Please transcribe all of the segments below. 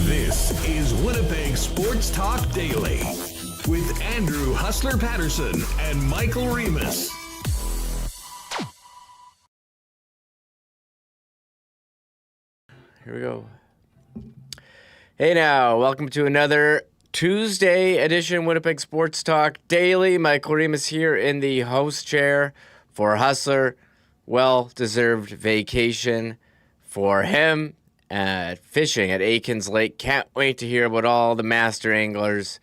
This is Winnipeg Sports Talk Daily with Andrew Hustler-Patterson and Michael Remis. Here we go. Hey now, welcome to another Tuesday edition Winnipeg Sports Talk Daily. Michael Remis here in the host chair for Hustler. Well-deserved vacation for him. Fishing at Aikens Lake. Can't wait to hear about all the master anglers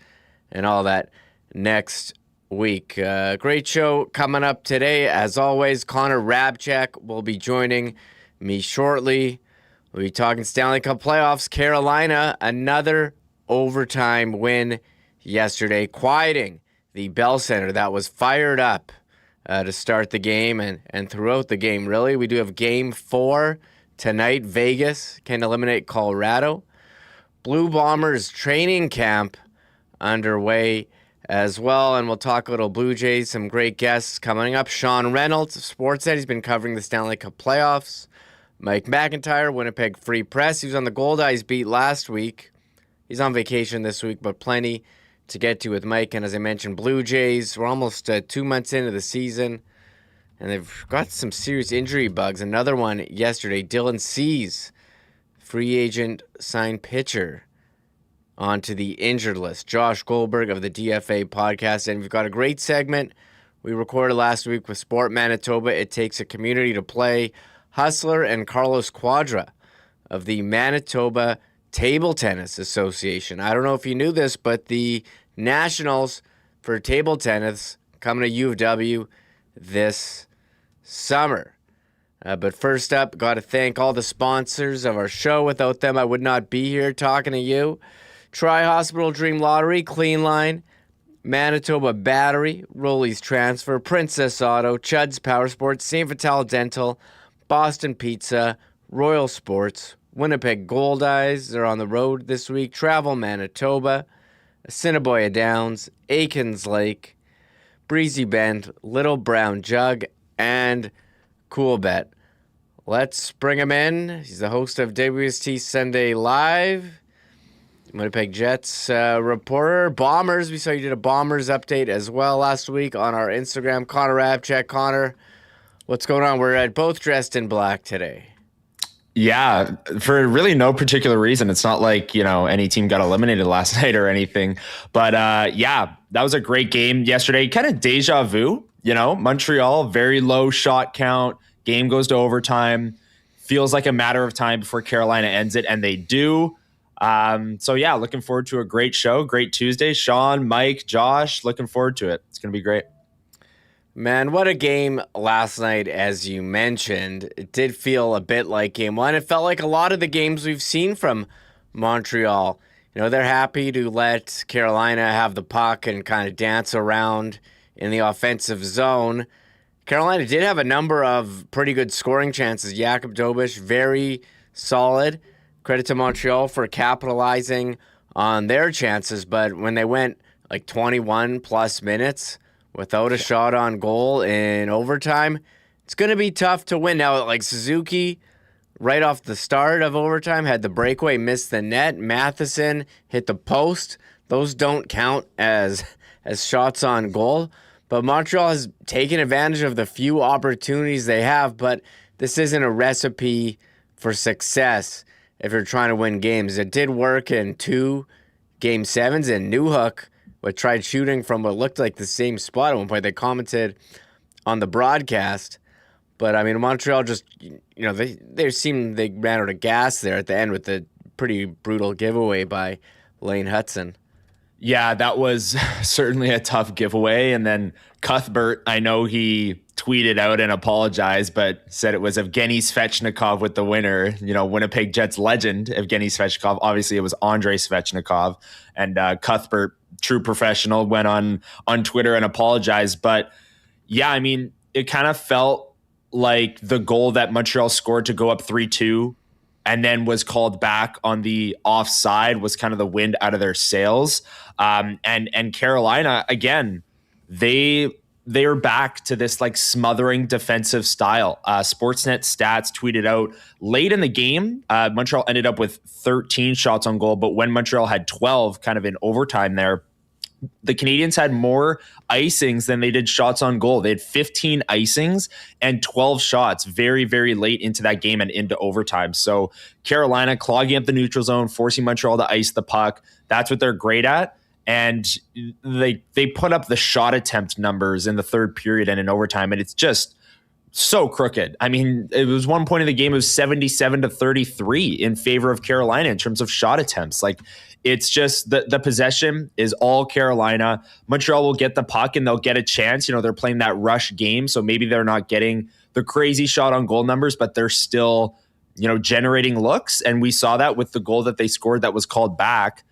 and all that next week. Great show coming up today. As always, Connor Hrabchak will be joining me shortly. We'll be talking Stanley Cup playoffs. Carolina, another overtime win yesterday, quieting the Bell Center that was fired up to start the game and throughout the game, really. We do have Game 4 tonight. Vegas can eliminate Colorado. Blue Bombers training camp underway as well, and we'll talk a little Blue Jays. Some great guests coming up. Sean Reynolds of Sportsnet, he's been covering the Stanley Cup playoffs. Mike McIntyre, Winnipeg Free Press. He was on the Gold Eyes beat last week. He's on vacation this week, but plenty to get to with Mike. And as I mentioned, Blue Jays, we're almost 2 months into the season, and they've got some serious injury bugs. Another one yesterday, Dylan Cease, free agent signed pitcher, onto the injured list. Josh Goldberg of the DFA podcast. And we've got a great segment we recorded last week with Sport Manitoba. It takes a community to play. Hustler and Carlos Cuadra of the Manitoba Table Tennis Association. I don't know if you knew this, but the Nationals for table tennis coming to U of W this summer. But first up, got to thank all the sponsors of our show. Without them, I would not be here talking to you. Tri-Hospital Dream Lottery, Clean Line, Manitoba Battery, Rolly's Transfer, Princess Auto, Chud's Power Sports, St. Vital Dental, Boston Pizza, Royal Sports, Winnipeg Gold Eyes, they're on the road this week, Travel Manitoba, Assiniboia Downs, Aikens Lake, Breezy Bend, Little Brown Jug, and Cool Bet. Let's bring him in. He's the host of WST Sunday Live, Winnipeg Jets reporter. Bombers, we saw you did a Bombers update as well last week on our Instagram. Connor Hrabchak. Connor, what's going on? We're both dressed in black today. Yeah, for really no particular reason. It's not like, any team got eliminated last night or anything. But yeah, that was a great game yesterday. Kind of deja vu, Montreal, very low shot count. Game goes to overtime. Feels like a matter of time before Carolina ends it, and they do. So yeah, looking forward to a great show. Great Tuesday. Sean, Mike, Josh, looking forward to it. It's going to be great. Man, what a game last night, as you mentioned. It did feel a bit like Game 1. It felt like a lot of the games we've seen from Montreal. They're happy to let Carolina have the puck and kind of dance around in the offensive zone. Carolina did have a number of pretty good scoring chances. Jakub Dobish, very solid. Credit to Montreal for capitalizing on their chances, but when they went like 21 plus minutes without a shot on goal in overtime, it's going to be tough to win. Now, like Suzuki, right off the start of overtime, had the breakaway, missed the net. Matheson hit the post. Those don't count as shots on goal. But Montreal has taken advantage of the few opportunities they have, but this isn't a recipe for success if you're trying to win games. It did work in 2 Game 7s, and Newhook tried shooting from what looked like the same spot at one point. They commented on the broadcast. But, I mean, Montreal just, they ran out of gas there at the end with the pretty brutal giveaway by Lane Hudson. Yeah, that was certainly a tough giveaway. And then Cuthbert, I know he tweeted out and apologized, but said it was Evgeny Svechnikov with the winner. Winnipeg Jets legend Evgeny Svechnikov. Obviously, it was Andrei Svechnikov. And Cuthbert, true professional, went on Twitter and apologized. But yeah, I mean, it kind of felt like the goal that Montreal scored to go up 3-2 and then was called back on the offside was kind of the wind out of their sails. And Carolina, again, they are back to this like smothering defensive style. Sportsnet stats tweeted out late in the game, Montreal ended up with 13 shots on goal, but when Montreal had 12 kind of in overtime there, the Canadiens had more icings than they did shots on goal. They had 15 icings and 12 shots very, very late into that game and into overtime. So Carolina clogging up the neutral zone, forcing Montreal to ice the puck. That's what they're great at. And they put up the shot attempt numbers in the third period and in overtime, and it's just so crooked. I mean, it was one point in the game, it was 77-33 in favor of Carolina in terms of shot attempts. Like, it's just the possession is all Carolina. Montreal will get the puck and they'll get a chance. They're playing that rush game, so maybe they're not getting the crazy shot on goal numbers, but they're still, generating looks. And we saw that with the goal that they scored that was called back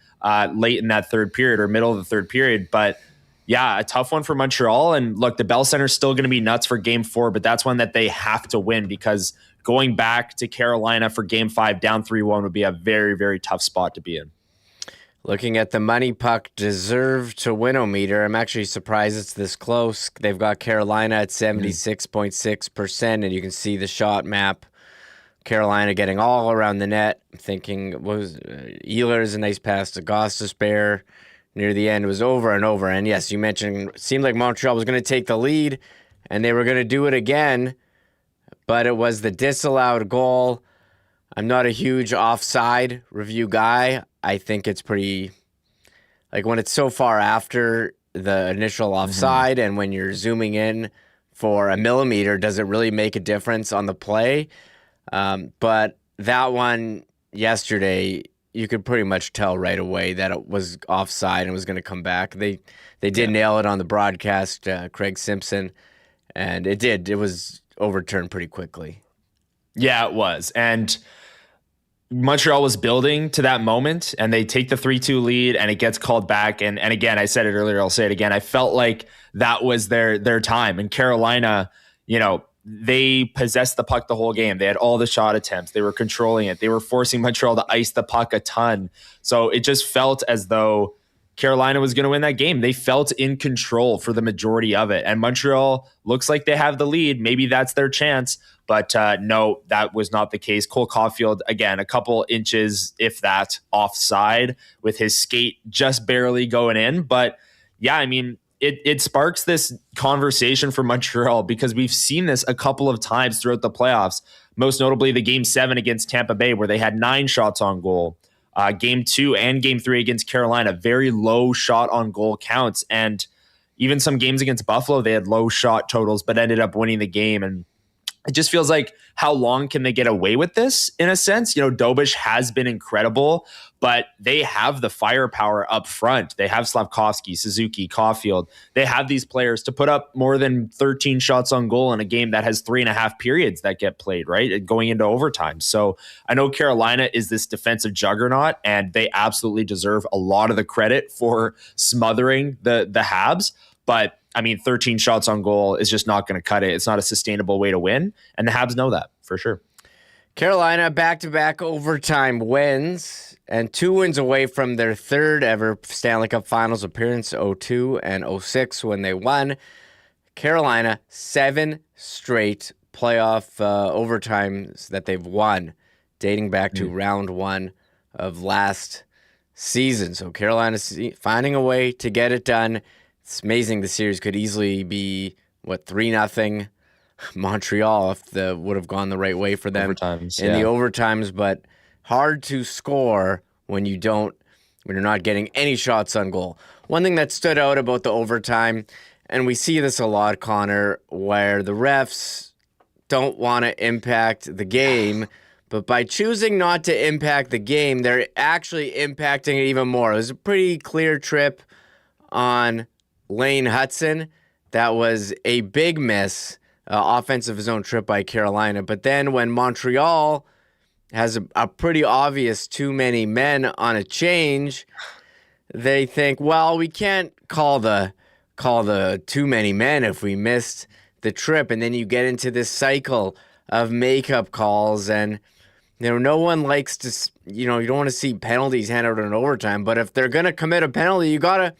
late in that third period or middle of the third period. But yeah, a tough one for Montreal. And look, the Bell Center's still going to be nuts for game 4, but that's one that they have to win, because going back to Carolina for game 5 down 3-1 would be a very, very tough spot to be in. Looking at the money puck deserved to win-o-meter, I'm actually surprised it's this close. They've got Carolina at 76.6%, and you can see the shot map. Carolina getting all around the net. I'm thinking, Ehlers, a nice pass to Gostisbehere. Near the end, it was over and over. And yes, you mentioned, it seemed like Montreal was going to take the lead, and they were going to do it again, but it was the disallowed goal. I'm not a huge offside review guy. I think it's pretty, like, when it's so far after the initial offside and when you're zooming in for a millimeter, does it really make a difference on the play? But that one yesterday, you could pretty much tell right away that it was offside and was going to come back. They did nail it on the broadcast, Craig Simpson, and it did. It was overturned pretty quickly. Yeah, it was. And Montreal was building to that moment, and they take the 3-2 lead, and it gets called back. And again, I said it earlier, I'll say it again. I felt like that was their time. And Carolina, they possessed the puck the whole game. They had all the shot attempts. They were controlling it. They were forcing Montreal to ice the puck a ton. So it just felt as though Carolina was going to win that game. They felt in control for the majority of it. And Montreal looks like they have the lead. Maybe that's their chance. But no, that was not the case. Cole Caulfield, again, a couple inches, if that, offside with his skate just barely going in. But yeah, I mean, it sparks this conversation for Montreal, because we've seen this a couple of times throughout the playoffs, most notably the Game 7 against Tampa Bay, where they had 9 shots on goal. Game 2 and Game 3 against Carolina, very low shot on goal counts. And even some games against Buffalo, they had low shot totals, but ended up winning the game. And it just feels like, how long can they get away with this in a sense? Dobish has been incredible, but they have the firepower up front. They have Slavkovsky, Suzuki, Caulfield. They have these players to put up more than 13 shots on goal in a game that has 3.5 periods that get played, right? Going into overtime. So I know Carolina is this defensive juggernaut, and they absolutely deserve a lot of the credit for smothering the Habs. But I mean, 13 shots on goal is just not going to cut it. It's not a sustainable way to win. And the Habs know that for sure. Carolina back-to-back overtime wins, and 2 wins away from their third ever Stanley Cup Finals appearance, 2002 and 2006 when they won. Carolina, 7 straight playoff overtimes that they've won, dating back to round 1 of last season. So Carolina's finding a way to get it done. It's amazing the series could easily be, 3-0 Montreal if the would have gone the right way for them overtimes, in the overtimes, but hard to score when you're not getting any shots on goal. One thing that stood out about the overtime, and we see this a lot, Connor, where the refs don't want to impact the game, but by choosing not to impact the game, they're actually impacting it even more. It was a pretty clear trip on Lane Hudson. That was a big miss offensive zone trip by Carolina. But then when Montreal has a pretty obvious too many men on a change, they think, well, we can't call the too many men if we missed the trip. And then you get into this cycle of makeup calls, and no one likes to, you don't want to see penalties handed in overtime. But if they're going to commit a penalty, you gotta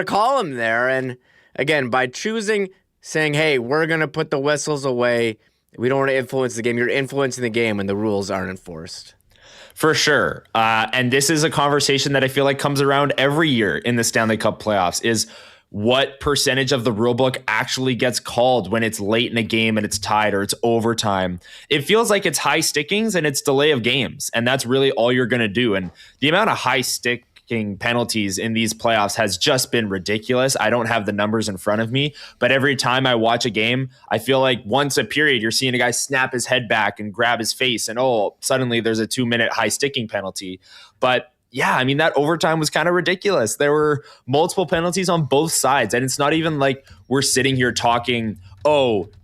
call them there. And again, by saying, hey, we're going to put the whistles away, we don't want to influence the game. You're influencing the game when the rules aren't enforced. For sure. And this is a conversation that I feel like comes around every year in the Stanley Cup playoffs, is what percentage of the rule book actually gets called when it's late in a game and it's tied or it's overtime. It feels like it's high stickings and it's delay of games. And that's really all you're going to do. And the amount of high sticking penalties in these playoffs has just been ridiculous. I don't have the numbers in front of me, but every time I watch a game, I feel like once a period, you're seeing a guy snap his head back and grab his face, and suddenly there's a 2-minute high sticking penalty. But yeah, I mean, that overtime was kind of ridiculous. There were multiple penalties on both sides, and it's not even like we're sitting here talking,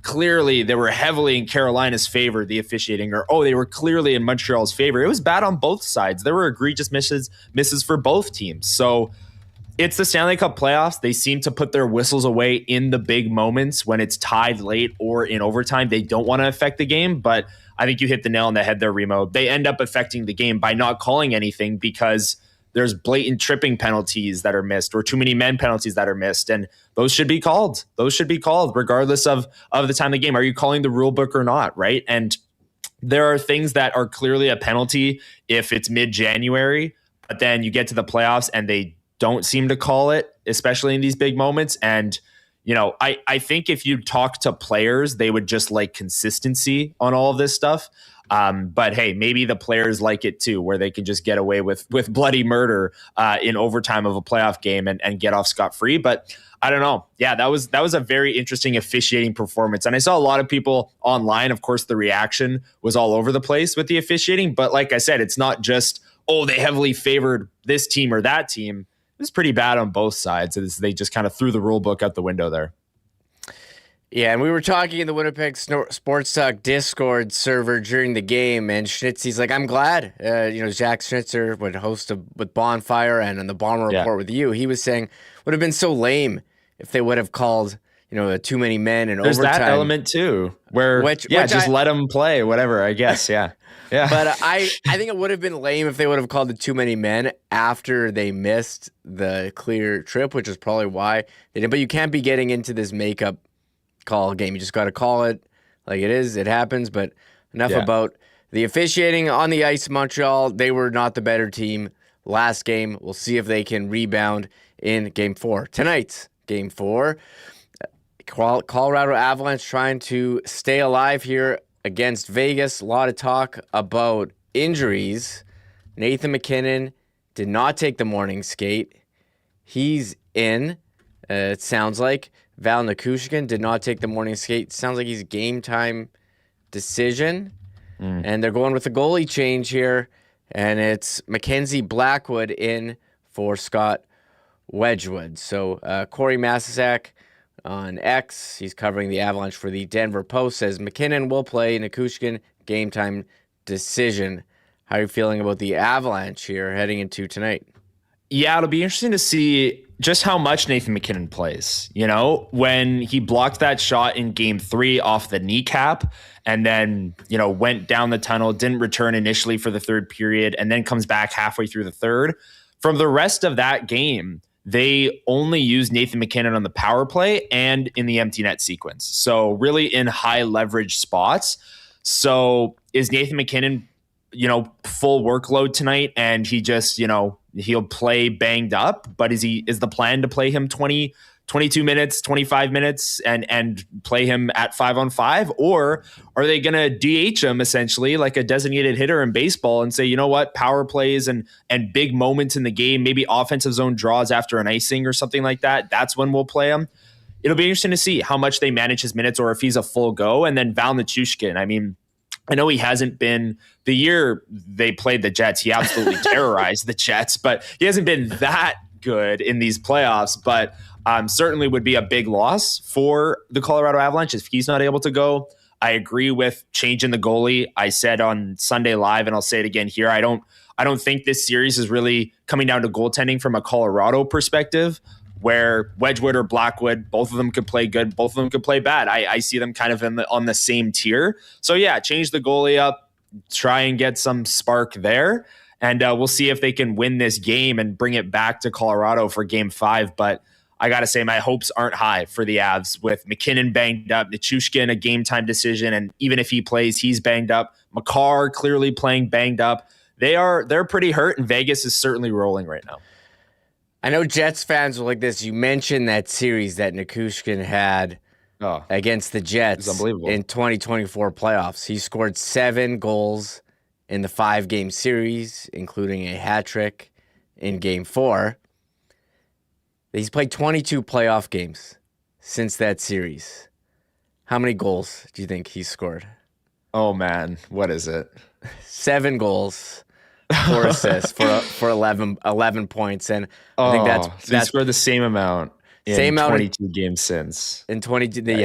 clearly they were heavily in Carolina's favor, the officiating, or they were clearly in Montreal's favor. It was bad on both sides. There were egregious misses for both teams. So it's the Stanley Cup playoffs. They seem to put their whistles away in the big moments when it's tied late or in overtime. They don't want to affect the game, but I think you hit the nail on the head there, Remo. They end up affecting the game by not calling anything because there's blatant tripping penalties that are missed or too many men penalties that are missed. And those should be called. Those should be called regardless of the time of the game. Are you calling the rule book or not? Right. And there are things that are clearly a penalty if it's mid-January, but then you get to the playoffs and they don't seem to call it, especially in these big moments. And, I think if you talk to players, they would just like consistency on all of this stuff. But hey, maybe the players like it too, where they can just get away with bloody murder in overtime of a playoff game and get off scot-free. But I don't know. Yeah, that was a very interesting officiating performance. And I saw a lot of people online. Of course, the reaction was all over the place with the officiating. But like I said, it's not just, they heavily favored this team or that team. It was pretty bad on both sides. They just kind of threw the rule book out the window there. Yeah, and we were talking in the Winnipeg Sports Talk Discord server during the game, and Schnitzy's like, I'm glad, Jack Schnitzer would host with Bonfire and on the Bomber Report with you. He was saying, would have been so lame if they would have called, too many men in overtime. There's that element too, where, just let them play, whatever, I guess, yeah. Yeah. But I think it would have been lame if they would have called it too many men after they missed the clear trip, which is probably why they didn't. But you can't be getting into this makeup call game. You just got to call it like it is. It happens. But enough about the officiating on the ice. Montreal, they were not the better team last game. We'll see if they can rebound in Game 4. Tonight's Game 4. Colorado Avalanche trying to stay alive here against Vegas. A lot of talk about injuries. Nathan MacKinnon did not take the morning skate. He's in. It sounds like. Val Nichushkin did not take the morning skate. Sounds like he's game time decision. And they're going with a goalie change here. And it's Mackenzie Blackwood in for Scott Wedgwood. So Corey Masisak on X, he's covering the Avalanche for the Denver Post, says MacKinnon will play, Nichushkin game time decision. How are you feeling about the Avalanche here heading into tonight? Yeah, it'll be interesting to see just how much Nathan MacKinnon plays. When he blocked that shot in Game 3 off the kneecap and then, went down the tunnel, didn't return initially for the third period, and then comes back halfway through the third. From the rest of that game, they only used Nathan MacKinnon on the power play and in the empty net sequence. So really in high leverage spots. So is Nathan MacKinnon, full workload tonight and he just, he'll play banged up, but is the plan to play him 22 minutes, 25 minutes and play him at 5-on-5? Or are they going to DH him essentially like a designated hitter in baseball and say, you know what, power plays and big moments in the game, maybe offensive zone draws after an icing or something like that. That's when we'll play him. It'll be interesting to see how much they manage his minutes or if he's a full go. And then Val Nichushkin, I mean, I know he hasn't been the year they played the Jets. He absolutely terrorized the Jets, but he hasn't been that good in these playoffs, but certainly would be a big loss for the Colorado Avalanche if he's not able to go. I agree with changing the goalie. I said on Sunday Live, and I'll say it again here, I don't think this series is really coming down to goaltending from a Colorado perspective, where Wedgwood or Blackwood, both of them could play good, both of them could play bad. I see them kind of on the same tier. So yeah, change the goalie up, try and get some spark there, and we'll see if they can win this game and bring it back to Colorado for Game 5. But I got to say, my hopes aren't high for the Avs with McKinnon banged up, Nichushkin a game-time decision, and even if he plays, he's banged up. Makar clearly playing banged up. They're pretty hurt, and Vegas is certainly rolling right now. I know Jets fans will like this. You mentioned that series that Nichushkin had against the Jets in 2024 playoffs. He scored 7 goals in the 5-game series, including a hat trick in Game 4. He's played 22 playoff games since that series. How many goals do you think he's scored? Oh, man. What is it? 7 goals, 4 assists for 11 points. And I think that's he scored the same amount in 22 games since. In 22, right.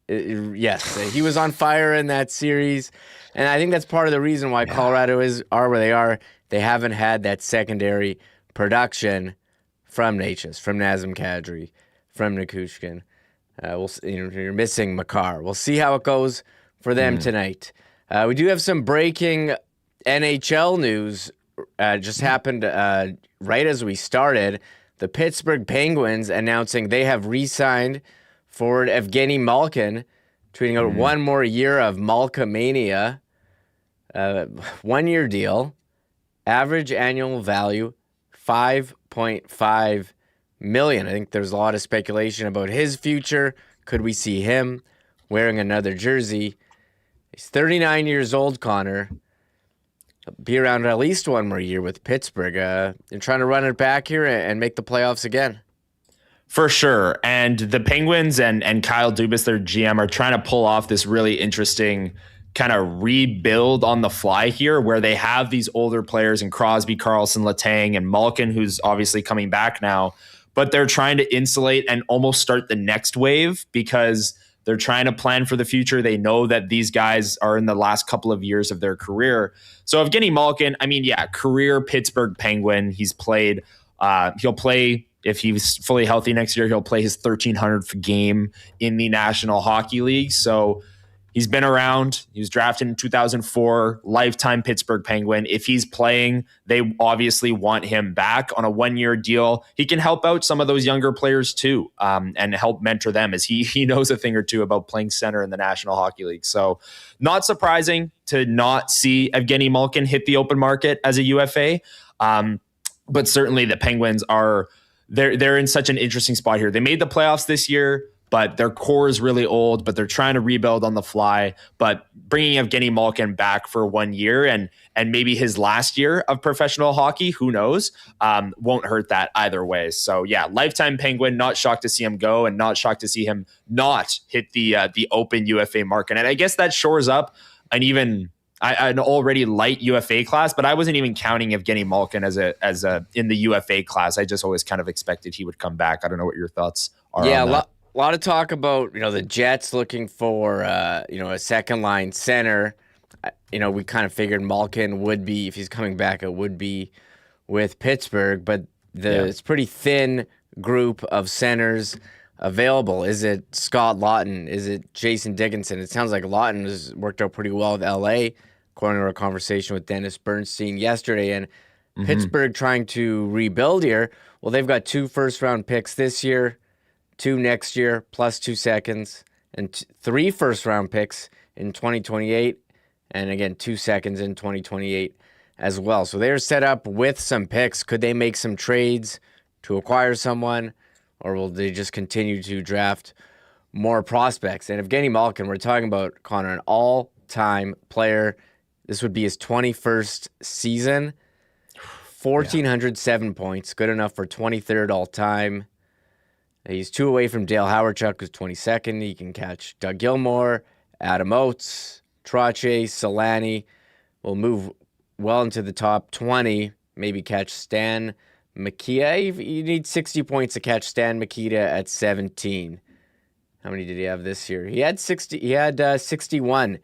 Yes. He was on fire in that series. And I think that's part of the reason why Colorado are where they are. They haven't had that secondary production from Necas, from Nazem Kadri, from Nichushkin. You're missing Makar. We'll see how it goes for them tonight. We do have some breaking NHL news. Just happened right as we started. The Pittsburgh Penguins announcing they have re-signed forward Evgeny Malkin, tweeting out 1 more year of Malkamania. 1-year deal. Average annual value, $5.5 million. I think there's a lot of speculation about his future. Could we see him wearing another jersey? He's 39 years old, Connor. Be around at least 1 more year with Pittsburgh and trying to run it back here and make the playoffs again. For sure. And the Penguins and Kyle Dubas, their GM, are trying to pull off this really interesting kind of rebuild on the fly here, where they have these older players in Crosby, Karlsson, Letang, and Malkin, who's obviously coming back now. But they're trying to insulate and almost start the next wave because they're trying to plan for the future. They know that these guys are in the last couple of years of their career. So Evgeny Malkin, career Pittsburgh Penguin. He's played, he'll play, if he's fully healthy next year, he'll play his 1,300th game in the National Hockey League. So he's been around. He was drafted in 2004, lifetime Pittsburgh Penguin. If he's playing, they obviously want him back on a 1-year deal. He can help out some of those younger players too, and help mentor them, as he knows a thing or two about playing center in the National Hockey League. So not surprising to not see Evgeny Malkin hit the open market as a UFA. But certainly the Penguins they're in such an interesting spot here. They made the playoffs this year, but their core is really old, but they're trying to rebuild on the fly. But bringing Evgeny Malkin back for 1 year and maybe his last year of professional hockey, who knows, won't hurt that either way. So yeah, lifetime Penguin, not shocked to see him go and not shocked to see him not hit the open UFA market. And I guess that shores up an already light UFA class, but I wasn't even counting Evgeny Malkin as a in the UFA class. I just always kind of expected he would come back. I don't know what your thoughts are. Yeah, on that. A lot of talk about, the Jets looking for, a second line center. We kind of figured Malkin would be, if he's coming back, it would be with Pittsburgh, but it's pretty thin group of centers available. Is it Scott Lawton? Is it Jason Dickinson? It sounds like Lawton has worked out pretty well with LA, according to our conversation with Dennis Bernstein yesterday. And Pittsburgh trying to rebuild here. Well, they've got 2 first-round picks this year, 2 next year, plus 2 seconds, and 3 first-round picks in 2028, and again, 2 seconds in 2028 as well. So they're set up with some picks. Could they make some trades to acquire someone, or will they just continue to draft more prospects? And Evgeny Malkin, we're talking about, Connor, an all-time player. This would be his 21st season. 1,407 points, good enough for 23rd all-time. He's 2 away from Dale Hawerchuk, who's 22nd. He can catch Doug Gilmour, Adam Oates, Trottier, Solani. Will move well into the top 20, maybe catch Stan Mikita, you need 60 points to catch Stan Mikita at 17. How many did he have this year? He had 60. He had 61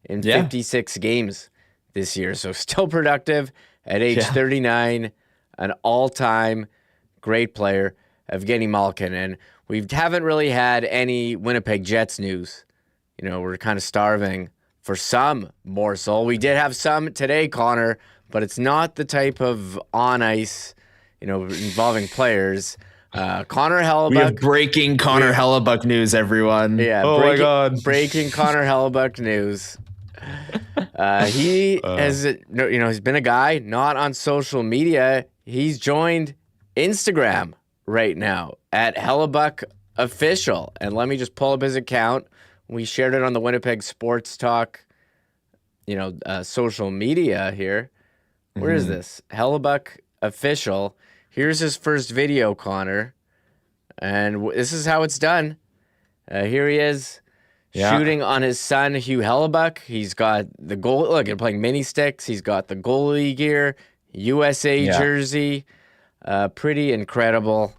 in 56 games this year. So still productive at age 39, an all-time great player, Evgeny Malkin. And we haven't really had any Winnipeg Jets news. You know, we're kind of starving for some morsel. We did have some today, Connor, but it's not the type of on-ice, involving players. Connor Hrabchak. We have breaking Connor Hrabchak news, everyone. Yeah. My God. Breaking Connor Hrabchak news. He has, he's been a guy not on social media. He's joined Instagram right now at Hrabchak Official. And let me just pull up his account. We shared it on the Winnipeg Sports Talk, social media here. Where is this? Hrabchak Official. Here's his first video, Connor. And this is how it's done. Here he is shooting on his son, Hugh Hrabchak. He's got the goal. Look, he's playing mini sticks. He's got the goalie gear, USA jersey. Pretty incredible.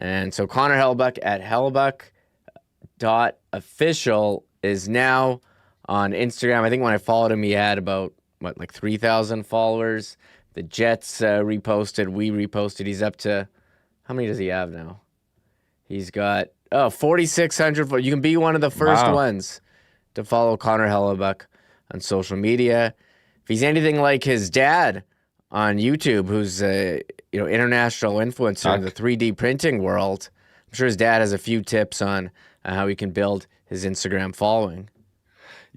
And so Connor Hrabchak at Hrabchak.official is now on Instagram. I think when I followed him, he had about, 3,000 followers. The Jets reposted. We reposted. He's up to, how many does he have now? He's got, 4,600. You can be one of the first ones to follow Connor Hrabchak on social media. If he's anything like his dad on YouTube, who's a international influencer in the 3D printing world, I'm sure his dad has a few tips on how he can build his Instagram following.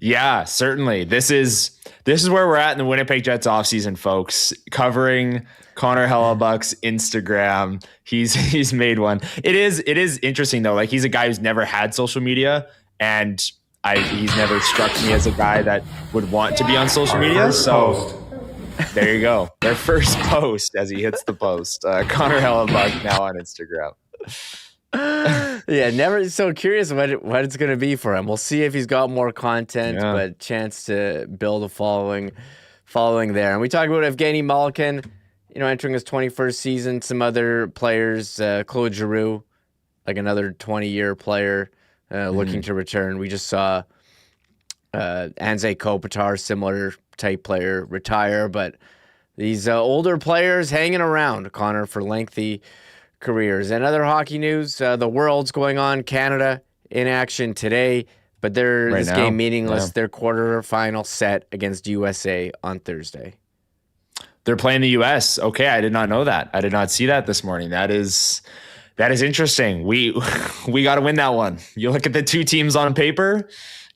Yeah, certainly. This is where we're at in the Winnipeg Jets offseason, folks. Covering Connor Hrabchak's Instagram. He's made one. It is interesting though. Like, he's a guy who's never had social media, and he's never struck me as a guy that would want to be on social media. So there you go. Their first post as he hits the post. Connor Hrabchak now on Instagram. Yeah, never so curious what it's going to be for him. We'll see if he's got more content, but chance to build a following there. And we talked about Evgeny Malkin, entering his 21st season. Some other players, Claude Giroux, like another 20-year player looking to return. We just saw Anze Kopitar, similar type player, retire. But these older players hanging around, Connor, for lengthy careers. And other hockey news, the World's going on. Canada in action today, but this game meaningless. Yeah. Their quarterfinal set against USA on Thursday. They're playing the US. Okay, I did not know that. I did not see that this morning. That is interesting. We got to win that one. You look at the two teams on paper,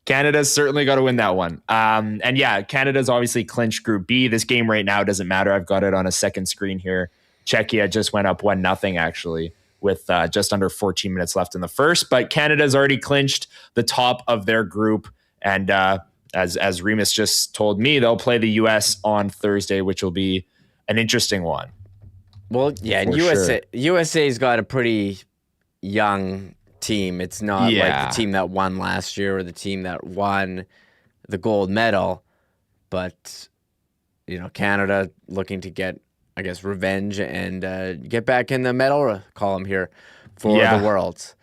Canada's certainly got to win that one. And yeah, Canada's obviously clinched Group B. This game right now doesn't matter. I've got it on a second screen here. Czechia just went up 1-0 actually, with just under 14 minutes left in the first. But Canada's already clinched the top of their group. And as Remis just told me, they'll play the US on Thursday, which will be an interesting one. Well, yeah, and USA's got a pretty young team. It's not like the team that won last year or the team that won the gold medal. But, Canada looking to get, I guess, revenge and get back in the medal column here for the Worlds.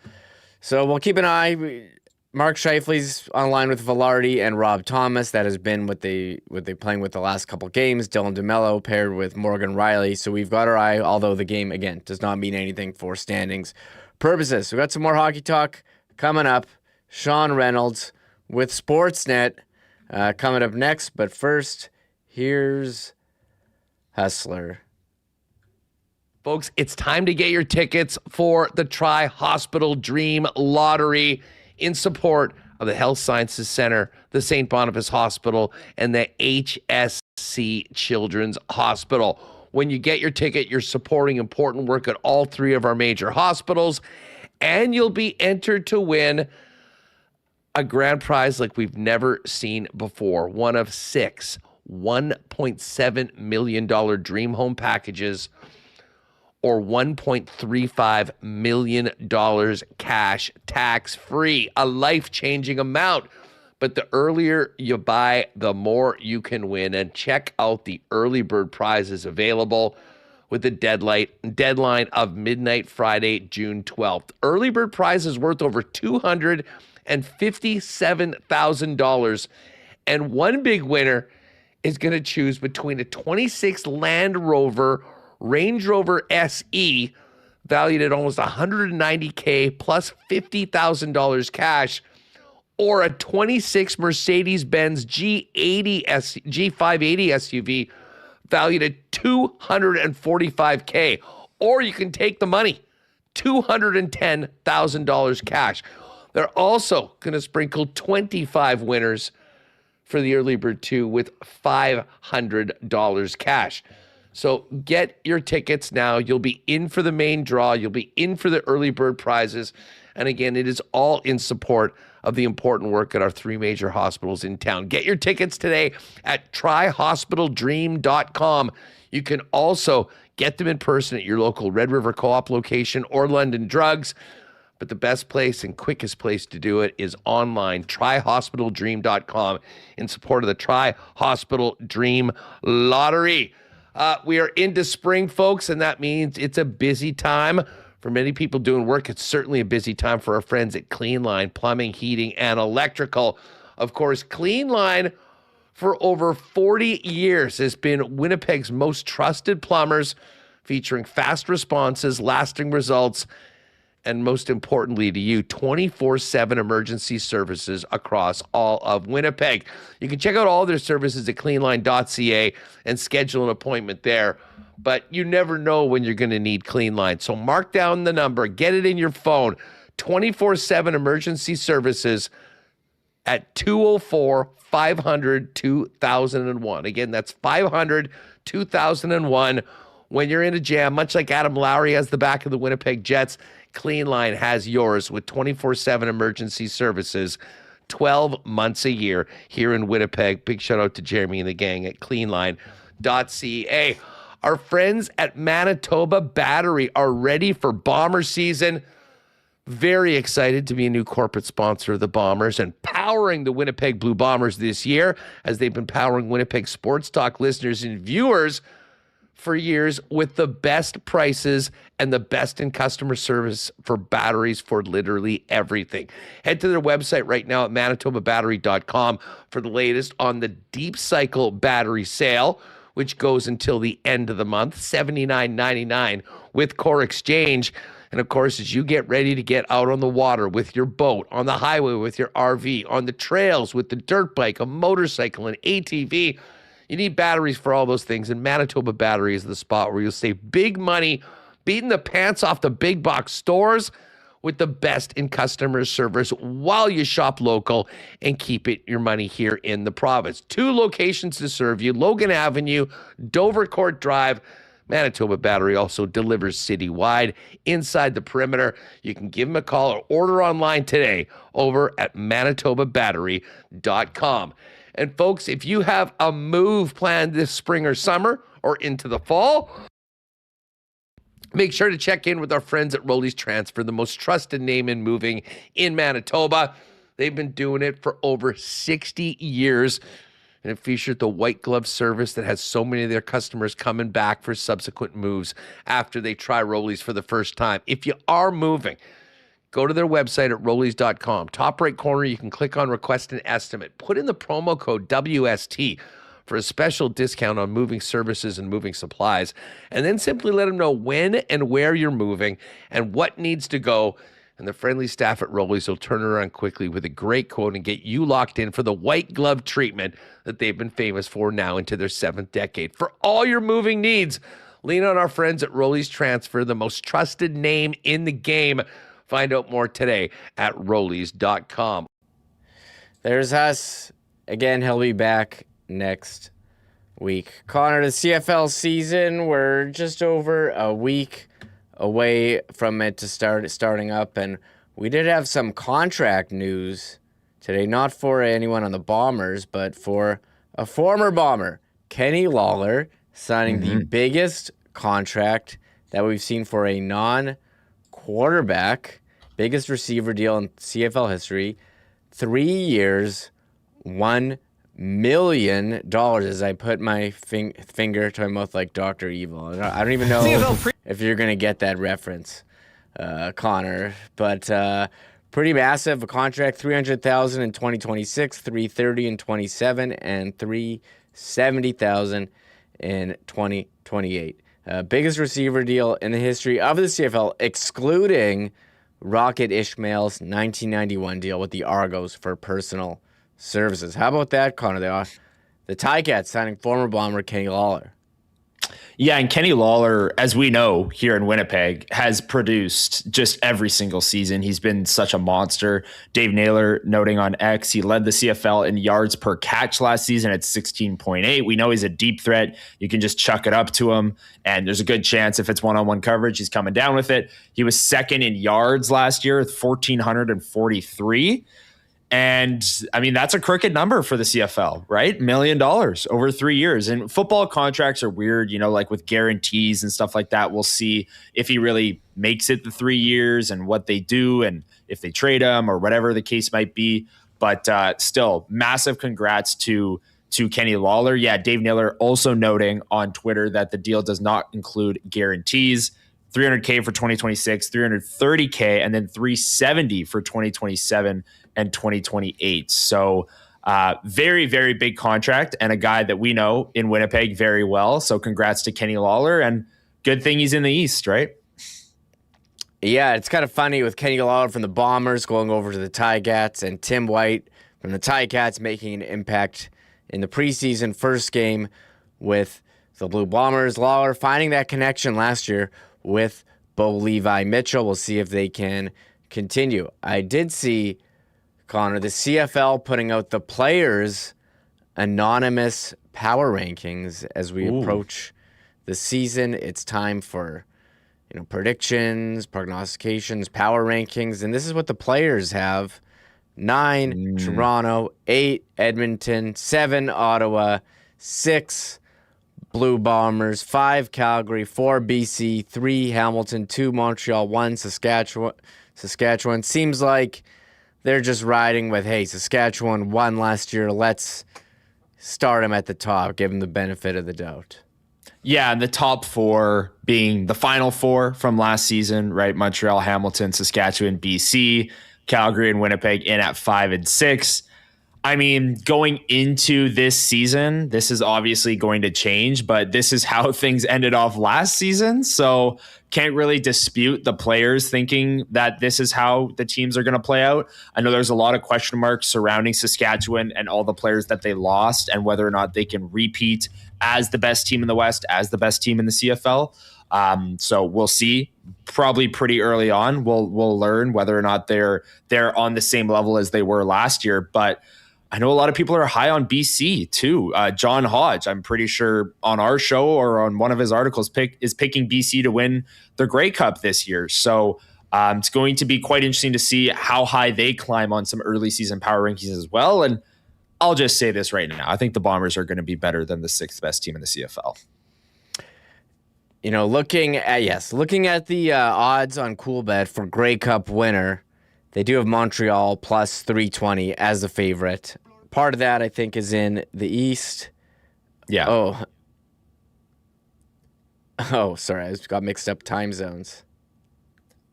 So we'll keep an eye. Mark Scheifele's online with Velarde and Rob Thomas. That has been what they playing with the last couple games. Dylan DeMello paired with Morgan Riley. So we've got our eye, although the game, again, does not mean anything for standings purposes. So we've got some more hockey talk coming up. Sean Reynolds with Sportsnet coming up next. But first, here's Hustler. Folks, it's time to get your tickets for the Tri-Hospital Dream Lottery in support of the Health Sciences Center, the St. Boniface Hospital, and the HSC Children's Hospital. When you get your ticket, you're supporting important work at all three of our major hospitals, and you'll be entered to win a grand prize like we've never seen before. One of 6 $1.7 million dream home packages, or $1.35 million cash tax-free, a life-changing amount. But the earlier you buy, the more you can win. And check out the early bird prizes available. with the deadline of midnight Friday, June 12th. Early bird prize is worth over $257,000. And one big winner is going to choose between a 26 Land Rover Range Rover SE, valued at almost $190K plus $50,000 cash, or a 26 Mercedes-Benz G580 SUV valued at $245K. Or you can take the money, $210,000 cash. They're also going to sprinkle 25 winners for the early bird 2 with $500 cash. So get your tickets now. You'll be in for the main draw. You'll be in for the early bird prizes. And again, it is all in support of the important work at our 3 major hospitals in town. Get your tickets today at tryhospitaldream.com. You can also get them in person at your local Red River Co-op location or London Drugs. But the best place and quickest place to do it is online, tryhospitaldream.com, in support of the Try Hospital Dream Lottery. We are into spring, folks, and that means it's a busy time for many people doing work. It's certainly a busy time for our friends at Cleanline Plumbing, Heating, and Electrical. Of course, Cleanline, for over 40 years, has been Winnipeg's most trusted plumbers, featuring fast responses, lasting results, and most importantly to you, 24/7 emergency services across all of Winnipeg. You can check out all their services at cleanline.ca and schedule an appointment there. But you never know when you're going to need Cleanline. So mark down the number, get it in your phone. 24/7 emergency services at 204-500-2001. Again, that's 500-2001. When you're in a jam, much like Adam Lowry has the back of the Winnipeg Jets, Cleanline has yours with 24/7 emergency services, 12 months a year here in Winnipeg. Big shout out to Jeremy and the gang at cleanline.ca. Our friends at Manitoba Battery are ready for Bomber season. Very excited to be a new corporate sponsor of the Bombers and powering the Winnipeg Blue Bombers this year, as they've been powering Winnipeg Sports Talk listeners and viewers for years with the best prices and the best in customer service for batteries for literally everything. Head to their website right now at manitobabattery.com for the latest on the Deep Cycle battery sale, which goes until the end of the month, $79.99 with core exchange. And of course, as you get ready to get out on the water with your boat, on the highway with your RV, on the trails with the dirt bike, a motorcycle, an ATV, you need batteries for all those things, and Manitoba Battery is the spot where you'll save big money, beating the pants off the big box stores with the best in customer service while you shop local and keep your money here in the province. 2 locations to serve you, Logan Avenue, Dover Court Drive. Manitoba Battery also delivers citywide inside the perimeter. You can give them a call or order online today over at manitobabattery.com. And folks, if you have a move planned this spring or summer or into the fall, make sure to check in with our friends at Rollies Transfer, the most trusted name in moving in Manitoba. They've been doing it for over 60 years. And it featured the white glove service that has so many of their customers coming back for subsequent moves after they try Rollies for the first time. If you are moving, go to their website at rollies.com. Top right corner, you can click on Request an Estimate. Put in the promo code WST for a special discount on moving services and moving supplies. And then simply let them know when and where you're moving and what needs to go. And the friendly staff at Rollies will turn around quickly with a great quote and get you locked in for the white glove treatment that they've been famous for now into their 7th decade. For all your moving needs, lean on our friends at Rollies Transfer, the most trusted name in the game. Find out more today at rollies.com. There's us. Again, he'll be back next week. Connor, the CFL season, we're just over a week away from it to starting up, and we did have some contract news today, not for anyone on the Bombers, but for a former Bomber, Kenny Lawler, signing the biggest contract that we've seen for a non-quarterback, biggest receiver deal in CFL history, 3 years, $1 million as I put my finger to my mouth like Dr. Evil. I don't even know if you're going to get that reference, Connor, but pretty massive. A contract, $300,000 in 2026, $330,000 in 27, and $370,000 in 2028. Biggest receiver deal in the history of the CFL, excluding Rocket Ishmael's 1991 deal with the Argos for personal services. How about that, Connor? The Ticats signing former Bomber Kenny Lawler. Yeah, and Kenny Lawler, as we know here in Winnipeg, has produced just every single season. He's been such a monster. Dave Naylor noting on X, he led the CFL in yards per catch last season at 16.8. We know he's a deep threat. You can just chuck it up to him, and there's a good chance if it's one-on-one coverage, he's coming down with it. He was second in yards last year with 1,443. And I mean, that's a crooked number for the CFL, right? $1 million over 3 years. And football contracts are weird, like with guarantees and stuff like that. We'll see if he really makes it the 3 years and what they do and if they trade him or whatever the case might be. But still, massive congrats to Kenny Lawler. Yeah, Dave Naylor also noting on Twitter that the deal does not include guarantees. $300K for 2026, $330K, and then $370 for 2027 and 2028. So very, very big contract and a guy that we know in Winnipeg very well. So congrats to Kenny Lawler, and good thing he's in the East, right? Yeah, it's kind of funny with Kenny Lawler from the Bombers going over to the Ticats and Tim White from the Ticats making an impact in the preseason first game with the Blue Bombers. Lawler finding that connection last year with Bo Levi Mitchell. We'll see if they can continue. I did see, Connor, the CFL putting out the players' anonymous power rankings as we approach the season. It's time for predictions, prognostications, power rankings, and this is what the players have: 9 Toronto, 8 Edmonton, 7 Ottawa, 6 Blue Bombers, 5 Calgary, 4 BC, 3 Hamilton, 2 Montreal, 1 Saskatchewan. Seems like they're just riding with, hey, Saskatchewan won last year. Let's start them at the top, give them the benefit of the doubt. Yeah, and the top 4 being the final 4 from last season, right? Montreal, Hamilton, Saskatchewan, BC, Calgary, and Winnipeg in at 5 and 6. I mean, going into this season, this is obviously going to change, but this is how things ended off last season. So can't really dispute the players thinking that this is how the teams are going to play out. I know there's a lot of question marks surrounding Saskatchewan and all the players that they lost and whether or not they can repeat as the best team in the West, as the best team in the CFL. So we'll see. Probably pretty early on, we'll learn whether or not they're on the same level as they were last year. But I know a lot of people are high on BC too. John Hodge, I'm pretty sure on our show or on one of his articles, is picking BC to win the Grey Cup this year. So it's going to be quite interesting to see how high they climb on some early season power rankings as well. And I'll just say this right now. I think the Bombers are going to be better than the 6th best team in the CFL. Looking at the odds on Coolbet for Grey Cup winner, they do have Montreal plus 320 as the favorite. Part of that, I think, is in the East. Yeah. Oh, sorry. I got mixed up time zones.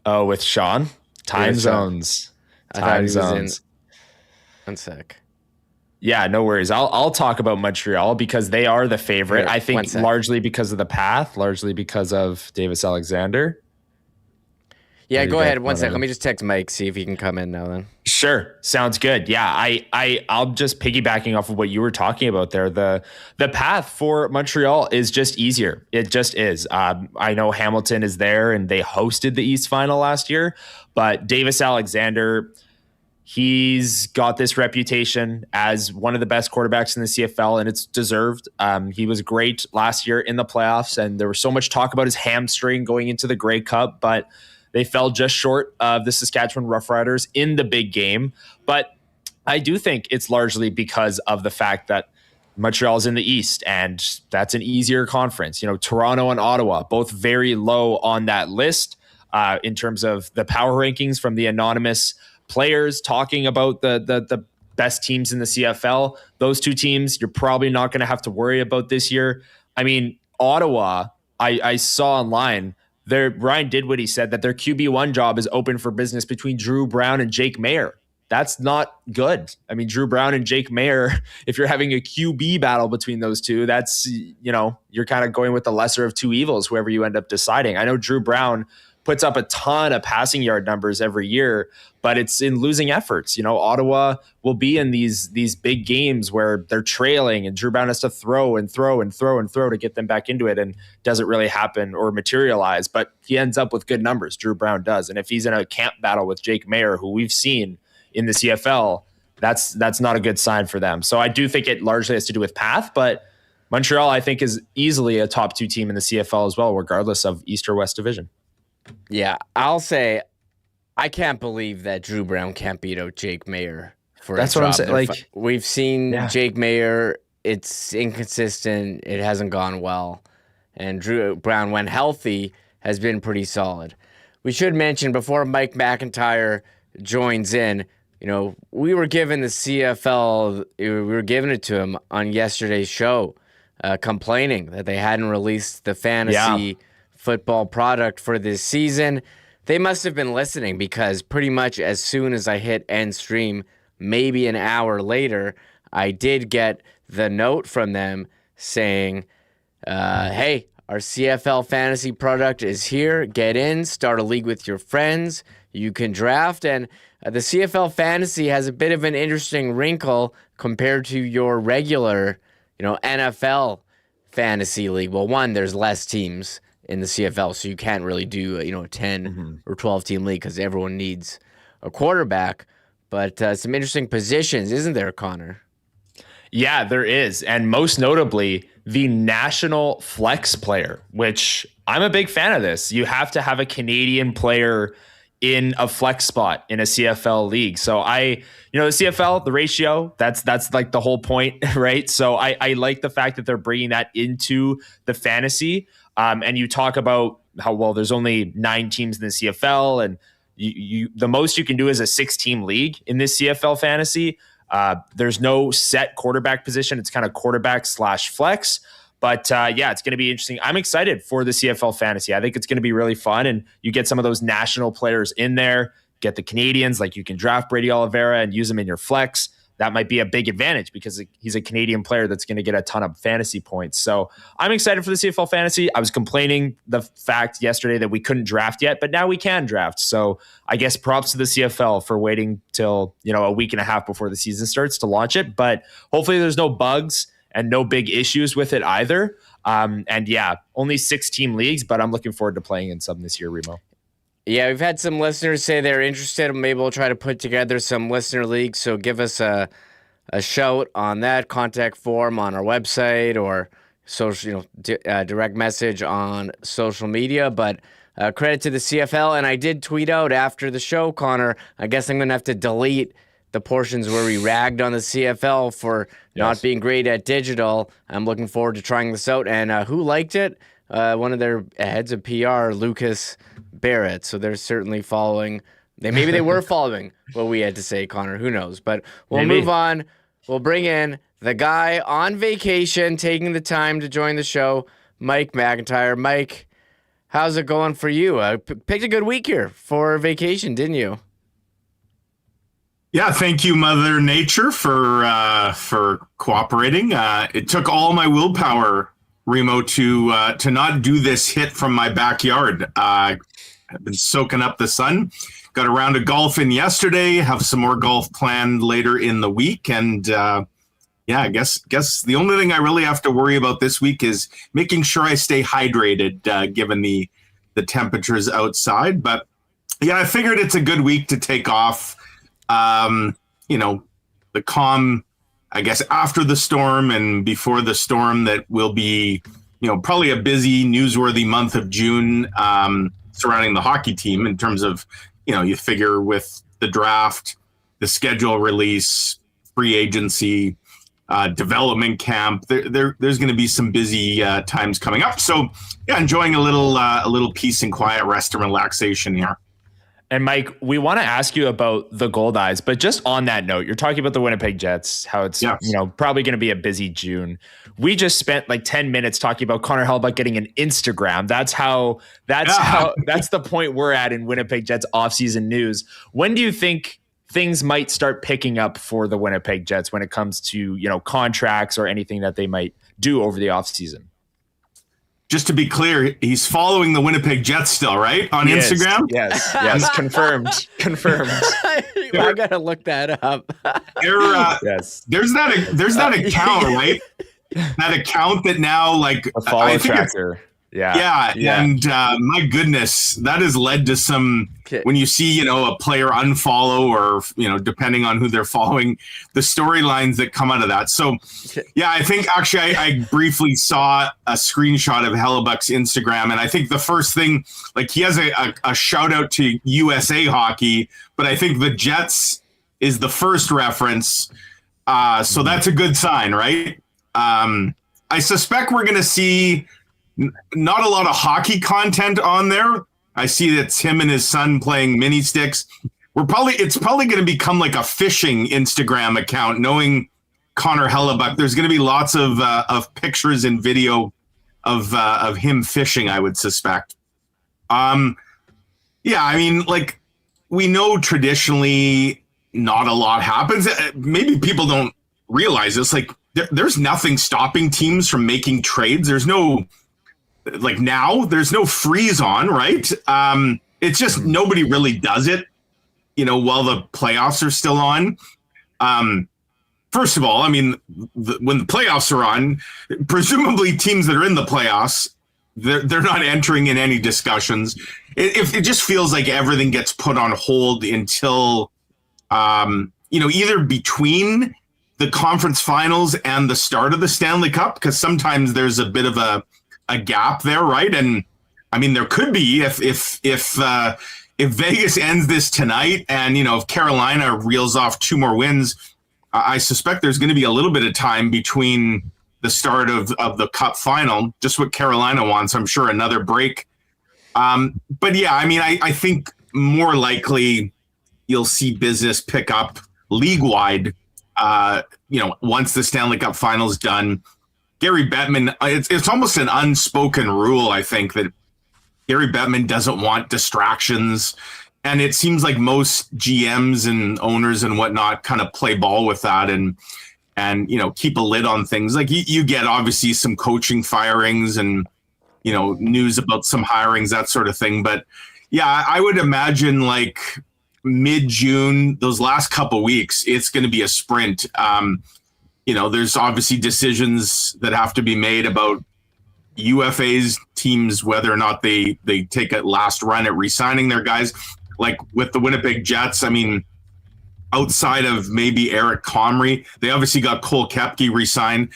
Oh, with Sean? Time zones. Time zones. One sec. Yeah, no worries. I'll talk about Montreal because they are the favorite. Here, I think largely because of the path, largely because of Davis Alexander. Yeah, go ahead. One sec. Let me just text Mike, see if he can come in now then. Sure. Sounds good. Yeah, I'll just piggybacking off of what you were talking about there. The path for Montreal is just easier. It just is. I know Hamilton is there and they hosted the East Final last year, but Davis Alexander, he's got this reputation as one of the best quarterbacks in the CFL, and it's deserved. He was great last year in the playoffs, and there was so much talk about his hamstring going into the Grey Cup, but they fell just short of the Saskatchewan Roughriders in the big game. But I do think it's largely because of the fact that Montreal's in the East, and that's an easier conference. Toronto and Ottawa, both very low on that list in terms of the power rankings from the anonymous players talking about the best teams in the CFL. Those two teams, you're probably not going to have to worry about this year. I mean, Ottawa, I saw online, Ryan did what he said, that their QB1 job is open for business between Drew Brown and Jake Maier. That's not good. I mean, Drew Brown and Jake Maier, if you're having a QB battle between those two, that's, you're kind of going with the lesser of two evils, whoever you end up deciding. I know Drew Brown puts up a ton of passing yard numbers every year, but it's in losing efforts. Ottawa will be in these big games where they're trailing and Drew Brown has to throw to get them back into it, and doesn't really happen or materialize, but he ends up with good numbers. Drew Brown does. And if he's in a camp battle with Jake Maier, who we've seen in the CFL, that's not a good sign for them. So I do think it largely has to do with path, but Montreal, I think, is easily a top 2 team in the CFL as well, regardless of East or West Division. Yeah, I'll say I can't believe that Drew Brown can't beat out Jake Maier for That's a what I'm job. saying. We've seen Jake Maier, it's inconsistent, it hasn't gone well. And Drew Brown, when healthy, has been pretty solid. We should mention, before Mike McIntyre joins in, we were given the CFL, we were giving it to him on yesterday's show, complaining that they hadn't released the fantasy football product for this season. They must have been listening, because pretty much as soon as I hit end stream, maybe an hour later, I did get the note from them saying, hey, our CFL fantasy product is here. Get in, start a league with your friends. You can draft. And the CFL fantasy has a bit of an interesting wrinkle compared to your regular, NFL fantasy league. Well, one, there's less teams in the CFL, so you can't really do a 10 or 12 team league, because everyone needs a quarterback. But some interesting positions, isn't there, Connor? Yeah, there is. And most notably, the national flex player, which I'm a big fan of this. You have to have a Canadian player in a flex spot in a CFL league. So the CFL, the ratio, that's like the whole point, right? So I like the fact that they're bringing that into the fantasy. And you talk about how, well, there's only 9 teams in the CFL, and you the most you can do is a 6-team league in this CFL fantasy. There's no set quarterback position. It's kind of quarterback/flex. But it's going to be interesting. I'm excited for the CFL fantasy. I think it's going to be really fun. And you get some of those national players in there, get the Canadians, like you can draft Brady Oliveira and use him in your flex. That might be a big advantage, because he's a Canadian player that's going to get a ton of fantasy points. So I'm excited for the CFL fantasy. I was complaining the fact yesterday that we couldn't draft yet, but now we can draft. So I guess props to the CFL for waiting till, a week and a half before the season starts to launch it. But hopefully there's no bugs and no big issues with it either. Only 6-team leagues, but I'm looking forward to playing in some this year, Remo. Yeah, we've had some listeners say they're interested. Maybe we'll try to put together some listener leagues. So give us a shout on that. Contact form on our website, or social, direct message on social media. But credit to the CFL. And I did tweet out after the show, Connor, I guess I'm going to have to delete the portions where we ragged on the CFL for not being great at digital. I'm looking forward to trying this out. And who liked it? One of their heads of PR, Lucas Barrett. So they're certainly following. Maybe they were following what we had to say, Connor. Who knows? But we'll move on. We'll bring in the guy on vacation, taking the time to join the show, Mike McIntyre. Mike, how's it going for you? Picked a good week here for vacation, didn't you? Yeah, thank you, Mother Nature, for cooperating. It took all my willpower, Remo, to not do this hit from my backyard. I've been soaking up the sun. Got a round of golf in yesterday. Have some more golf planned later in the week, and I guess the only thing I really have to worry about this week is making sure I stay hydrated, given the temperatures outside. But yeah, I figured it's a good week to take off. The calm, I guess, after the storm and before the storm, that will be, probably a busy, newsworthy month of June, surrounding the hockey team in terms of, you figure with the draft, the schedule release, free agency, development camp, there's going to be some busy times coming up. So yeah, enjoying a little peace and quiet, rest and relaxation here. And Mike, we want to ask you about the Gold Eyes, but just on that note, you're talking about the Winnipeg Jets, how it's probably going to be a busy June. We just spent like 10 minutes talking about Connor Hrabchak getting an Instagram. That's the point we're at in Winnipeg Jets offseason news. When do you think things might start picking up for the Winnipeg Jets when it comes to, contracts or anything that they might do over the offseason? Just to be clear, he's following the Winnipeg Jets still, right? On Instagram? Yes. Confirmed. I gotta look that up. Yes. There's that account, right? That account that now, like, a follow tracker. Yeah. And my goodness, that has led to some, when you see, a player unfollow or, depending on who they're following, the storylines that come out of that. So, I think actually I briefly saw a screenshot of Hrabchak's Instagram, and I think the first thing, like, he has a shout out to USA Hockey, but I think the Jets is the first reference. So that's a good sign, right? I suspect we're going to see not a lot of hockey content on there. I see that's him and his son playing mini sticks. It's probably going to become like a fishing Instagram account. Knowing Connor Hrabchak, there's going to be lots of pictures and video of him fishing, I would suspect. I mean, like, we know traditionally not a lot happens. Maybe people don't realize this. Like, there's nothing stopping teams from making trades. There's no freeze on, right? It's just nobody really does it, while the playoffs are still on. First of all, I mean, when the playoffs are on, presumably teams that are in the playoffs, they're not entering in any discussions. It just feels like everything gets put on hold until, either between the conference finals and the start of the Stanley Cup, because sometimes there's a bit of a gap there, right? And I mean, there could be if Vegas ends this tonight and, if Carolina reels off 2 more wins, I suspect there's going to be a little bit of time between the start of the Cup final, just what Carolina wants. I'm sure another break. But yeah, I mean, I think more likely you'll see business pick up league-wide, once the Stanley Cup final's done. Gary Bettman, it's almost an unspoken rule, I think, that Gary Bettman doesn't want distractions. And it seems like most GMs and owners and whatnot kind of play ball with that and keep a lid on things. Like you get obviously some coaching firings and, news about some hirings, that sort of thing. But yeah, I would imagine like mid-June, those last couple weeks, it's going to be a sprint. There's obviously decisions that have to be made about UFA's teams, whether or not they take a last run at re-signing their guys. Like with the Winnipeg Jets, I mean, outside of maybe Eric Comrie, they obviously got Cole Koepke re-signed.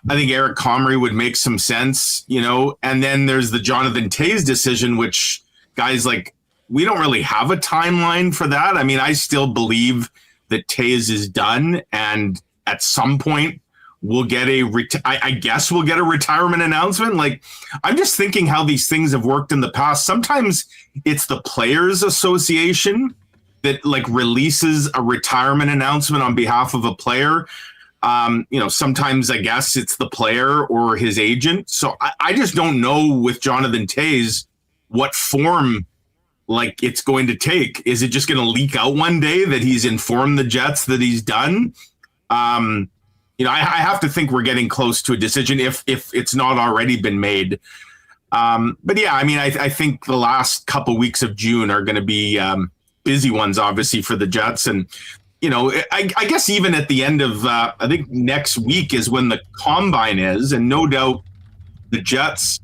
I think Eric Comrie would make some sense, and then there's the Jonathan Toews decision, which guys, like, we don't really have a timeline for that. I mean, I still believe that Toews is done, and at some point we'll get I guess we'll get a retirement announcement. Like, I'm just thinking how these things have worked in the past. Sometimes it's the Players Association that like releases a retirement announcement on behalf of a player. Sometimes I guess it's the player or his agent. So I just don't know with Jonathan Toews what form like it's going to take. Is it just going to leak out one day that he's informed the Jets that he's done? I have to think we're getting close to a decision if it's not already been made. But yeah, I mean, I think the last couple weeks of June are going to be busy ones, obviously, for the Jets. And, I guess even at the end of, I think next week is when the combine is. And no doubt the Jets,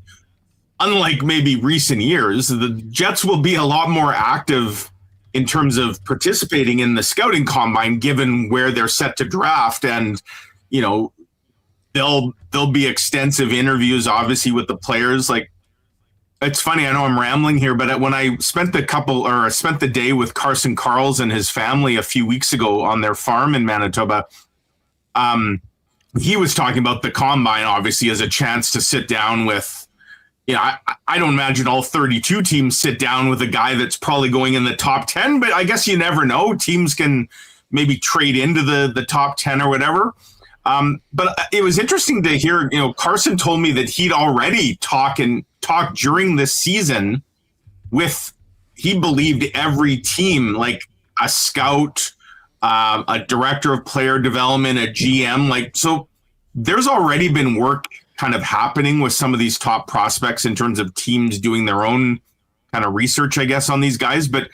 unlike maybe recent years, the Jets will be a lot more active in terms of participating in the scouting combine, given where they're set to draft. And, there'll be extensive interviews, obviously, with the players. Like, it's funny, I know I'm rambling here, but when I spent the day with Carson Karls and his family a few weeks ago on their farm in Manitoba, he was talking about the combine, obviously, as a chance to sit down with, I don't imagine all 32 teams sit down with a guy that's probably going in the top 10, but I guess you never know. Teams can maybe trade into the top 10 or whatever. But it was interesting to hear, Carson told me that he'd already talked during this season with, he believed, every team, like a scout, a director of player development, a GM. So there's already been work kind of happening with some of these top prospects in terms of teams doing their own kind of research, I guess, on these guys. But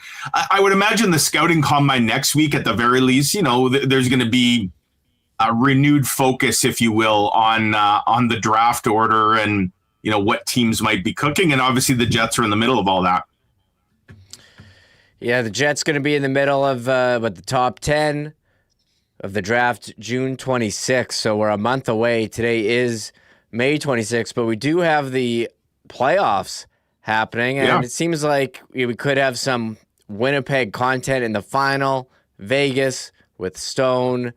I would imagine the scouting combine next week, at the very least, there's going to be a renewed focus, if you will, on the draft order and, what teams might be cooking. And obviously the Jets are in the middle of all that. Yeah, the Jets going to be in the middle of the top 10 of the draft, June 26th. So we're a month away. Today is May 26th, but we do have the playoffs happening, and It seems like we could have some Winnipeg content in the final. Vegas with Stone,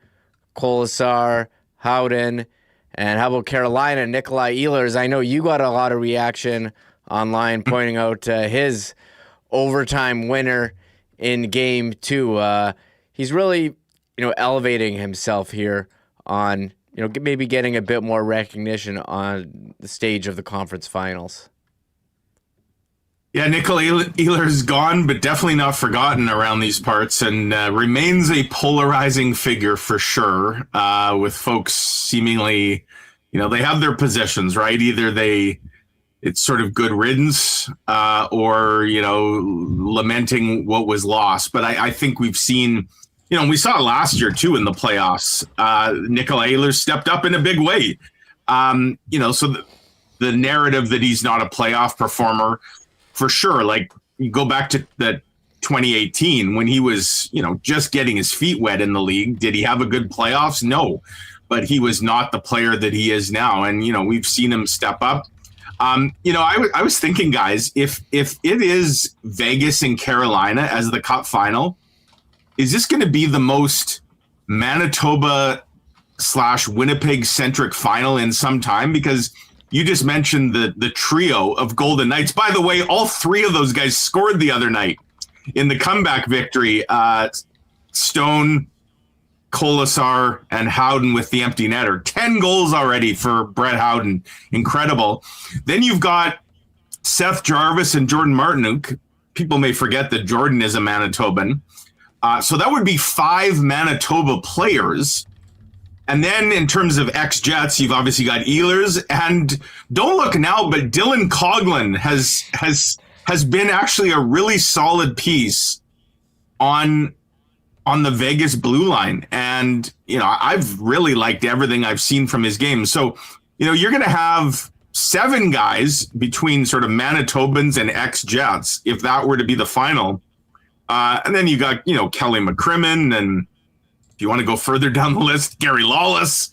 Colasar, Howden, and how about Carolina, Nikolai Ehlers? I know you got a lot of reaction online pointing out his overtime winner in game 2. He's really, elevating himself here on, maybe getting a bit more recognition on the stage of the conference finals. Yeah, Nikolai Ehlers gone, but definitely not forgotten around these parts, and remains a polarizing figure for sure, with folks seemingly, they have their positions, right? Either it's sort of good riddance, or, lamenting what was lost. But I think we've seen, we saw it last year too in the playoffs. Nikolai Ehlers stepped up in a big way. So the narrative that he's not a playoff performer, for sure. Like, you go back to the 2018 when he was, just getting his feet wet in the league. Did he have a good playoffs? No, but he was not the player that he is now. And, we've seen him step up. I was thinking, guys, if it is Vegas and Carolina as the Cup final, is this going to be the most Manitoba / Winnipeg centric final in some time? Because you just mentioned the trio of Golden Knights. By the way, all 3 of those guys scored the other night in the comeback victory. Stone, Colasar, and Howden with the empty netter. 10 goals already for Brett Howden. Incredible. Then you've got Seth Jarvis and Jordan Martinook. People may forget that Jordan is a Manitoban. So that would be 5 Manitoba players. And then in terms of ex-Jets, you've obviously got Ehlers, and don't look now, but Dylan Coghlan has been actually a really solid piece on the Vegas blue line. And, I've really liked everything I've seen from his game. So, you're going to have 7 guys between sort of Manitobans and ex-Jets, if that were to be the final. And then you got, Kelly McCrimmon, and if you want to go further down the list, Gary Lawless.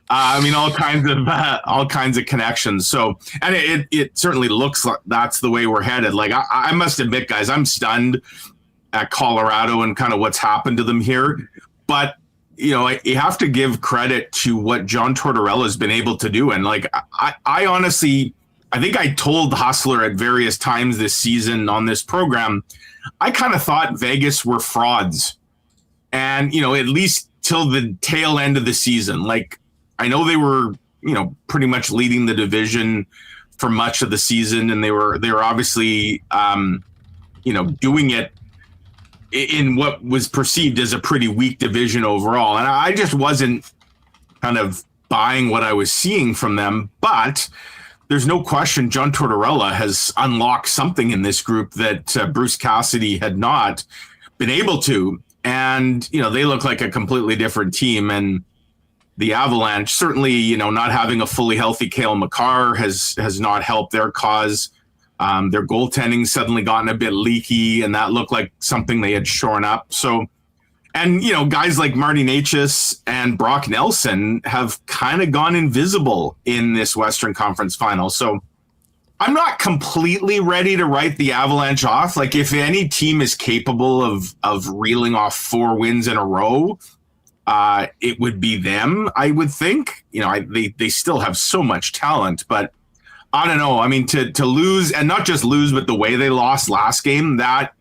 All kinds of connections. So, and it certainly looks like that's the way we're headed. Like, I must admit, guys, I'm stunned at Colorado and kind of what's happened to them here. But, you have to give credit to what John Tortorella has been able to do. And I honestly, I think I told Hustler at various times this season on this program, I kind of thought Vegas were frauds. And, at least till the tail end of the season. Like, I know they were, pretty much leading the division for much of the season. And they were obviously, doing it in what was perceived as a pretty weak division overall. And I just wasn't kind of buying what I was seeing from them. But there's no question John Tortorella has unlocked something in this group that Bruce Cassidy had not been able to. And, they look like a completely different team. And the Avalanche, certainly, not having a fully healthy Cale Makar has not helped their cause. Their goaltending suddenly gotten a bit leaky, and that looked like something they had shorn up. So, and, guys like Marty Necas and Brock Nelson have kind of gone invisible in this Western Conference final. So I'm not completely ready to write the Avalanche off. Like, if any team is capable of reeling off 4 wins in a row, it would be them, I would think. They still have so much talent, but I don't know. I mean, to lose, and not just lose, but the way they lost last game, that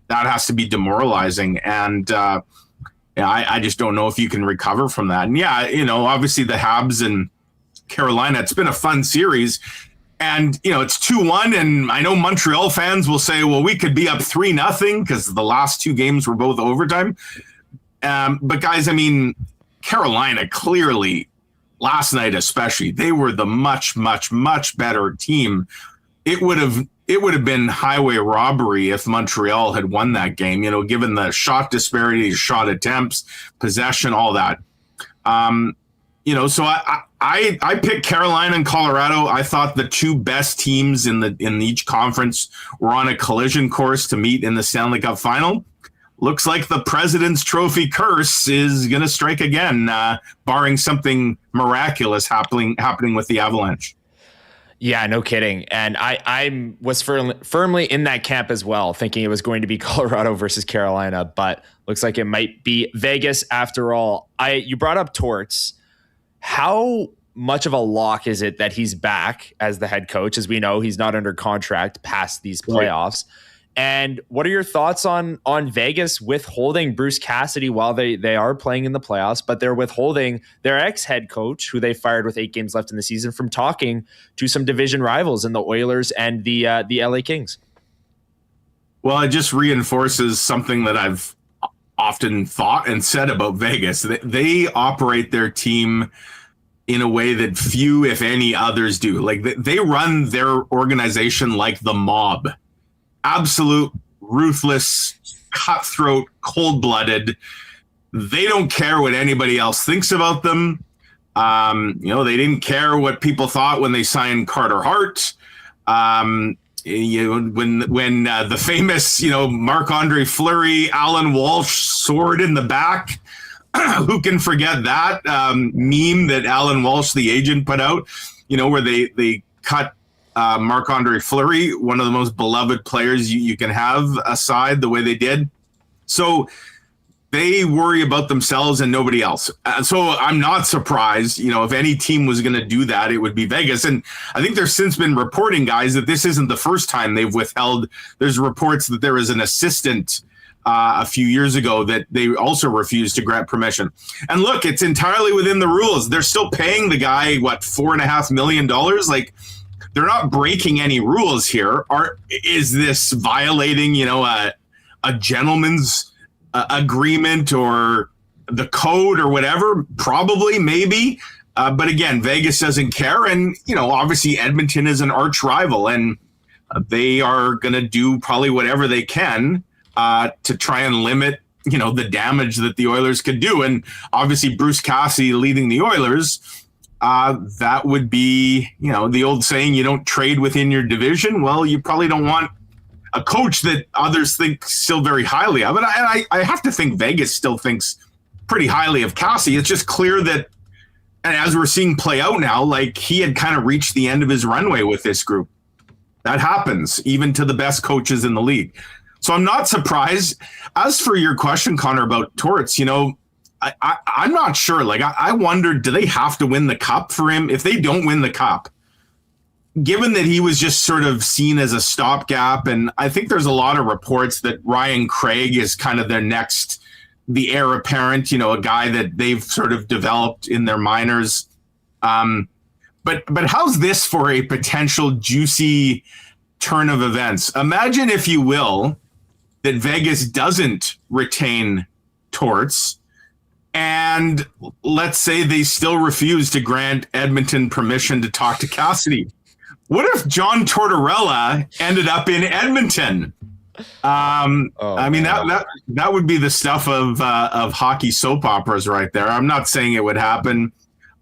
has to be demoralizing. And I just don't know if you can recover from that. And obviously the Habs and Carolina, it's been a fun series. And, it's 2-1. And I know Montreal fans will say, well, we could be up 3-0 because the last two games were both overtime. But guys, I mean, Carolina clearly, last night especially, they were the much, much, much better team. It would have been highway robbery if Montreal had won that game, given the shot disparity, shot attempts, possession, all that. So I picked Carolina and Colorado. I thought the two best teams in each conference were on a collision course to meet in the Stanley Cup final. Looks like the President's Trophy curse is going to strike again, barring something miraculous happening with the Avalanche. Yeah, no kidding. And I was firmly in that camp as well, thinking it was going to be Colorado versus Carolina, but looks like it might be Vegas after all. You brought up Torts. How much of a lock is it that he's back as the head coach? As we know, he's not under contract past these playoffs. Right. And what are your thoughts on Vegas withholding Bruce Cassidy while they are playing in the playoffs, but they're withholding their ex-head coach, who they fired with 8 games left in the season, from talking to some division rivals in the Oilers and the LA Kings? Well, it just reinforces something that I've often thought and said about Vegas. They operate their team in a way that few, if any, others do. Like they run their organization like the mob. Absolute, ruthless, cutthroat, cold-blooded. They don't care what anybody else thinks about them. They didn't care what people thought when they signed Carter Hart. When the famous, Marc-Andre Fleury, Alan Walsh sword in the back. Who can forget that meme that Alan Walsh, the agent, put out? Where they cut Marc-Andre Fleury, one of the most beloved players you can have, aside the way they did. So they worry about themselves and nobody else. So I'm not surprised, if any team was going to do that, it would be Vegas. And I think there's since been reporting, guys, that this isn't the first time they've withheld. There's reports that there was an assistant a few years ago that they also refused to grant permission. And look, it's entirely within the rules. They're still paying the guy, $4.5 million? Like, they're not breaking any rules here. Is this violating, a gentleman's agreement or the code or whatever? Probably, maybe. But again, Vegas doesn't care. And, obviously Edmonton is an arch rival, and they are going to do probably whatever they can to try and limit, the damage that the Oilers could do. And obviously Bruce Cassidy leading the Oilers, that would be, the old saying, you don't trade within your division. Well, you probably don't want a coach that others think still very highly of. And I have to think Vegas still thinks pretty highly of Cassidy. It's just clear that, and as we're seeing play out now, like he had kind of reached the end of his runway with this group. That happens even to the best coaches in the league. So I'm not surprised. As for your question, Connor, about Torts, I'm not sure. Like, I wonder, do they have to win the cup for him? If they don't win the cup, given that he was just sort of seen as a stopgap, and I think there's a lot of reports that Ryan Craig is kind of the heir apparent, a guy that they've sort of developed in their minors. But how's this for a potential juicy turn of events? Imagine, if you will, that Vegas doesn't retain Torts, and let's say they still refuse to grant Edmonton permission to talk to Cassidy. What if John Tortorella ended up in Edmonton? That would be the stuff of hockey soap operas right there. I'm not saying it would happen.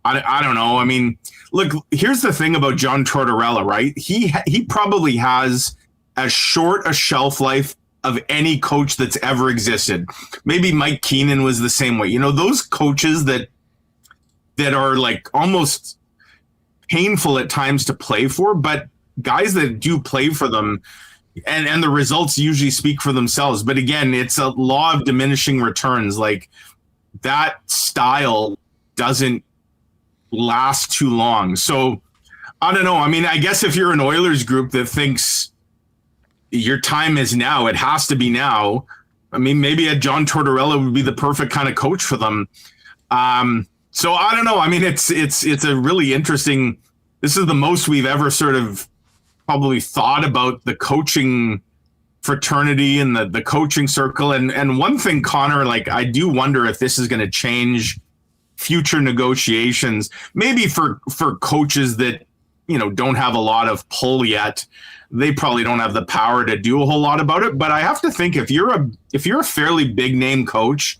I don't know. I mean, look, here's the thing about John Tortorella, right? He probably has as short a shelf life of any coach that's ever existed. Maybe Mike Keenan was the same way. Those coaches that are like almost painful at times to play for, but guys that do play for them, and the results usually speak for themselves. But again, it's a law of diminishing returns. Like, that style doesn't last too long. So I don't know. I mean, I guess if you're an Oilers group that thinks your time is now, it has to be now. I mean, maybe a John Tortorella would be the perfect kind of coach for them. So I don't know. I mean, it's a really interesting. This is the most we've ever sort of probably thought about the coaching fraternity and the coaching circle. And one thing, Connor, like, I do wonder if this is going to change future negotiations, maybe for coaches that, you know, don't have a lot of pull yet. They probably don't have the power to do a whole lot about it. But I have to think if you're a fairly big name coach,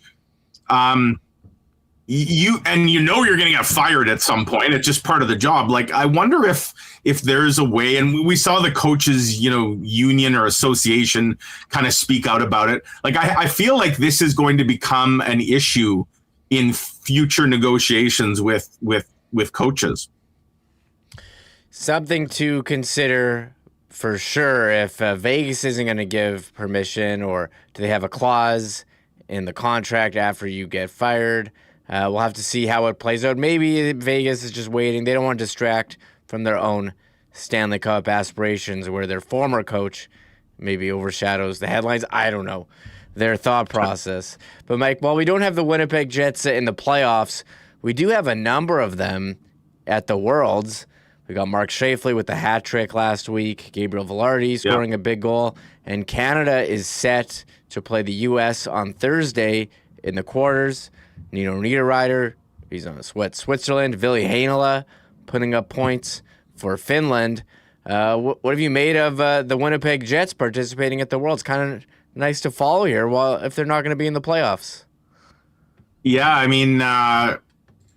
you're going to get fired at some point. It's just part of the job. Like, I wonder if there's a way, and we saw the coaches, you know, union or association kind of speak out about it. Like, I feel like this is going to become an issue in future negotiations with coaches. Something to consider for sure if Vegas isn't going to give permission, or do they have a clause in the contract after you get fired? We'll have to see how it plays out. Maybe Vegas is just waiting. They don't want to distract from their own Stanley Cup aspirations, where their former coach maybe overshadows the headlines. I don't know their thought process. But, Mike, while we don't have the Winnipeg Jets in the playoffs, we do have a number of them at the Worlds. We got Mark Scheifele with the hat trick last week, Gabriel Velarde scoring a big goal, and Canada is set to play the U.S. on Thursday in the quarters. Nino Niederreiter, he's on Switzerland. Ville Heinola putting up points for Finland. What have you made of the Winnipeg Jets participating at the Worlds? Kind of nice to follow here, if they're not going to be in the playoffs. Yeah, I mean,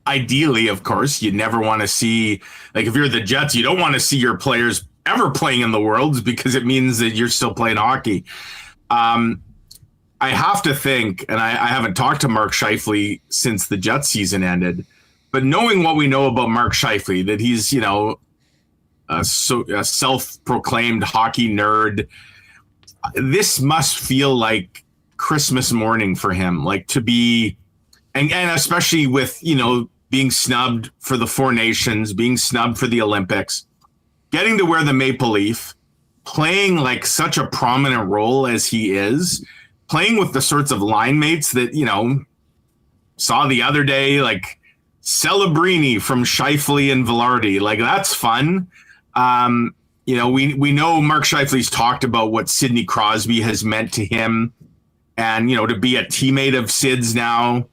ideally, of course, you never want to see, like, if you're the Jets, you don't want to see your players ever playing in the Worlds, because it means that you're still playing hockey. I have to think, and I haven't talked to Mark Scheifele since the Jets season ended, but knowing what we know about Mark Scheifele, that he's, you know, a self-proclaimed hockey nerd, this must feel like Christmas morning for him, like, to be, and especially with, you know, being snubbed for the Four Nations, being snubbed for the Olympics, getting to wear the maple leaf, playing like such a prominent role as he is, playing with the sorts of line mates that, you know, saw the other day, like Celebrini from Scheifele and Velarde. Like, that's fun. You know, we know Mark Scheifele's talked about what Sidney Crosby has meant to him, and, you know, to be a teammate of Sid's now.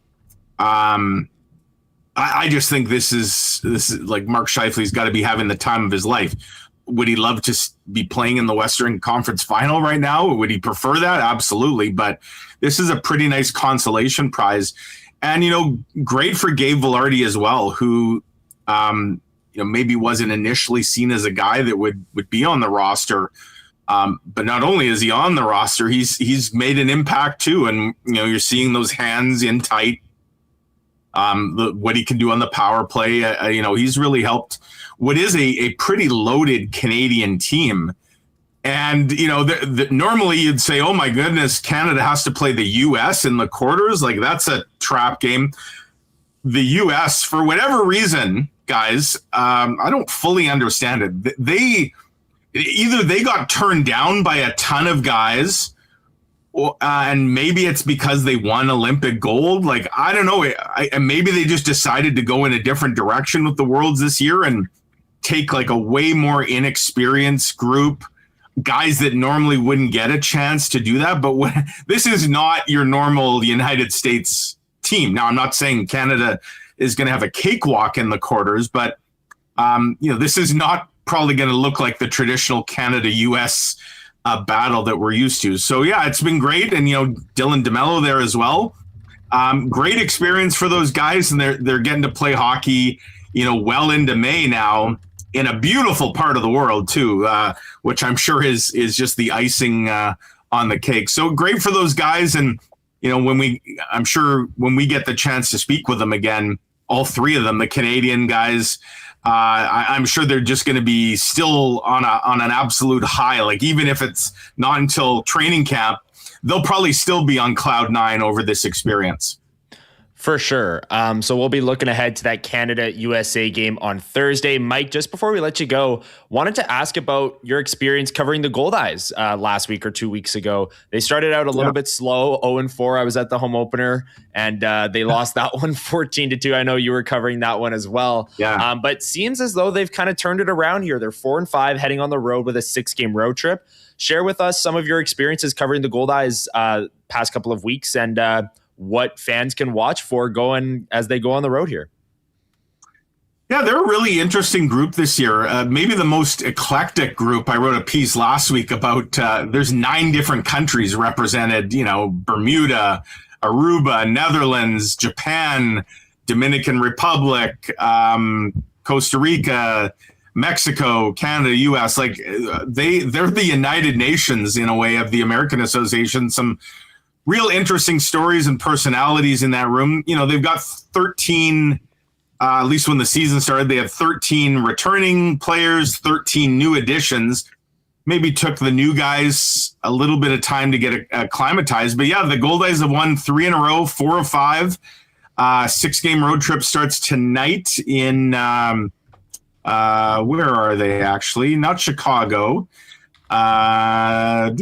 I just think this is like, Mark Scheifele's got to be having the time of his life. Would he love to be playing in the Western Conference Final right now? Would he prefer that? Absolutely. But this is a pretty nice consolation prize. And, you know, great for Gabe Velarde as well, who, you know, maybe wasn't initially seen as a guy that would be on the roster. But not only is he on the roster, he's made an impact too. And, you know, you're seeing those hands in tight, what he can do on the power play. You know, he's really helped what is a pretty loaded Canadian team. And, you know, normally you'd say, oh my goodness, Canada has to play the U.S. in the quarters. Like, that's a trap game. The U.S., for whatever reason, guys, I don't fully understand it. They got turned down by a ton of guys, and maybe it's because they won Olympic gold. Like, I don't know. And maybe they just decided to go in a different direction with the Worlds this year and take like a way more inexperienced group, guys that normally wouldn't get a chance to do that. But this is not your normal United States team. Now, I'm not saying Canada is going to have a cakewalk in the quarters, but you know, this is not probably going to look like the traditional Canada-US battle that we're used to. So yeah, it's been great. And, you know, Dylan DeMello there as well. Great experience for those guys. And they're getting to play hockey, you know, well into May now, in a beautiful part of the world too, which I'm sure is just the icing on the cake. So great for those guys. And, you know, I'm sure when we get the chance to speak with them again, all three of them, the Canadian guys, I'm sure they're just going to be still on an absolute high. Like, even if it's not until training camp, they'll probably still be on cloud nine over this experience. For sure. So we'll be looking ahead to that Canada-USA game on Thursday. Mike, just before we let you go, wanted to ask about your experience covering the Goldeyes last week or 2 weeks ago. They started out a little bit slow, 0-4. I was at the home opener, and they lost that one 14-2. I know you were covering that one as well. Yeah. But seems as though they've kind of turned it around here. They're 4-5, heading on the road with a 6-game road trip. Share with us some of your experiences covering the Goldeyes past couple of weeks and what fans can watch for going as they go on the road here. Yeah, they're a really interesting group this year. Maybe the most eclectic group. I wrote a piece last week about there's 9 different countries represented, Bermuda, Aruba, Netherlands, Japan, Dominican Republic, Costa Rica, Mexico, Canada, US. Like they're the United Nations in a way of the American Association. Some real interesting stories and personalities in that room. They've got 13, at least when the season started, they have 13 returning players, 13 new additions. Maybe took the new guys a little bit of time to get acclimatized. But yeah, the Goldeyes have won 3 in a row, 4 of 5. 6-game road trip starts tonight in, where are they actually? Not Chicago. I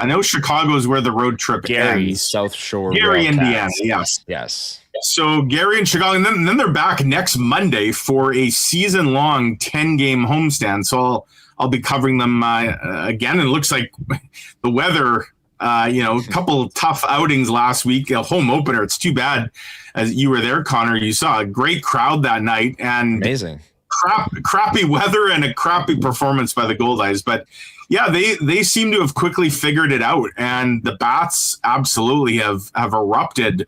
know Chicago is where the road trip Gary, ends. South Shore, Gary, Wildcats. Indiana. Yes. So Gary and Chicago, and then they're back next Monday for a season-long 10-game homestand. So I'll be covering them again. And it looks like the weather, a couple tough outings last week. A home opener. It's too bad, as you were there, Connor. You saw a great crowd that night, and amazing. Crappy weather and a crappy performance by the Goldeyes. But yeah, they seem to have quickly figured it out, and the Bats absolutely have erupted.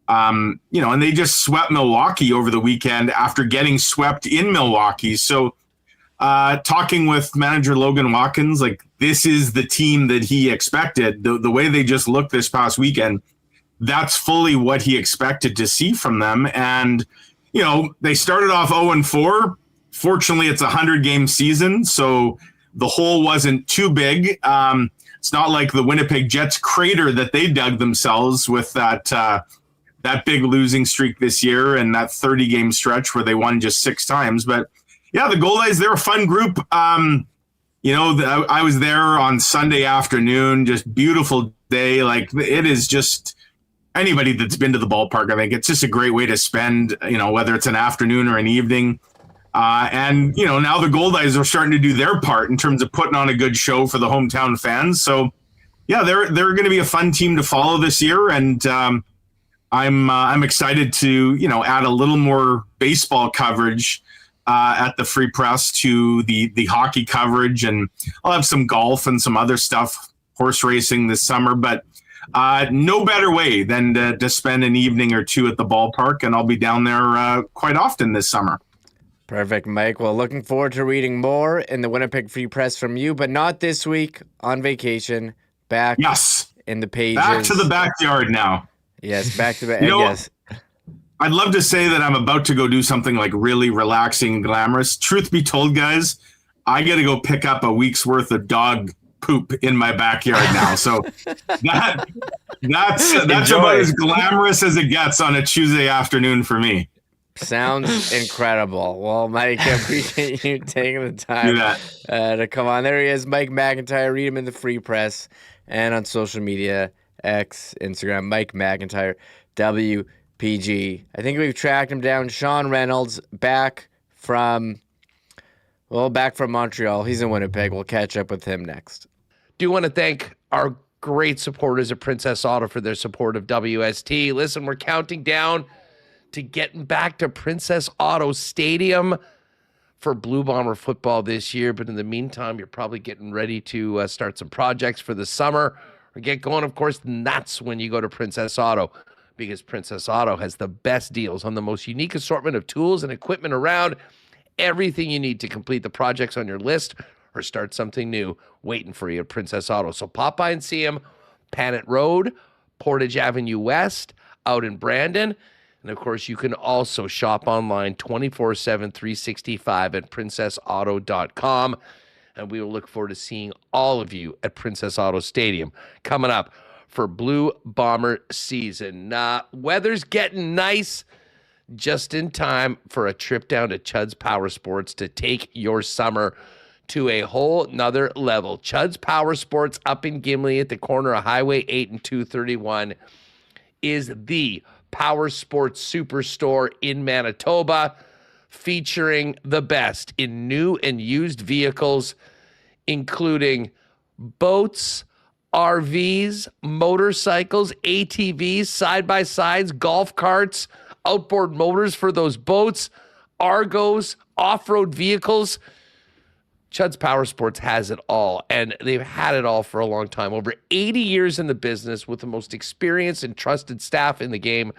And they just swept Milwaukee over the weekend after getting swept in Milwaukee. So talking with manager Logan Watkins, like, this is the team that he expected. The way they just looked this past weekend, that's fully what he expected to see from them. And they started off 0-4. Fortunately, it's a 100-game season, so the hole wasn't too big. It's not like the Winnipeg Jets crater that they dug themselves with that big losing streak this year and that 30-game stretch where they won just 6 times. But yeah, the Goldeyes, they're a fun group. I was there on Sunday afternoon, just beautiful day. Like, it is just, anybody that's been to the ballpark, I think it's just a great way to spend, whether it's an afternoon or an evening. And now the Goldeyes are starting to do their part in terms of putting on a good show for the hometown fans. So yeah, they're going to be a fun team to follow this year. And I'm excited to, add a little more baseball coverage at the Free Press to the hockey coverage. And I'll have some golf and some other stuff, horse racing this summer. But no better way than to spend an evening or two at the ballpark. And I'll be down there quite often this summer. Perfect, Mike. Well, looking forward to reading more in the Winnipeg Free Press from you, but not this week, on vacation, back in the pages. Back to the backyard now. Yes, back to the yes. I'd love to say that I'm about to go do something like really relaxing and glamorous. Truth be told, guys, I got to go pick up a week's worth of dog poop in my backyard now. So that's about as glamorous as it gets on a Tuesday afternoon for me. Sounds incredible. Well, Mike, I appreciate you taking the time to come on. There he is, Mike McIntyre. Read him in the Free Press and on social media, X, Instagram, Mike McIntyre, WPG. I think we've tracked him down. Sean Reynolds, back from Montreal. He's in Winnipeg. We'll catch up with him next. Do want to thank our great supporters at Princess Auto for their support of WST. Listen, we're counting down to getting back to Princess Auto Stadium for Blue Bomber football this year. But in the meantime, you're probably getting ready to start some projects for the summer or get going, of course. And that's when you go to Princess Auto, because Princess Auto has the best deals on the most unique assortment of tools and equipment around. Everything you need to complete the projects on your list or start something new waiting for you at Princess Auto. So pop by and see them. Panet Road, Portage Avenue West, out in Brandon. And, of course, you can also shop online 24/7, 365 at princessauto.com. And we will look forward to seeing all of you at Princess Auto Stadium. Coming up for Blue Bomber season. Weather's getting nice, just in time for a trip down to Chud's Power Sports to take your summer to a whole nother level. Chud's Power Sports up in Gimli at the corner of Highway 8 and 231 is the power sports superstore in Manitoba, featuring the best in new and used vehicles, including boats, RVs, motorcycles, ATVs, side-by-sides, golf carts, outboard motors for those boats, Argos, off-road vehicles. Chud's Power Sports has it all, and they've had it all for a long time. Over 80 years in the business with the most experienced and trusted staff in the game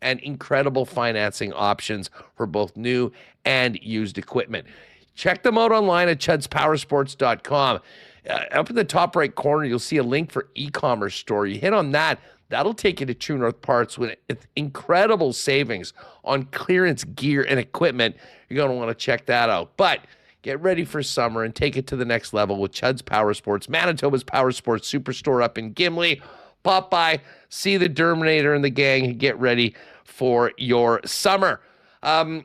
and incredible financing options for both new and used equipment. Check them out online at chudspowersports.com. Up in the top right corner, you'll see a link for e-commerce store. You hit on that, that'll take you to True North Parts with incredible savings on clearance gear and equipment. You're going to want to check that out. But get ready for summer and take it to the next level with Chud's Power Sports, Manitoba's Power Sports Superstore up in Gimli. Pop by, see the Derminator and the gang, and get ready for your summer.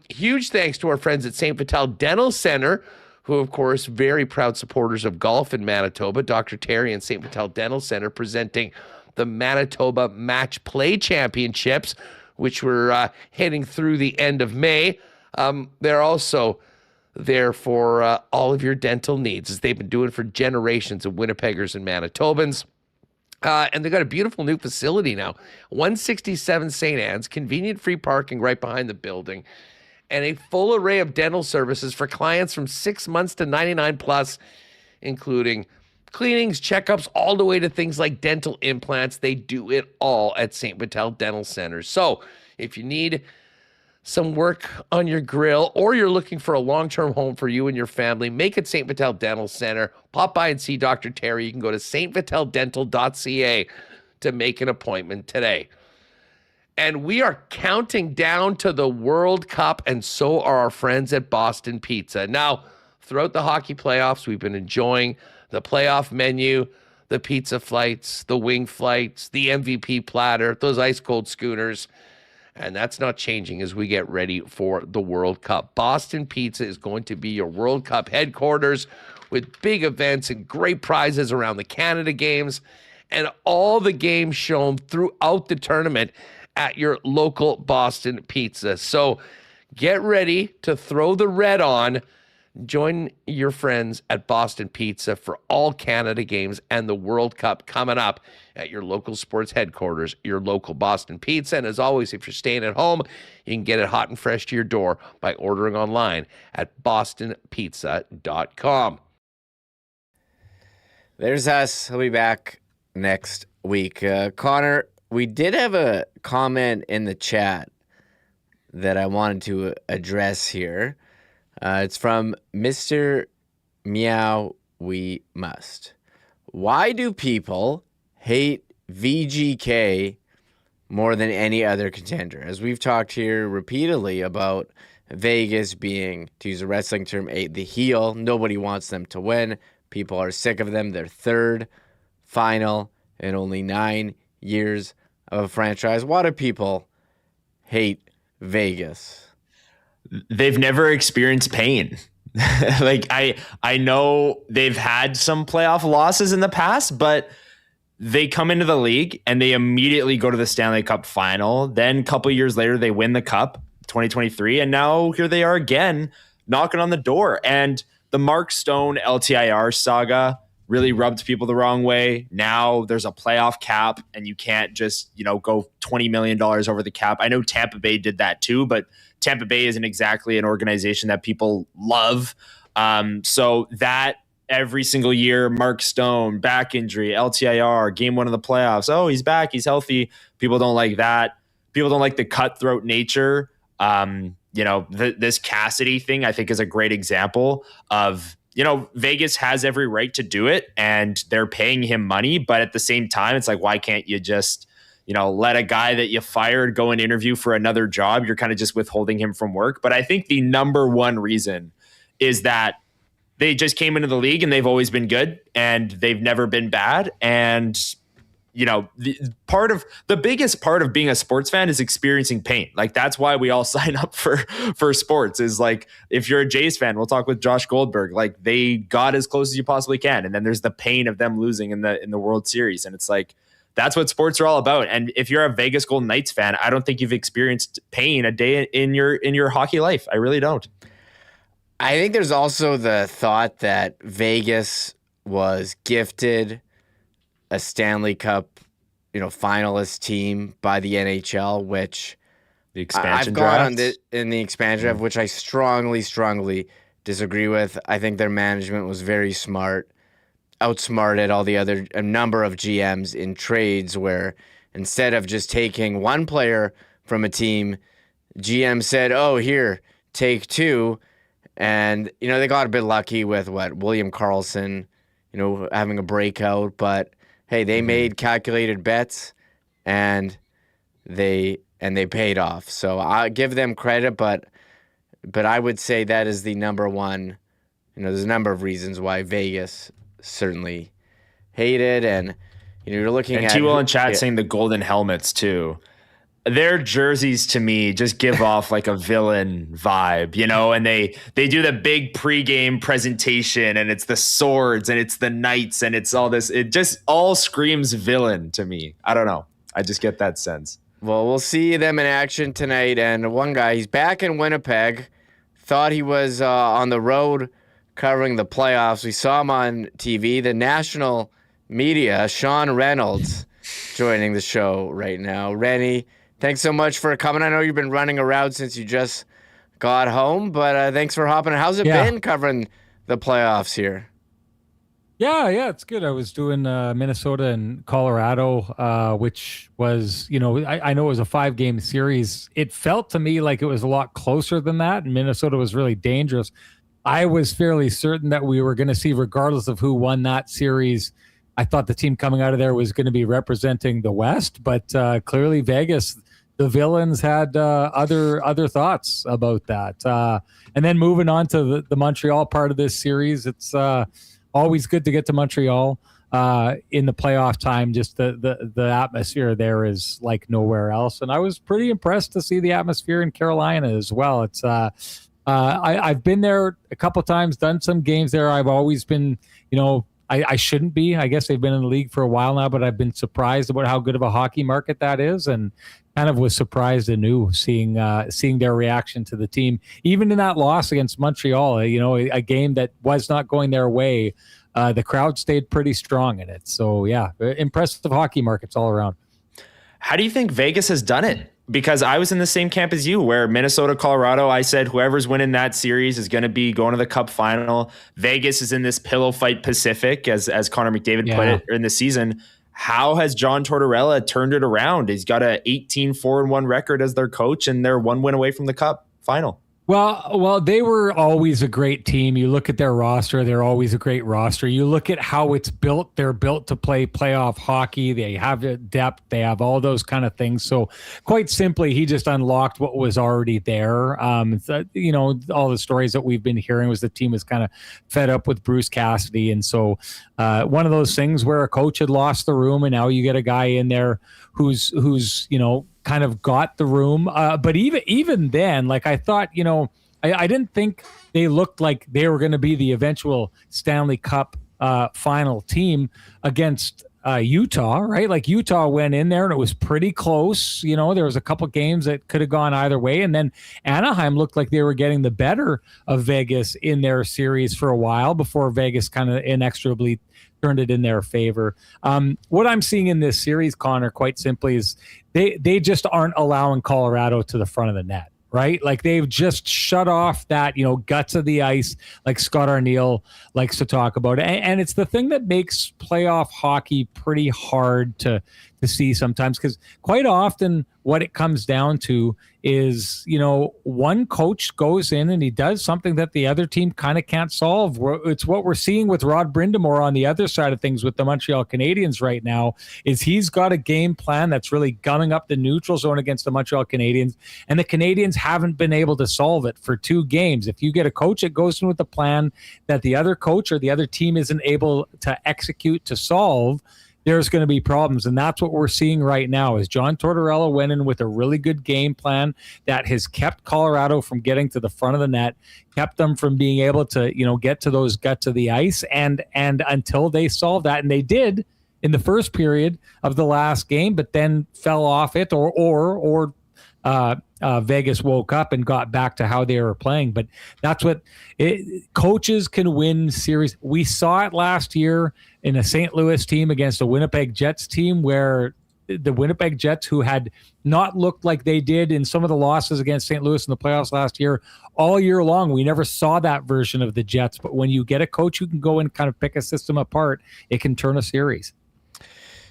Huge thanks to our friends at St. Vital Dental Center, who, of course, very proud supporters of golf in Manitoba. Dr. Terry and St. Vital Dental Center presenting the Manitoba Match Play Championships, which were heading through the end of May. They're also there for all of your dental needs, as they've been doing for generations of Winnipeggers and Manitobans. And they've got a beautiful new facility now, 167 St. Anne's, convenient free parking right behind the building, and a full array of dental services for clients from 6 months to 99 plus, including cleanings, checkups, all the way to things like dental implants. They do it all at St. Vital Dental Center. So if you need some work on your grill, or you're looking for a long-term home for you and your family, make it St. Vital Dental Center. Pop by and see Dr. Terry. You can go to stvitaldental.ca to make an appointment today. And we are counting down to the World Cup, and so are our friends at Boston Pizza. Now, throughout the hockey playoffs, we've been enjoying the playoff menu, the pizza flights, the wing flights, the MVP platter, those ice-cold schooners. And that's not changing as we get ready for the World Cup. Boston Pizza is going to be your World Cup headquarters with big events and great prizes around the Canada games and all the games shown throughout the tournament at your local Boston Pizza. So get ready to throw the red on. Join your friends at Boston Pizza for all Canada games and the World Cup coming up at your local sports headquarters, your local Boston Pizza. And as always, if you're staying at home, you can get it hot and fresh to your door by ordering online at bostonpizza.com. There's us. He'll be back next week. Connor, we did have a comment in the chat that I wanted to address here. It's from Mr. Meow We Must. Why do people hate VGK more than any other contender? As we've talked here repeatedly about Vegas being, to use a wrestling term, the heel. Nobody wants them to win. People are sick of them. They're third final in only 9 years of a franchise. Why do people hate Vegas? They've never experienced pain. Like I know they've had some playoff losses in the past, but they come into the league and they immediately go to the Stanley Cup final. Then a couple years later, they win the Cup, 2023. And now here they are again, knocking on the door. And the Mark Stone LTIR saga really rubbed people the wrong way. Now there's a playoff cap and you can't just, go $20 million over the cap. I know Tampa Bay did that too, but Tampa Bay isn't exactly an organization that people love. So that every single year, Mark Stone, back injury, LTIR, game one of the playoffs. Oh, he's back. He's healthy. People don't like that. People don't like the cutthroat nature. This Cassidy thing, I think, is a great example of, Vegas has every right to do it and they're paying him money. But at the same time, it's like, why can't you just, let a guy that you fired go and interview for another job? You're kind of just withholding him from work. But I think the number one reason is that they just came into the league and they've always been good and they've never been bad. And, the biggest part of being a sports fan is experiencing pain. Like, that's why we all sign up for sports, is like, if you're a Jays fan, we'll talk with Josh Goldberg, like, they got as close as you possibly can. And then there's the pain of them losing in the World Series. And it's like, that's what sports are all about. And if you're a Vegas Golden Knights fan, I don't think you've experienced pain a day in your hockey life. I really don't. I think there's also the thought that Vegas was gifted a Stanley Cup, finalist team by the NHL, which the expansion I've draft. gone on in the expansion draft, which I strongly disagree with. I think their management was very smart, outsmarted a number of GMs in trades where instead of just taking one player from a team, GM said, "Oh, here, take two." And, they got a bit lucky with William Karlsson, having a breakout, but hey, they made calculated bets and they paid off. So I give them credit, but I would say that is the number one. There's a number of reasons why Vegas certainly hated, and you're looking at T-Will in chat saying the golden helmets too. Their jerseys to me just give off like a villain vibe, and they do the big pregame presentation, and it's the swords and it's the knights and it's all this. It just all screams villain to me. I don't know. I just get that sense. Well, we'll see them in action tonight. And one guy, he's back in Winnipeg. Thought he was on the road covering the playoffs. We saw him on TV. The national media, Sean Reynolds, joining the show right now. Rennie, thanks so much for coming. I know you've been running around since you just got home, but thanks for hopping in. How's it been covering the playoffs here? Yeah, it's good. I was doing Minnesota and Colorado, which was, I know it was a 5-game series. It felt to me like it was a lot closer than that, and Minnesota was really dangerous. I was fairly certain that we were going to see, regardless of who won that series, I thought the team coming out of there was going to be representing the West, but clearly Vegas, the villains had other thoughts about that. And then moving on to the Montreal part of this series, it's always good to get to Montreal in the playoff time. Just the atmosphere there is like nowhere else, and I was pretty impressed to see the atmosphere in Carolina as well. It's I've been there a couple times, done some games there. I've always been, I shouldn't be. I guess they've been in the league for a while now, but I've been surprised about how good of a hockey market that is, and kind of was surprised anew seeing their reaction to the team, even in that loss against Montreal. A game that was not going their way. The crowd stayed pretty strong in it. So yeah, impressive hockey markets all around. How do you think Vegas has done it? Because I was in the same camp as you, where Minnesota, Colorado, I said whoever's winning that series is going to be going to the Cup final. Vegas is in this pillow fight Pacific, as Connor McDavid put it in the season. How has John Tortorella turned it around? He's got a 18-4-1 record as their coach, and they're 1 win away from the Cup final. Well, they were always a great team. You look at their roster, they're always a great roster. You look at how it's built, they're built to play playoff hockey. They have depth, they have all those kind of things. So quite simply, he just unlocked what was already there. All the stories that we've been hearing was the team was kind of fed up with Bruce Cassidy. And so one of those things where a coach had lost the room, and now you get a guy in there who's kind of got the room. But even then, like, I thought, I didn't think they looked like they were going to be the eventual Stanley Cup final team against Utah, right? Like, Utah went in there and it was pretty close. There was a couple games that could have gone either way. And then Anaheim looked like they were getting the better of Vegas in their series for a while before Vegas kind of inexorably turned it in their favor. What I'm seeing in this series, Connor, quite simply, is they just aren't allowing Colorado to the front of the net, right? Like, they've just shut off that, guts of the ice, like Scott Arniel likes to talk about. And it's the thing that makes playoff hockey pretty hard to see sometimes, because quite often what it comes down to is, one coach goes in and he does something that the other team kind of can't solve. It's what we're seeing with Rod Brindamore on the other side of things with the Montreal Canadiens right now, is he's got a game plan that's really gumming up the neutral zone against the Montreal Canadiens, and the Canadiens haven't been able to solve it for 2 games. If you get a coach that goes in with a plan that the other coach or the other team isn't able to execute to solve, there's going to be problems. And that's what we're seeing right now is John Tortorella went in with a really good game plan that has kept Colorado from getting to the front of the net, kept them from being able to, get to those guts of the ice. And until they solve that, and they did in the first period of the last game, but then fell off it or Vegas woke up and got back to how they were playing. But that's what coaches can win series. We saw it last year in a St. Louis team against a Winnipeg Jets team where the Winnipeg Jets, who had not looked like they did in some of the losses against St. Louis in the playoffs last year, all year long, we never saw that version of the Jets. But when you get a coach who can go and kind of pick a system apart, it can turn a series.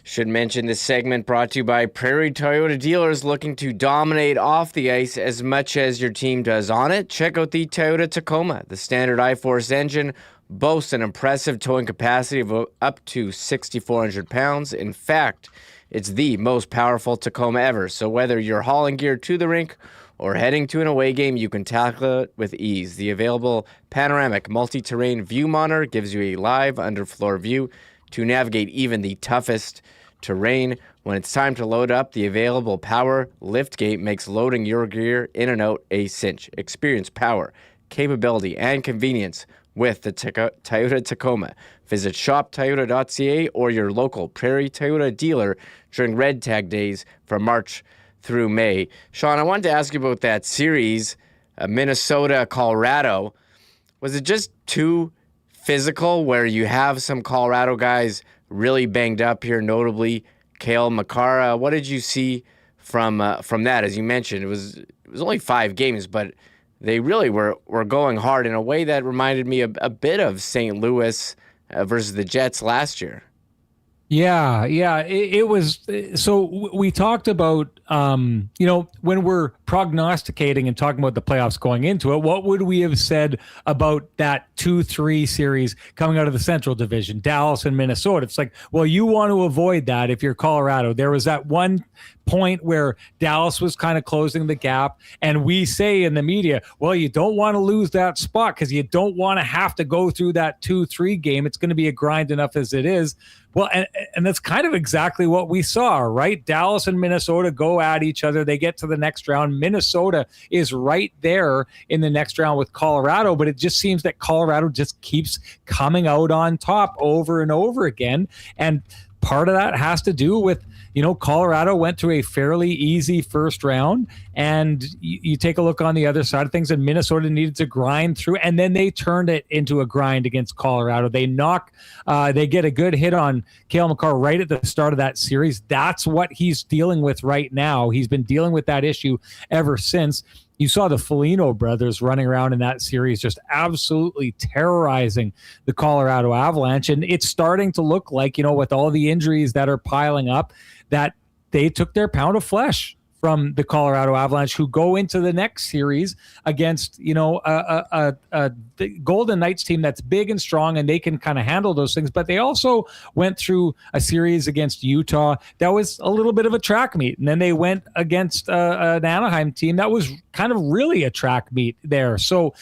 Should mention this segment brought to you by Prairie Toyota dealers looking to dominate off the ice as much as your team does on it. Check out the Toyota Tacoma. The standard I-Force engine boasts an impressive towing capacity of up to 6,400 pounds. In fact, it's the most powerful Tacoma ever. So whether you're hauling gear to the rink or heading to an away game, you can tackle it with ease. The available panoramic multi-terrain view monitor gives you a live underfloor view to navigate even the toughest terrain. When it's time to load up, the available power lift gate makes loading your gear in and out a cinch. Experience power, capability, and convenience with the Toyota Tacoma. Visit shoptoyota.ca or your local Prairie Toyota dealer during Red Tag days from March through May. Sean, I wanted to ask you about that series, Minnesota-Colorado. Was it just too physical where you have some Colorado guys really banged up here, notably Cale Makar? What did you see from that? As you mentioned, it was only 5 games, but they really were going hard in a way that reminded me a bit of St. Louis versus the Jets last year. Yeah, it was. So we talked about, when we're prognosticating and talking about the playoffs going into it, what would we have said about that 2-3 series coming out of the Central Division, Dallas and Minnesota? It's like, well, you want to avoid that if you're Colorado. There was that one point where Dallas was kind of closing the gap, and we say in the media, well, you don't want to lose that spot because you don't want to have to go through that 2-3 game. It's going to be a grind enough as it is. Well, and that's kind of exactly what we saw, right? Dallas and Minnesota go at each other. They get to the next round. Minnesota is right there in the next round with Colorado, but it just seems that Colorado just keeps coming out on top over and over again. And part of that has to do with, Colorado went through a fairly easy first round, and you take a look on the other side of things, and Minnesota needed to grind through, and then they turned it into a grind against Colorado. They get a good hit on Cale Makar right at the start of that series. That's what he's dealing with right now. He's been dealing with that issue ever since. You saw the Foligno brothers running around in that series, just absolutely terrorizing the Colorado Avalanche. And it's starting to look like, with all the injuries that are piling up, that they took their pound of flesh from the Colorado Avalanche, who go into the next series against, the Golden Knights team that's big and strong, and they can kind of handle those things. But they also went through a series against Utah that was a little bit of a track meet, and then they went against an Anaheim team that was kind of really a track meet there. So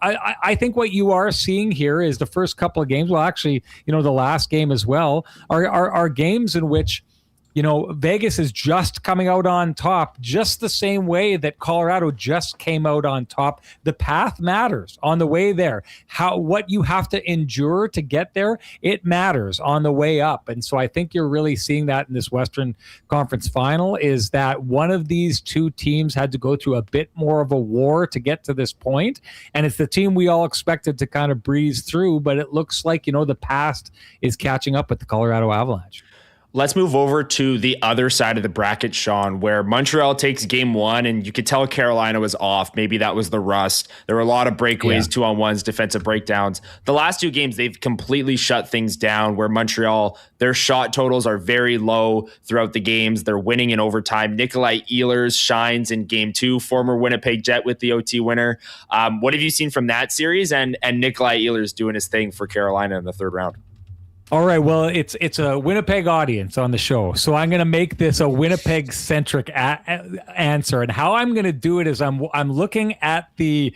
I think what you are seeing here is the first couple of games. Well, actually, the last game as well are games in which Vegas is just coming out on top, just the same way that Colorado just came out on top. The path matters on the way there. What you have to endure to get there, it matters on the way up. And so I think you're really seeing that in this Western Conference Final, is that one of these two teams had to go through a bit more of a war to get to this point. And it's the team we all expected to kind of breeze through, but it looks like, the past is catching up with the Colorado Avalanche. Let's move over to the other side of the bracket, Sean, where Montreal takes game 1, and you could tell Carolina was off. Maybe that was the rust. There were a lot of breakaways, 2-on-1s, defensive breakdowns. The last 2 games, they've completely shut things down, where Montreal, their shot totals are very low throughout the games. They're winning in overtime. Nikolai Ehlers shines in game 2, former Winnipeg Jet with the OT winner. What have you seen from that series, and Nikolai Ehlers doing his thing for Carolina in the third round? All right. Well, it's a Winnipeg audience on the show, so I'm going to make this a Winnipeg centric answer. And how I'm going to do it is I'm looking at the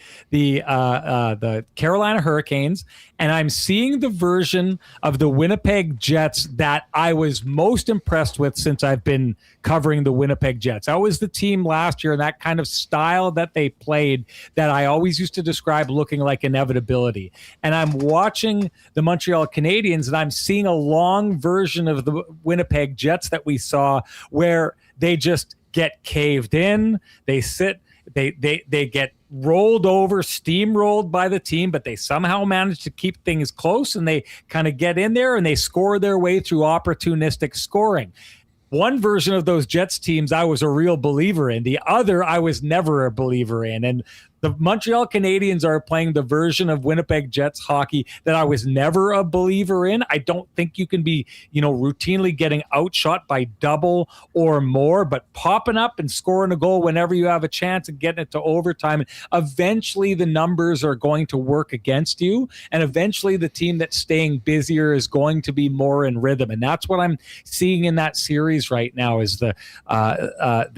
Carolina Hurricanes, and I'm seeing the version of the Winnipeg Jets that I was most impressed with since I've been covering the Winnipeg Jets. That was the team last year, and that kind of style that they played that I always used to describe looking like inevitability. And I'm watching the Montreal Canadiens, and I'm seeing a long version of the Winnipeg Jets that we saw where they just get caved in, they sit, they get rolled over, steamrolled by the team, but they somehow manage to keep things close, and they kind of get in there and they score their way through opportunistic scoring. One version of those Jets teams I was a real believer in. The other I was never a believer in. And the Montreal Canadiens are playing the version of Winnipeg Jets hockey that I was never a believer in. I don't think you can be, routinely getting outshot by double or more, but popping up and scoring a goal whenever you have a chance and getting it to overtime. Eventually the numbers are going to work against you, and eventually the team that's staying busier is going to be more in rhythm. And that's what I'm seeing in that series right now is the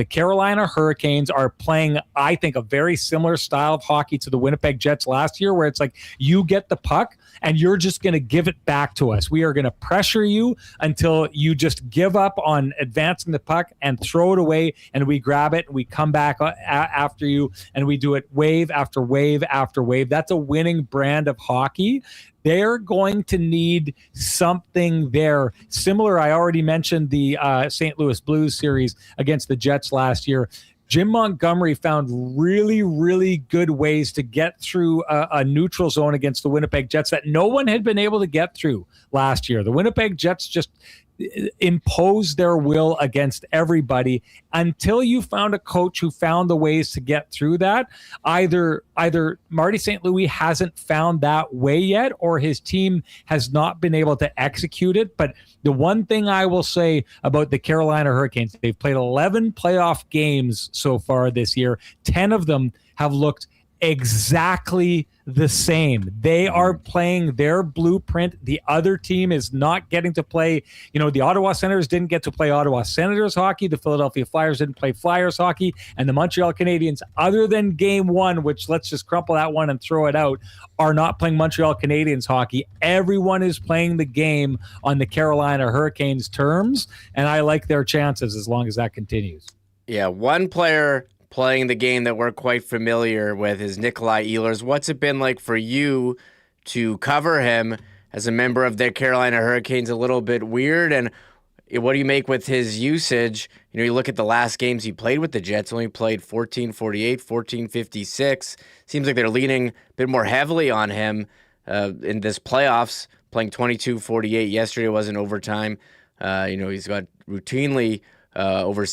Carolina Hurricanes are playing, I think, a very similar style of hockey to the Winnipeg Jets last year, where it's like you get the puck and you're just going to give it back to us. We are going to pressure you until you just give up on advancing the puck and throw it away, and we grab it and we come back after you, and we do it wave after wave after wave. That's a winning brand of hockey. They're going to need something there. Similar, I already mentioned the St. Louis Blues series against the Jets last year. Jim Montgomery found really, really good ways to get through a neutral zone against the Winnipeg Jets that no one had been able to get through last year. The Winnipeg Jets just imposed their will against everybody until you found a coach who found the ways to get through that. Either Marty St. Louis hasn't found that way yet, or his team has not been able to execute it. But the one thing I will say about the Carolina Hurricanes, they've played 11 playoff games so far this year. 10 of them have looked exactly the same. They are playing their blueprint. The other team is not getting to play. The Ottawa Senators didn't get to play Ottawa Senators hockey. The Philadelphia Flyers didn't play Flyers hockey. And the Montreal Canadiens, other than game one, which let's just crumple that one and throw it out, are not playing Montreal Canadiens hockey. Everyone is playing the game on the Carolina Hurricanes terms, and I like their chances as long as that continues. Yeah, one player playing the game that we're quite familiar with is Nikolai Ehlers. What's it been like for you to cover him as a member of the Carolina Hurricanes? A little bit weird. And what do you make with his usage? You look at the last games he played with the Jets, only played 14:48, 14:56. Seems like they're leaning a bit more heavily on him in this playoffs, playing 22:48. Yesterday wasn't overtime. He's got routinely over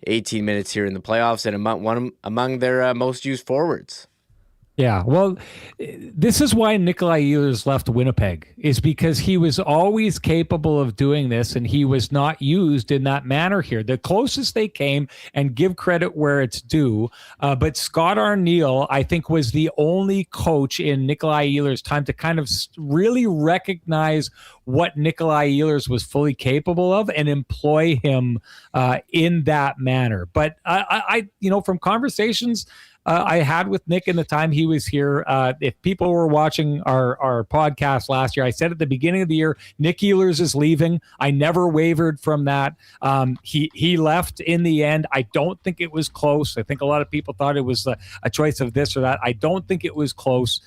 18 minutes here in the playoffs, and among their most used forwards. Yeah, well, this is why Nikolai Ehlers left Winnipeg, is because he was always capable of doing this, and he was not used in that manner here. The closest they came, and give credit where it's due, but Scott Arniel, I think, was the only coach in Nikolai Ehlers' time to kind of really recognize what Nikolai Ehlers was fully capable of and employ him in that manner. But I from conversations I had with Nick in the time he was here. If people were watching our podcast last year, I said at the beginning of the year, Nick Ehlers is leaving. I never wavered from that. He left in the end. I don't think it was close. I think a lot of people thought it was a choice of this or that. I don't think it was close.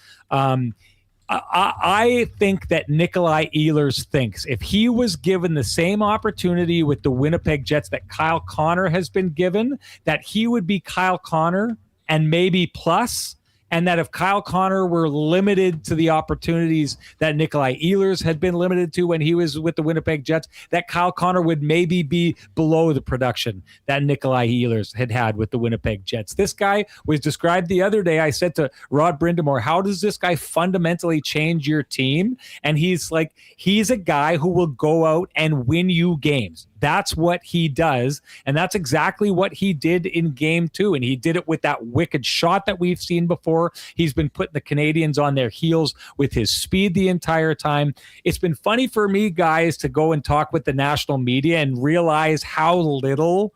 I think that Nikolai Ehlers thinks if he was given the same opportunity with the Winnipeg Jets that Kyle Connor has been given, that he would be Kyle Connor and maybe plus, and that if Kyle Connor were limited to the opportunities that Nikolai Ehlers had been limited to when he was with the Winnipeg Jets, that Kyle Connor would maybe be below the production that Nikolai Ehlers had with the Winnipeg Jets. This guy was described the other day. I said to Rod Brindamore, how does this guy fundamentally change your team? And he's like, he's a guy who will go out and win you games. That's what he does. And that's exactly what he did in game 2. And he did it with that wicked shot that we've seen before. He's been putting the Canadiens on their heels with his speed the entire time. It's been funny for me, guys, to go and talk with the national media and realize how little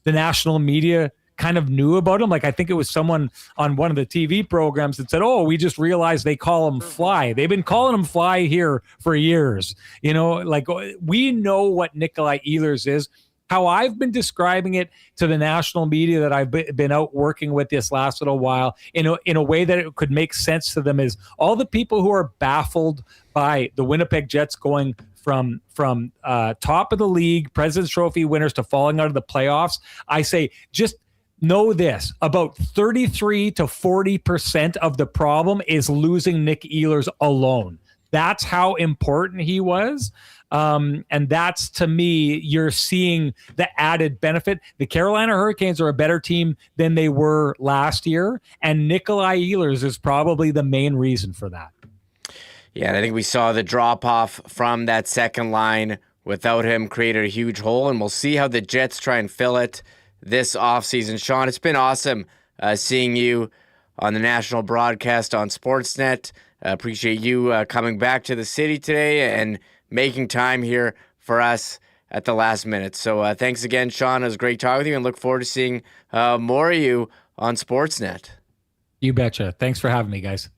the national media kind of knew about him. Like, I think it was someone on one of the TV programs that said, oh, we just realized they call him Fly. They've been calling him Fly here for years. You know, like, we know what Nikolai Ehlers is. How I've been describing it to the national media that I've been out working with this last little while in a way that it could make sense to them is all the people who are baffled by the Winnipeg Jets going from top of the league, President's Trophy winners, to falling out of the playoffs. I say, just know this, about 33 to 40% of the problem is losing Nick Ehlers alone. That's how important he was. And that's, to me, you're seeing the added benefit. The Carolina Hurricanes are a better team than they were last year, and Nikolai Ehlers is probably the main reason for that. Yeah, and I think we saw the drop-off from that second line without him created a huge hole, and we'll see how the Jets try and fill it this offseason. Sean, it's been awesome seeing you on the national broadcast on Sportsnet. Appreciate you coming back to the city today and making time here for us at the last minute. So thanks again, Sean. It was great talking with you, and look forward to seeing more of you on Sportsnet. You betcha. Thanks for having me, guys.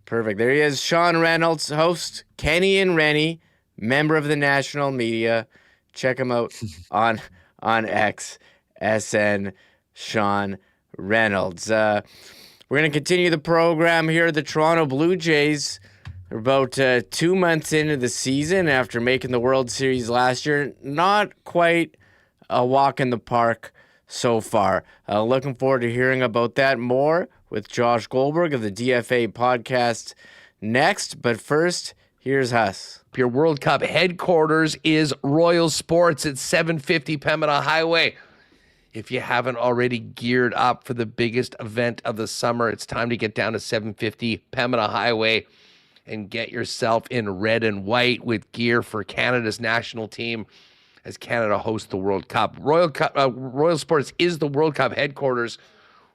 Perfect. There he is, Sean Reynolds, host, Kenny and Rennie, member of the national media. Check him out on X. SN Sean Reynolds. We're going to continue the program here. The Toronto Blue Jays are about 2 months into the season after making the World Series last year. Not quite a walk in the park so far. Looking forward to hearing about that more with Josh Goldberg of the DFA podcast next. But first, here's Huss. Your World Cup headquarters is Royal Sports at 750 Pembina Highway. If you haven't already geared up for the biggest event of the summer, it's time to get down to 750 Pembina Highway and get yourself in red and white with gear for Canada's national team as Canada hosts the World Cup. Royal Sports is the World Cup headquarters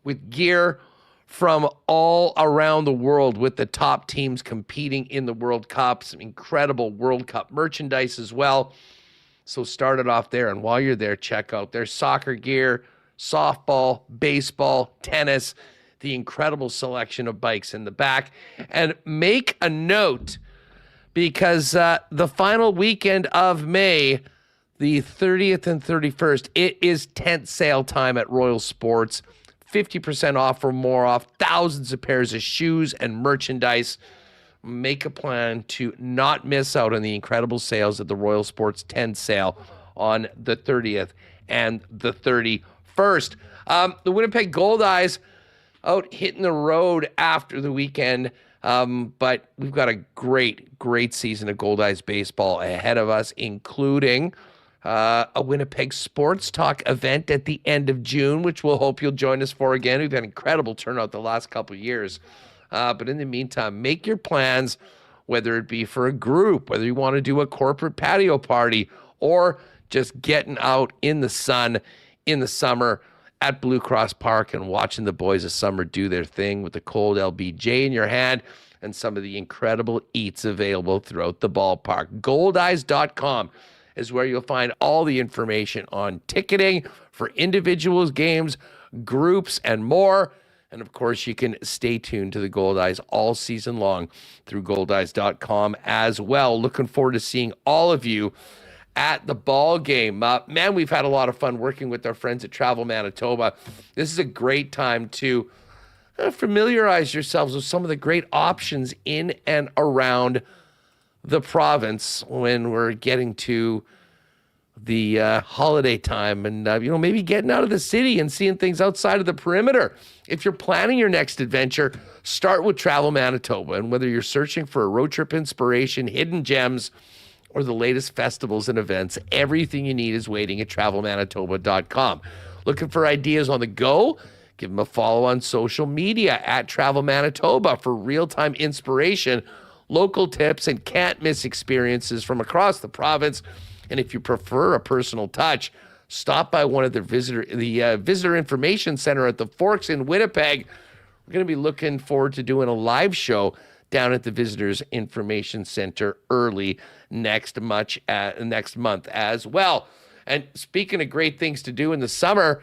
with gear from all around the world, with the top teams competing in the World Cup. Some incredible World Cup merchandise as well. So start it off there, and while you're there, check out their soccer gear, softball, baseball, tennis, the incredible selection of bikes in the back. And make a note, because the final weekend of May, the 30th and 31st, it is tent sale time at Royal Sports. 50% off or more off, thousands of pairs of shoes and merchandise. Make a plan to not miss out on the incredible sales at the Royal Sports tent sale on the 30th and the 31st. The Winnipeg Goldeyes out hitting the road after the weekend, but we've got a great season of Goldeyes baseball ahead of us, including a Winnipeg Sports Talk event at the end of June, which we'll hope you'll join us for again. We've had incredible turnout the last couple of years. But in the meantime, make your plans, whether it be for a group, whether you want to do a corporate patio party, or just getting out in the sun in the summer at Blue Cross Park and watching the boys of summer do their thing with the cold LBJ in your hand and some of the incredible eats available throughout the ballpark. Goldeyes.com is where you'll find all the information on ticketing for individuals, games, groups, and more. And, of course, you can stay tuned to the Goldeyes all season long through Goldeyes.com as well. Looking forward to seeing all of you at the ball game. Man, we've had a lot of fun working with our friends at Travel Manitoba. This is a great time to familiarize yourselves with some of the great options in and around the province when we're getting to the holiday time and, maybe getting out of the city and seeing things outside of the perimeter. If you're planning your next adventure, start with Travel Manitoba. And whether you're searching for a road trip inspiration, hidden gems, or the latest festivals and events, everything you need is waiting at travelmanitoba.com. Looking for ideas on the go? Give them a follow on social media at Travel Manitoba for real-time inspiration, local tips, and can't-miss experiences from across the province. And if you prefer a personal touch, stop by one of the visitor information center at the Forks in Winnipeg. We're going to be looking forward to doing a live show down at the Visitors Information Center early next month as well. And speaking of great things to do in the summer,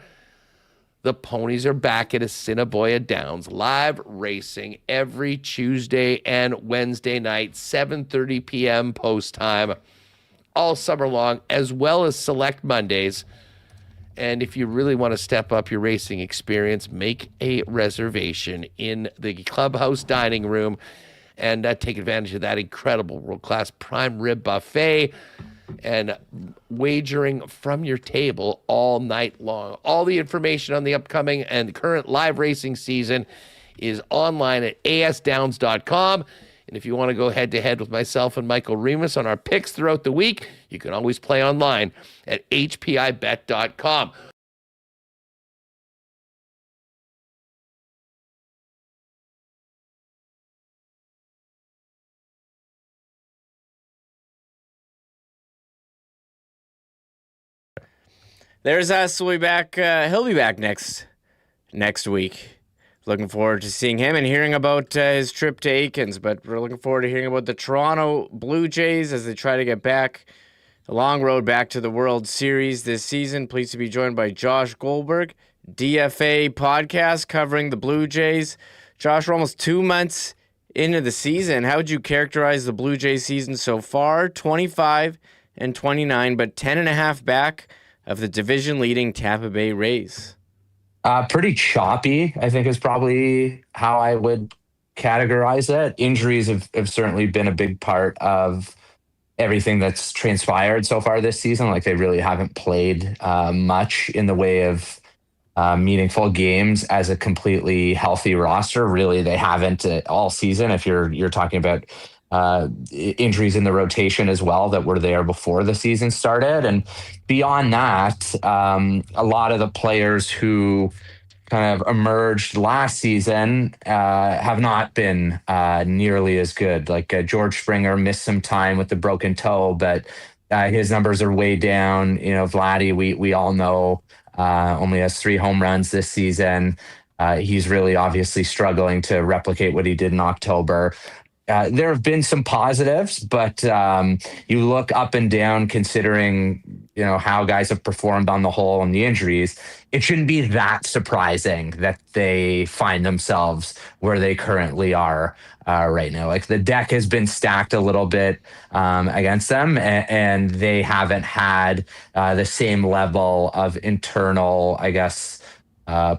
the ponies are back at Assiniboia Downs, live racing every Tuesday and Wednesday night, 7:30 p.m. post time, all summer long, as well as select Mondays. And if you really want to step up your racing experience, make a reservation in the clubhouse dining room and take advantage of that incredible world-class prime rib buffet and wagering from your table all night long. All the information on the upcoming and current live racing season is online at asdowns.com. And if you want to go head-to-head with myself and Michael Remis on our picks throughout the week, you can always play online at hpibet.com. There's us. We'll be back. He'll be back next week. Looking forward to seeing him and hearing about his trip to Aikens. But we're looking forward to hearing about the Toronto Blue Jays as they try to get back a long road back to the World Series this season. Pleased to be joined by Josh Goldberg, DFA podcast covering the Blue Jays. Josh, we're almost 2 months into the season. How would you characterize the Blue Jays season so far? 25-29, but 10.5 back of the division-leading Tampa Bay Rays. Pretty choppy, I think, is probably how I would categorize it. Injuries have certainly been a big part of everything that's transpired so far this season. Like, they really haven't played much in the way of meaningful games as a completely healthy roster. Really, they haven't all season. If you're talking about injuries in the rotation as well that were there before the season started. And beyond that, a lot of the players who kind of emerged last season have not been nearly as good. Like George Springer missed some time with the broken toe, but his numbers are way down. You know, Vladdy, we all know, only has 3 home runs this season. He's really obviously struggling to replicate what he did in October. There have been some positives, but you look up and down considering, you know, how guys have performed on the whole and the injuries. It shouldn't be that surprising that they find themselves where they currently are right now. Like, the deck has been stacked a little bit against them, and they haven't had the same level of internal, I guess,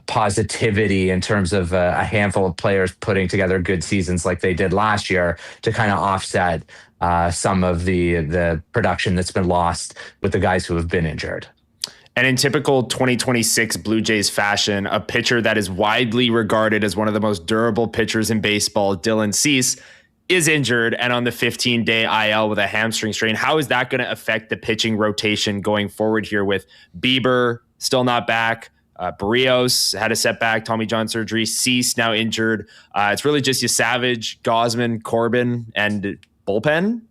positivity in terms of a handful of players putting together good seasons like they did last year to kind of offset some of the production that's been lost with the guys who have been injured. And in typical 2026 Blue Jays fashion, a pitcher that is widely regarded as one of the most durable pitchers in baseball, Dylan Cease, is injured and on the 15-day IL with a hamstring strain. How is that going to affect the pitching rotation going forward here with Bieber still not back? Barrios had a setback, Tommy John surgery, Cease now injured. It's really just your Savage, Gausman, Corbin, and bullpen.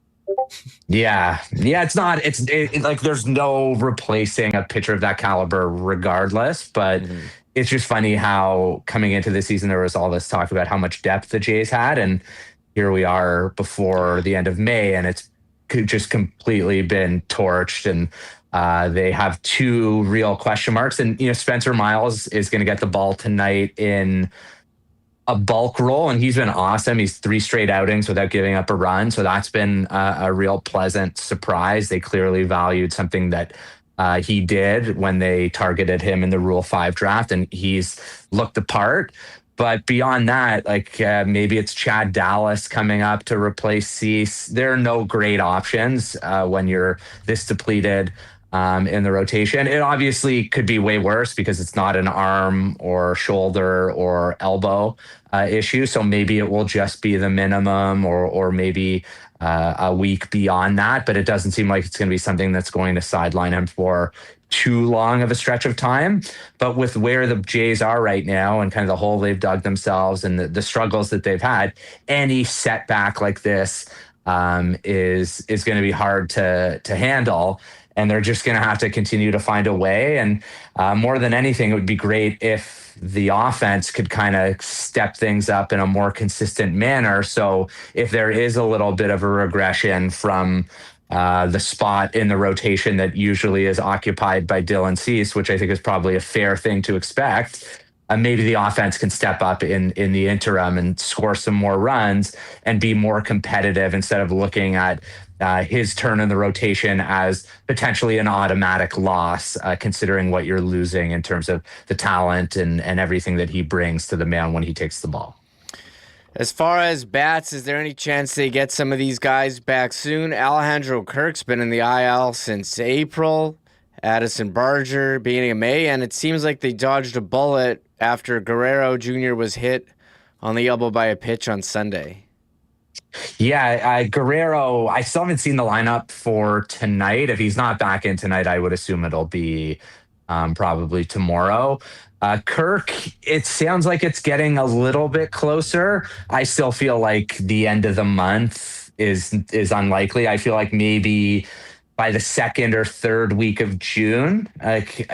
Yeah. It's not. It's like there's no replacing a pitcher of that caliber, regardless. But it's just funny how coming into the season there was all this talk about how much depth the Jays had, and here we are before the end of May, and it's just completely been torched. And they have 2 real question marks. And, you know, Spencer Miles is going to get the ball tonight in a bulk role, and he's been awesome. He's 3 straight outings without giving up a run. So that's been a real pleasant surprise. They clearly valued something that he did when they targeted him in the Rule 5 draft, and he's looked the part. But beyond that, like maybe it's Chad Dallas coming up to replace Cease. There are no great options when you're this depleted in the rotation. It obviously could be way worse because it's not an arm or shoulder or elbow issue. So maybe it will just be the minimum or maybe a week beyond that. But it doesn't seem like it's going to be something that's going to sideline him for too long of a stretch of time. But with where the Jays are right now and kind of the hole they've dug themselves and the struggles that they've had, any setback like this is going to be hard to handle. and they're just going to have to continue to find a way. And more than anything, it would be great if the offense could kind of step things up in a more consistent manner. So if there is a little bit of a regression from the spot in the rotation that usually is occupied by Dylan Cease, which I think is probably a fair thing to expect, maybe the offense can step up in the interim and score some more runs and be more competitive instead of looking at his turn in the rotation as potentially an automatic loss, considering what you're losing in terms of the talent and everything that he brings to the mound when he takes the ball. As far as bats, is there any chance they get some of these guys back soon? Alejandro Kirk's been in the IL since April. Addison Barger beginning of May, and it seems like they dodged a bullet after Guerrero Jr. was hit on the elbow by a pitch on Sunday. Yeah, Guerrero, I still haven't seen the lineup for tonight. If he's not back in tonight, I would assume it'll be probably tomorrow. Kirk, it sounds like it's getting a little bit closer. I still feel like the end of the month is unlikely. I feel like maybe by the second or third week of June.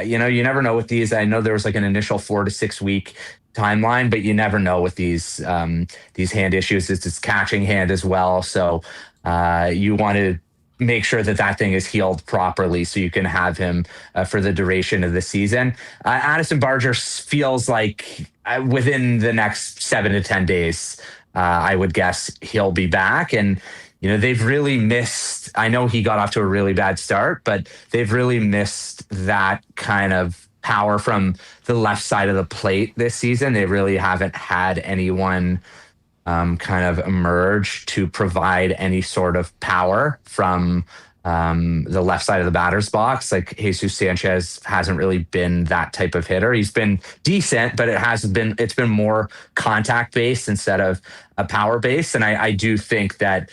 You never know with these. I know there was like an initial 4 to 6 week timeline, but you never know with these hand issues. It's his catching hand as well. So you want to make sure that thing is healed properly so you can have him for the duration of the season. Addison Barger feels like within the next 7 to 10 days, I would guess he'll be back. And, they've really missed, I know he got off to a really bad start, but they've really missed that kind of power from the left side of the plate this season. They really haven't had anyone kind of emerge to provide any sort of power from the left side of the batter's box. Like Jesus Sanchez hasn't really been that type of hitter. He's been decent, but it's been more contact based instead of a power based. And I do think that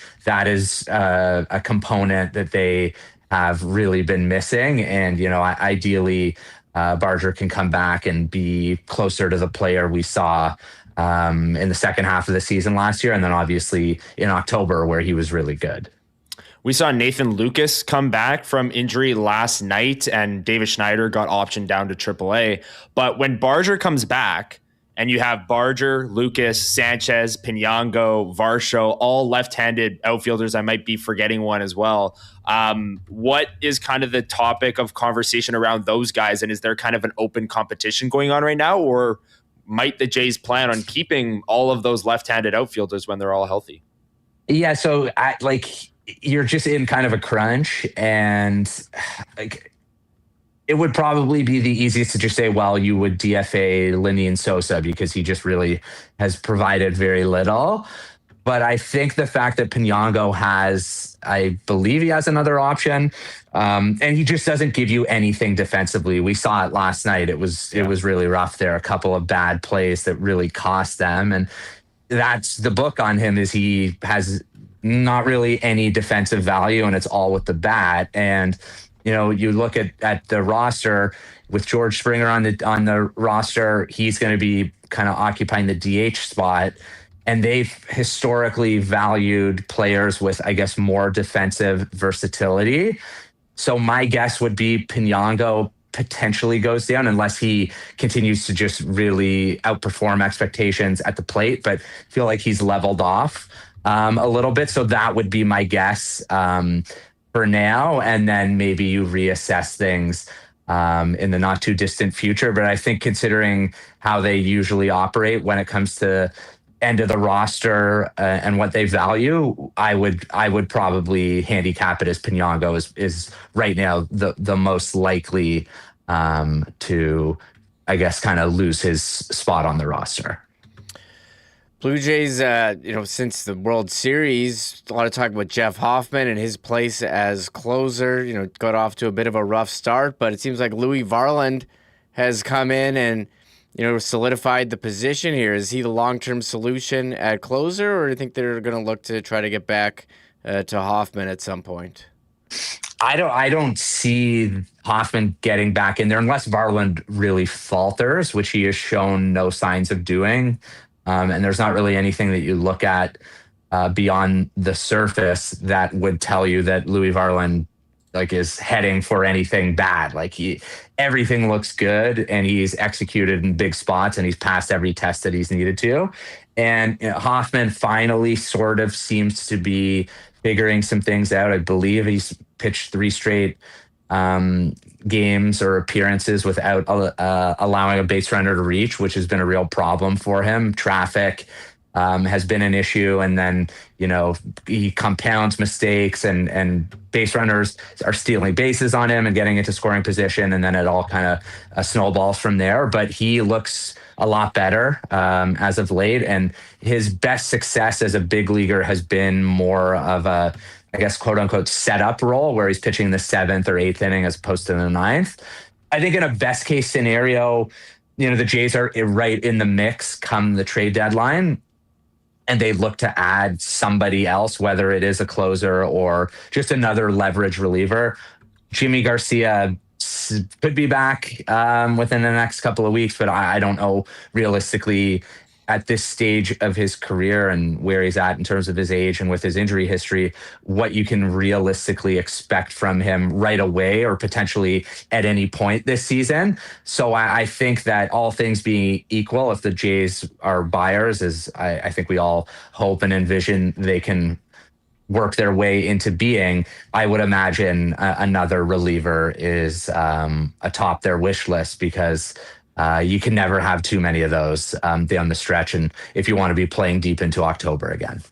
is a component that they have really been missing. And, ideally Barger can come back and be closer to the player we saw in the second half of the season last year. And then obviously in October where he was really good. We saw Nathan Lucas come back from injury last night, and David Schneider got optioned down to AAA. But when Barger comes back, and you have Barger, Lucas, Sanchez, Pinango, Varsho, all left-handed outfielders, I might be forgetting one as well. What is kind of the topic of conversation around those guys, and is there kind of an open competition going on right now, or might the Jays plan on keeping all of those left-handed outfielders when they're all healthy? Yeah, so you're just in kind of a crunch, and it would probably be the easiest to just say, well, you would DFA Linian Sosa because he just really has provided very little. But I think the fact that Pinango I believe he has another option, and he just doesn't give you anything defensively. We saw it last night. It was really rough there. A couple of bad plays that really cost them, and that's the book on him. Is he has not really any defensive value, and it's all with the bat. And you look at the roster with George Springer on the roster, he's going to be kind of occupying the DH spot. And they've historically valued players with, I guess, more defensive versatility. So my guess would be Pinango potentially goes down unless he continues to just really outperform expectations at the plate, but feel like he's leveled off a little bit. So that would be my guess for now. And then maybe you reassess things in the not too distant future. But I think considering how they usually operate when it comes to end of the roster and what they value, I would probably handicap it as Pinango is right now the most likely to, I guess, kind of lose his spot on the roster. Blue Jays, since the World Series, a lot of talk about Jeff Hoffman and his place as closer, got off to a bit of a rough start, but it seems like Louis Varland has come in and, solidified the position here. Is he the long-term solution at closer, or do you think they're going to look to try to get back to Hoffman at some point? I don't see Hoffman getting back in there unless Varland really falters, which he has shown no signs of doing. And there's not really anything that you look at beyond the surface that would tell you that Louis Varland like is heading for anything bad. Like everything looks good, and he's executed in big spots, and he's passed every test that he's needed to. And Hoffman finally sort of seems to be figuring some things out. I believe he's pitched 3 straight games or appearances without allowing a base runner to reach, which has been a real problem for him. Traffic has been an issue, and then he compounds mistakes, and base runners are stealing bases on him and getting into scoring position, and then it all kind of snowballs from there. But he looks a lot better as of late, and his best success as a big leaguer has been more of a, I guess, quote unquote, setup role where he's pitching the 7th or 8th inning as opposed to the 9th. I think in a best case scenario, the Jays are right in the mix come the trade deadline, and they look to add somebody else, whether it is a closer or just another leverage reliever. Jimmy Garcia could be back within the next couple of weeks, but I don't know realistically at this stage of his career and where he's at in terms of his age and with his injury history, what you can realistically expect from him right away or potentially at any point this season. So I think that all things being equal, if the Jays are buyers, as I think we all hope and envision they can work their way into being, I would imagine another reliever is atop their wish list, because you can never have too many of those down the stretch, and if you want to be playing deep into October again.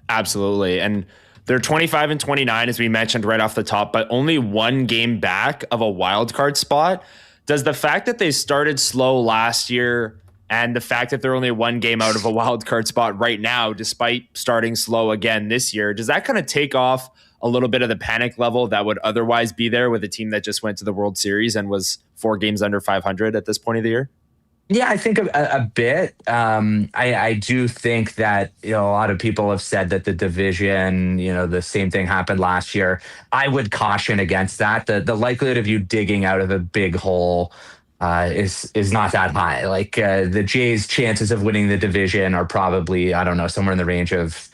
Absolutely. And they're 25 and 29, as we mentioned right off the top, but only 1 game back of a wild card spot. Does the fact that they started slow last year and the fact that they're only 1 game out of a wild card spot right now, despite starting slow again this year, does that kind of take off a little bit of the panic level that would otherwise be there with a team that just went to the World Series and was 4 games under 500 at this point of the year? Yeah, I think a bit. I do think that, a lot of people have said that the division, the same thing happened last year. I would caution against that. The likelihood of you digging out of a big hole is not that high. Like the Jays' chances of winning the division are probably, I don't know, somewhere in the range of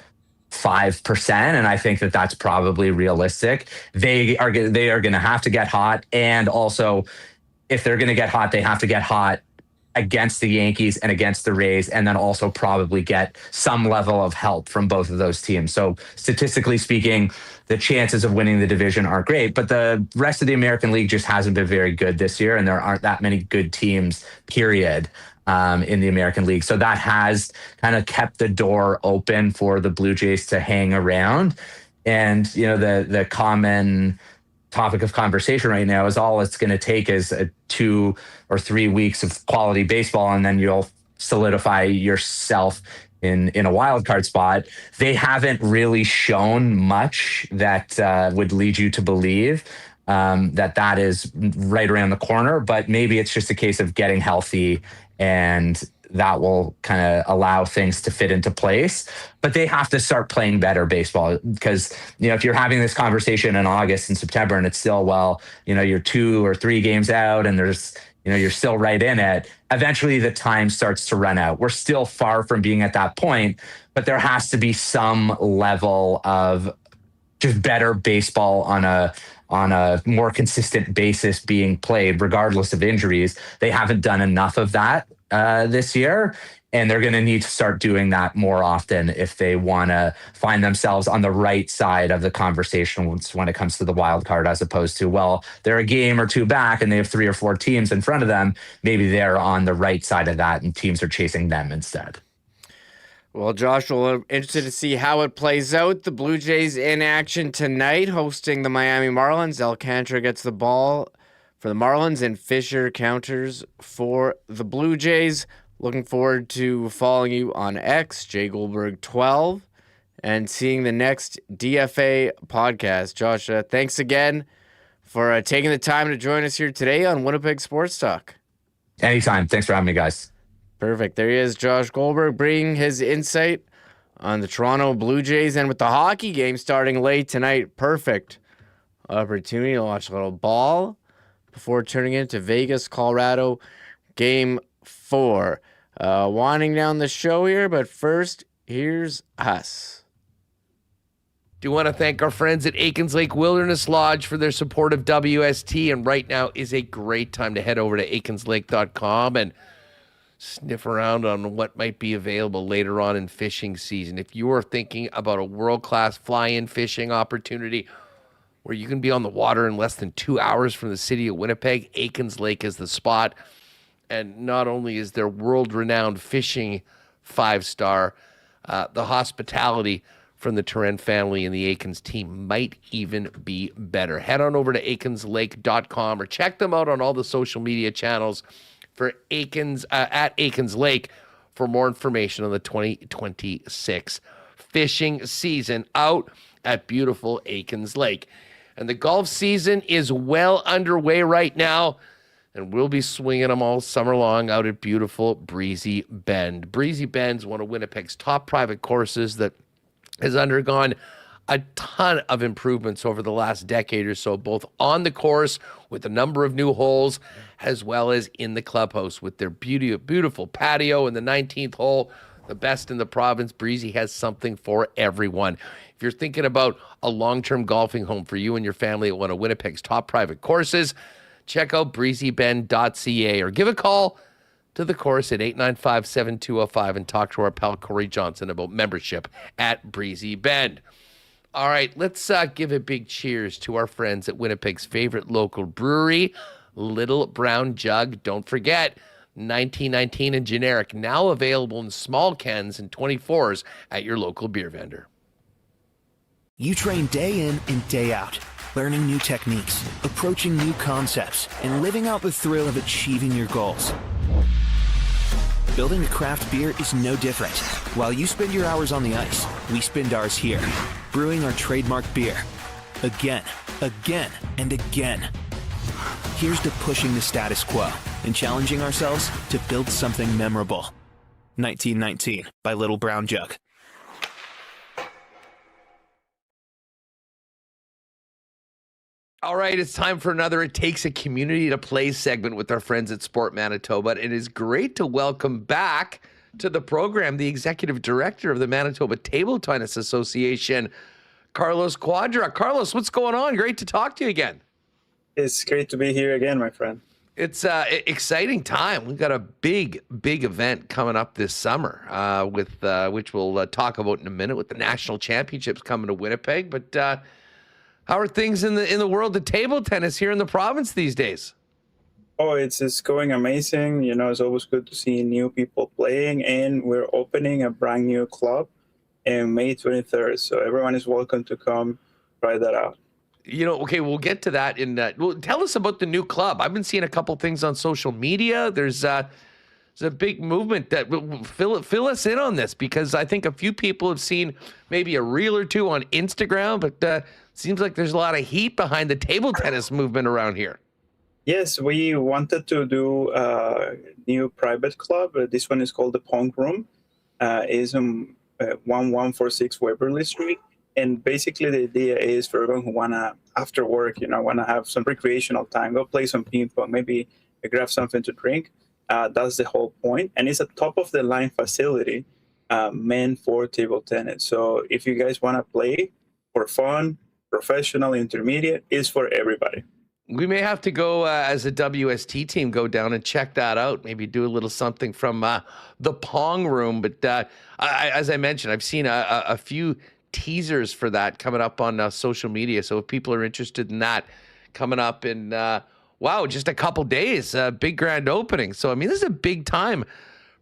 5%, and I think that that's probably realistic. They are going to have to get hot, and also if they're going to get hot, they have to get hot against the Yankees and against the Rays, and then also probably get some level of help from both of those teams. So statistically speaking, the chances of winning the division aren't great, but the rest of the American League just hasn't been very good this year, and there aren't that many good teams, period, in the American League. So that has kind of kept the door open for the Blue Jays to hang around. And, the common topic of conversation right now is all it's going to take is 2 or 3 weeks of quality baseball, and then you'll solidify yourself in a wild card spot. They haven't really shown much that would lead you to believe that is right around the corner, but maybe it's just a case of getting healthy, and that will kind of allow things to fit into place. But they have to start playing better baseball, because, if you're having this conversation in August and September and it's still, you're 2 or 3 games out and there's, you're still right in it, eventually the time starts to run out. We're still far from being at that point, but there has to be some level of just better baseball on a more consistent basis being played, regardless of injuries. They haven't done enough of that this year, and they're going to need to start doing that more often if they want to find themselves on the right side of the conversation when it comes to the wild card, as opposed to, well, they're a game or 2 back and they have 3 or 4 teams in front of them. Maybe they're on the right side of that and teams are chasing them instead. Well, Josh, we're interested to see how it plays out. The Blue Jays in action tonight, hosting the Miami Marlins. Alcantara gets the ball for the Marlins, and Fisher counters for the Blue Jays. Looking forward to following you on X, J Goldberg 12, and seeing the next DFA podcast. Josh, thanks again for taking the time to join us here today on Winnipeg Sports Talk. Anytime. Thanks for having me, guys. Perfect. There he is, Josh Goldberg, bringing his insight on the Toronto Blue Jays. And with the hockey game starting late tonight, perfect opportunity to watch a little ball before turning into Vegas, Colorado, Game 4. Winding down the show here, but first, here's us. Do want to thank our friends at Aikens Lake Wilderness Lodge for their support of WST. And right now is a great time to head over to aikenslake.com and sniff around on what might be available later on in fishing season. If you are thinking about a world-class fly-in fishing opportunity where you can be on the water in less than 2 hours from the city of Winnipeg, Aikens Lake is the spot. And not only is their world-renowned fishing 5-star, the hospitality from the Terren family and the Aikens team might even be better. Head on over to aikenslake.com or check them out on all the social media channels for Aikens at Aikens Lake for more information on the 2026 fishing season out at beautiful Aikens Lake. And the golf season is well underway right now, and we'll be swinging them all summer long out at beautiful Breezy Bend. Breezy Bend's one of Winnipeg's top private courses that has undergone a ton of improvements over the last decade or so, both on the course with a number of new holes, as well as in the clubhouse with their beautiful patio in the 19th hole, the best in the province. Breezy has something for everyone. If you're thinking about a long-term golfing home for you and your family at one of Winnipeg's top private courses, check out breezybend.ca or give a call to the course at 895-7205 and talk to our pal Corey Johnson about membership at Breezy Bend. All right, let's give a big cheers to our friends at Winnipeg's favorite local brewery, Little Brown Jug. Don't forget, 1919 and generic, now available in small cans and 24s at your local beer vendor. You train day in and day out, learning new techniques, approaching new concepts, and living out the thrill of achieving your goals. Building a craft beer is no different. While you spend your hours on the ice, we spend ours here, brewing our trademark beer. Again, and again. Here's to pushing the status quo and challenging ourselves to build something memorable. 1919 by Little Brown Jug. All right, it's time for another It Takes a Community to Play segment with our friends at Sport Manitoba. It is great to welcome back to the program the Executive Director of the Manitoba Table Tennis Association, Carlos Cuadra. Carlos, what's going on? Great to talk to you again. It's great to be here again, my friend. It's an exciting time. We've got a big event coming up this summer, which we'll talk about in a minute, with the National Championships coming to Winnipeg. But how are things in the world of table tennis here in the province these days? Oh, it's going amazing. You know, it's always good to see new people playing, and we're opening a brand new club on May 23rd. So everyone is welcome to come try that out. You know, okay, we'll get to that in well, tell us about the new club. I've been seeing a couple things on social media. There's a big movement that fill us in on this, because I think a few people have seen maybe a reel or two on Instagram, but seems like there's a lot of heat behind the table tennis movement around here. Yes, we wanted to do a new private club. This one is called the Pong Room. Is on 1146 Waverly Street. And basically the idea is for everyone who wanna, after work, wanna have some recreational time, go play some ping pong, maybe grab something to drink. That's the whole point. And it's a top of the line facility meant for table tennis. So if you guys wanna play for fun, professional, intermediate, is for everybody. We may have to go as a WST team, go down and check that out. Maybe do a little something from the Pong Room. But as I mentioned, I've seen a few teasers for that coming up on social media. So if people are interested in that, coming up in, just a couple days, big grand opening. So, I mean, this is a big time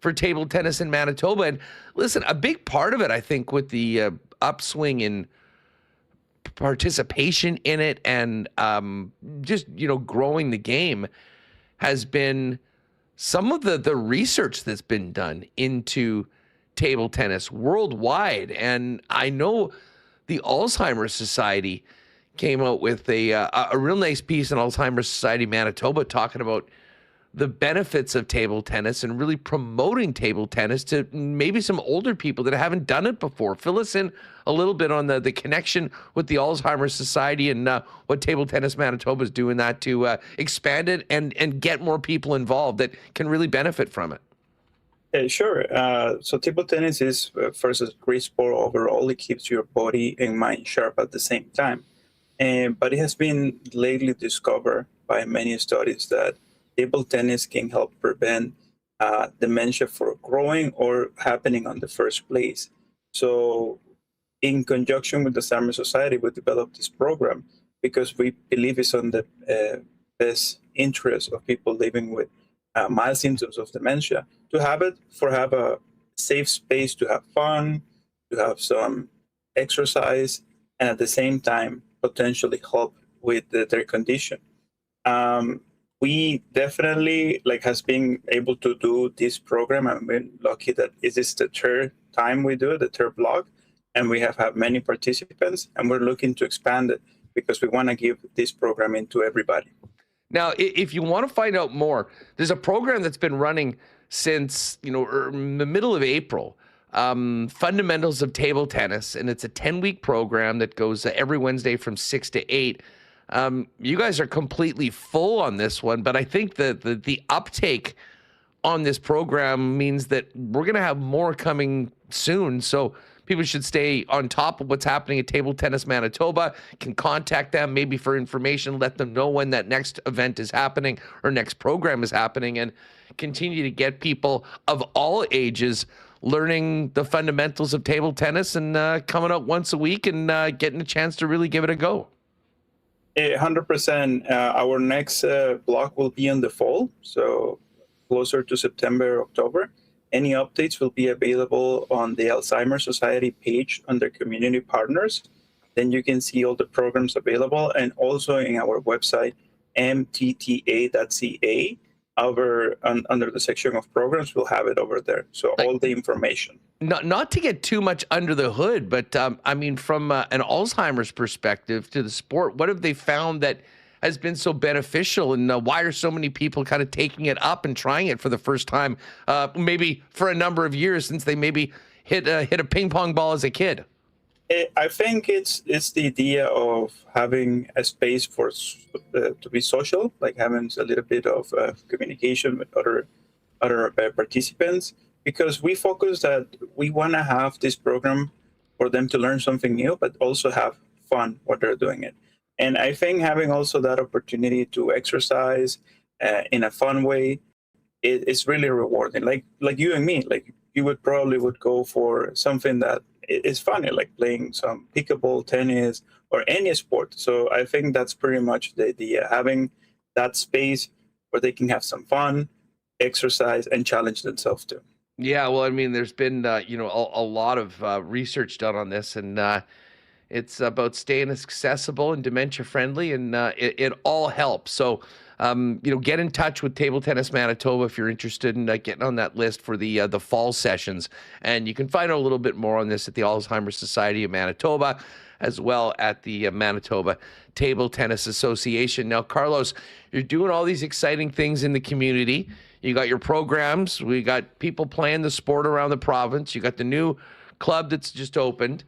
for table tennis in Manitoba. And listen, a big part of it, I think, with the upswing in participation in it and just, growing the game, has been some of the research that's been done into table tennis worldwide. And I know the Alzheimer's Society came out with a real nice piece in Alzheimer's Society Manitoba talking about the benefits of table tennis and really promoting table tennis to maybe some older people that haven't done it before. Fill us in a little bit on the connection with the Alzheimer's Society and what Table Tennis Manitoba is doing that to expand it and get more people involved that can really benefit from it. Sure. So table tennis is first a great sport overall. It keeps your body and mind sharp at the same time. But it has been lately discovered by many studies that table tennis can help prevent dementia from growing or happening on the first place. So in conjunction with the Alzheimer's Society, we developed this program because we believe it's on the best interest of people living with mild symptoms of dementia to have a safe space to have fun, to have some exercise, and at the same time potentially help with their condition. We definitely has been able to do this program. I'm been lucky that it is the third time we do it, the third block, and we have had many participants, and we're looking to expand it because we want to give this program into everybody. Now, if you want to find out more, there's a program that's been running since the middle of April, Fundamentals of Table Tennis, and it's a 10-week program that goes every Wednesday from 6 to 8. You guys are completely full on this one, but I think the uptake on this program means that we're going to have more coming soon. So people should stay on top of what's happening at Table Tennis Manitoba, can contact them maybe for information, let them know when that next event is happening or next program is happening, and continue to get people of all ages learning the fundamentals of table tennis and coming out once a week and getting a chance to really give it a go. 100%. Our next block will be in the fall, so closer to September, October. Any updates will be available on the Alzheimer's Society page under Community Partners. Then you can see all the programs available, and also in our website, mtta.ca. Under the section of programs, we'll have it over there. So all the information. Not to get too much under the hood, but I mean, from an Alzheimer's perspective to the sport, what have they found that has been so beneficial, and why are so many people kind of taking it up and trying it for the first time, maybe for a number of years since they maybe hit a ping pong ball as a kid? I think it's the idea of having a space for to be social, like having a little bit of communication with other participants, because we focus that we want to have this program for them to learn something new, but also have fun while they're doing it. And I think having also that opportunity to exercise in a fun way is really rewarding. Like you and me, like you would go for something that is funny, like playing some pickleball, tennis, or any sport. So I think that's pretty much the idea, having that space where they can have some fun, exercise, and challenge themselves too. Yeah, well, I mean, there's been a lot of research done on this, and it's about staying accessible and dementia friendly, and it all helps. So, get in touch with Table Tennis Manitoba if you're interested in getting on that list for the fall sessions. And you can find out a little bit more on this at the Alzheimer's Society of Manitoba, as well at the Manitoba Table Tennis Association. Now, Carlos, you're doing all these exciting things in the community. You got your programs. We got people playing the sport around the province. You got the new club that's just opened.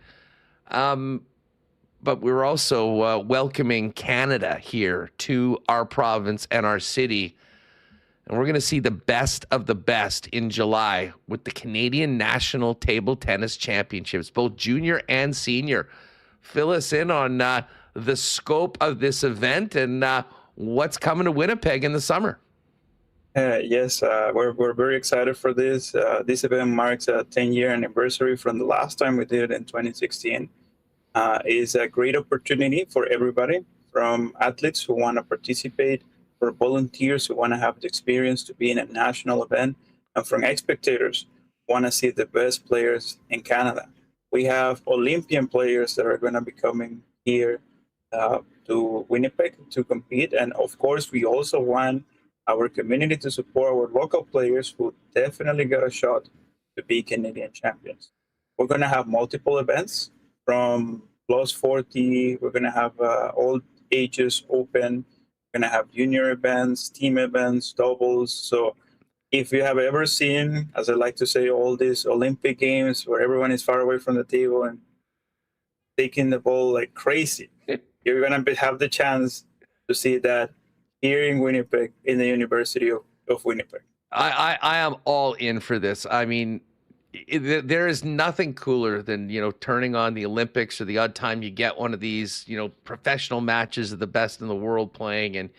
But we're also welcoming Canada here to our province and our city. And we're going to see the best of the best in July with the Canadian National Table Tennis Championships, both junior and senior. Fill us in on the scope of this event and what's coming to Winnipeg in the summer. Yes, we're very excited for this. This event marks a 10-year anniversary from the last time we did it in 2016. Is a great opportunity for everybody, from athletes who want to participate, for volunteers who want to have the experience to be in a national event, and from spectators who want to see the best players in Canada. We have Olympian players that are going to be coming here to Winnipeg to compete. And of course, we also want our community to support our local players who definitely got a shot to be Canadian champions. We're going to have multiple events from plus 40. We're going to have all ages open. We're going to have junior events, team events, doubles. So if you have ever seen, as I like to say, all these Olympic games where everyone is far away from the table and taking the ball like crazy, you're going to have the chance to see that here in Winnipeg, in the University of Winnipeg. I am all in for this. I mean, there is nothing cooler than, turning on the Olympics or the odd time you get one of these, professional matches of the best in the world playing. And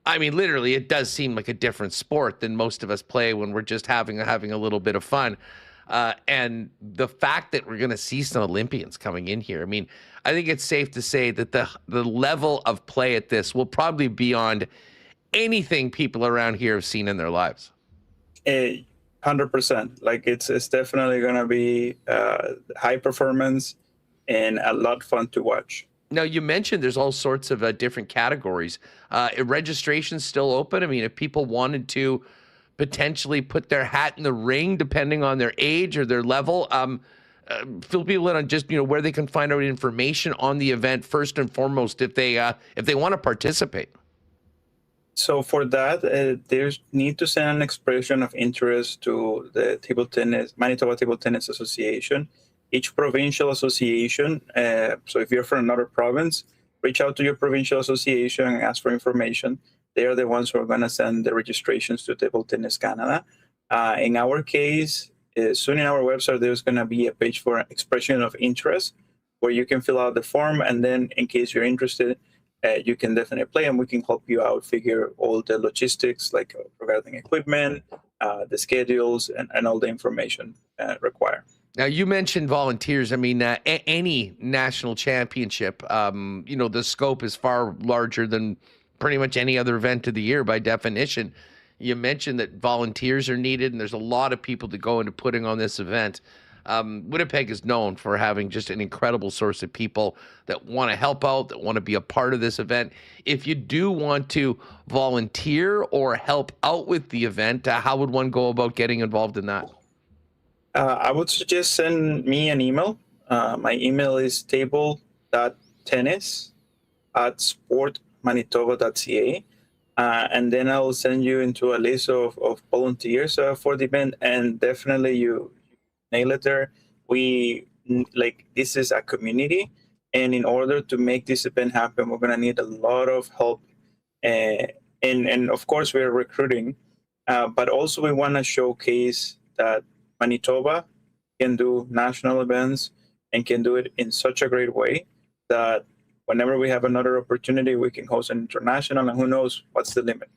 I mean, literally, it does seem like a different sport than most of us play when we're just having a little bit of fun. And the fact that we're going to see some Olympians coming in here, I mean, I think it's safe to say that the level of play at this will probably be beyond anything people around here have seen in their lives. 100%. Like it's definitely going to be high performance and a lot of fun to watch. Now, you mentioned there's all sorts of different categories. Registration's still open. I mean, if people wanted to potentially put their hat in the ring, depending on their age or their level, fill people in on just, where they can find out information on the event first and foremost if they want to participate. So for that, they need to send an expression of interest to the Manitoba Table Tennis Association. Each provincial association, so if you're from another province, reach out to your provincial association and ask for information. They are the ones who are going to send the registrations to Table Tennis Canada. In our case, soon in our website, there's going to be a page for expression of interest where you can fill out the form. And then in case you're interested, you can definitely play and we can help you out, figure all the logistics, like regarding equipment, the schedules, and all the information required. Now, you mentioned volunteers. I mean, any national championship, the scope is far larger than pretty much any other event of the year by definition. You mentioned that volunteers are needed, and there's a lot of people to go into putting on this event. Winnipeg is known for having just an incredible source of people that want to help out, that want to be a part of this event. If you do want to volunteer or help out with the event, how would one go about getting involved in that? I would suggest send me an email. My email is table.tennis@sportmanitoba.ca. And then I'll send you into a list of volunteers for the event. And definitely you nail it there. This is a community. And in order to make this event happen, we're going to need a lot of help. And of course, we're recruiting. But also we want to showcase that Manitoba can do national events and can do it in such a great way that whenever we have another opportunity, we can host an international, and who knows what's the limit.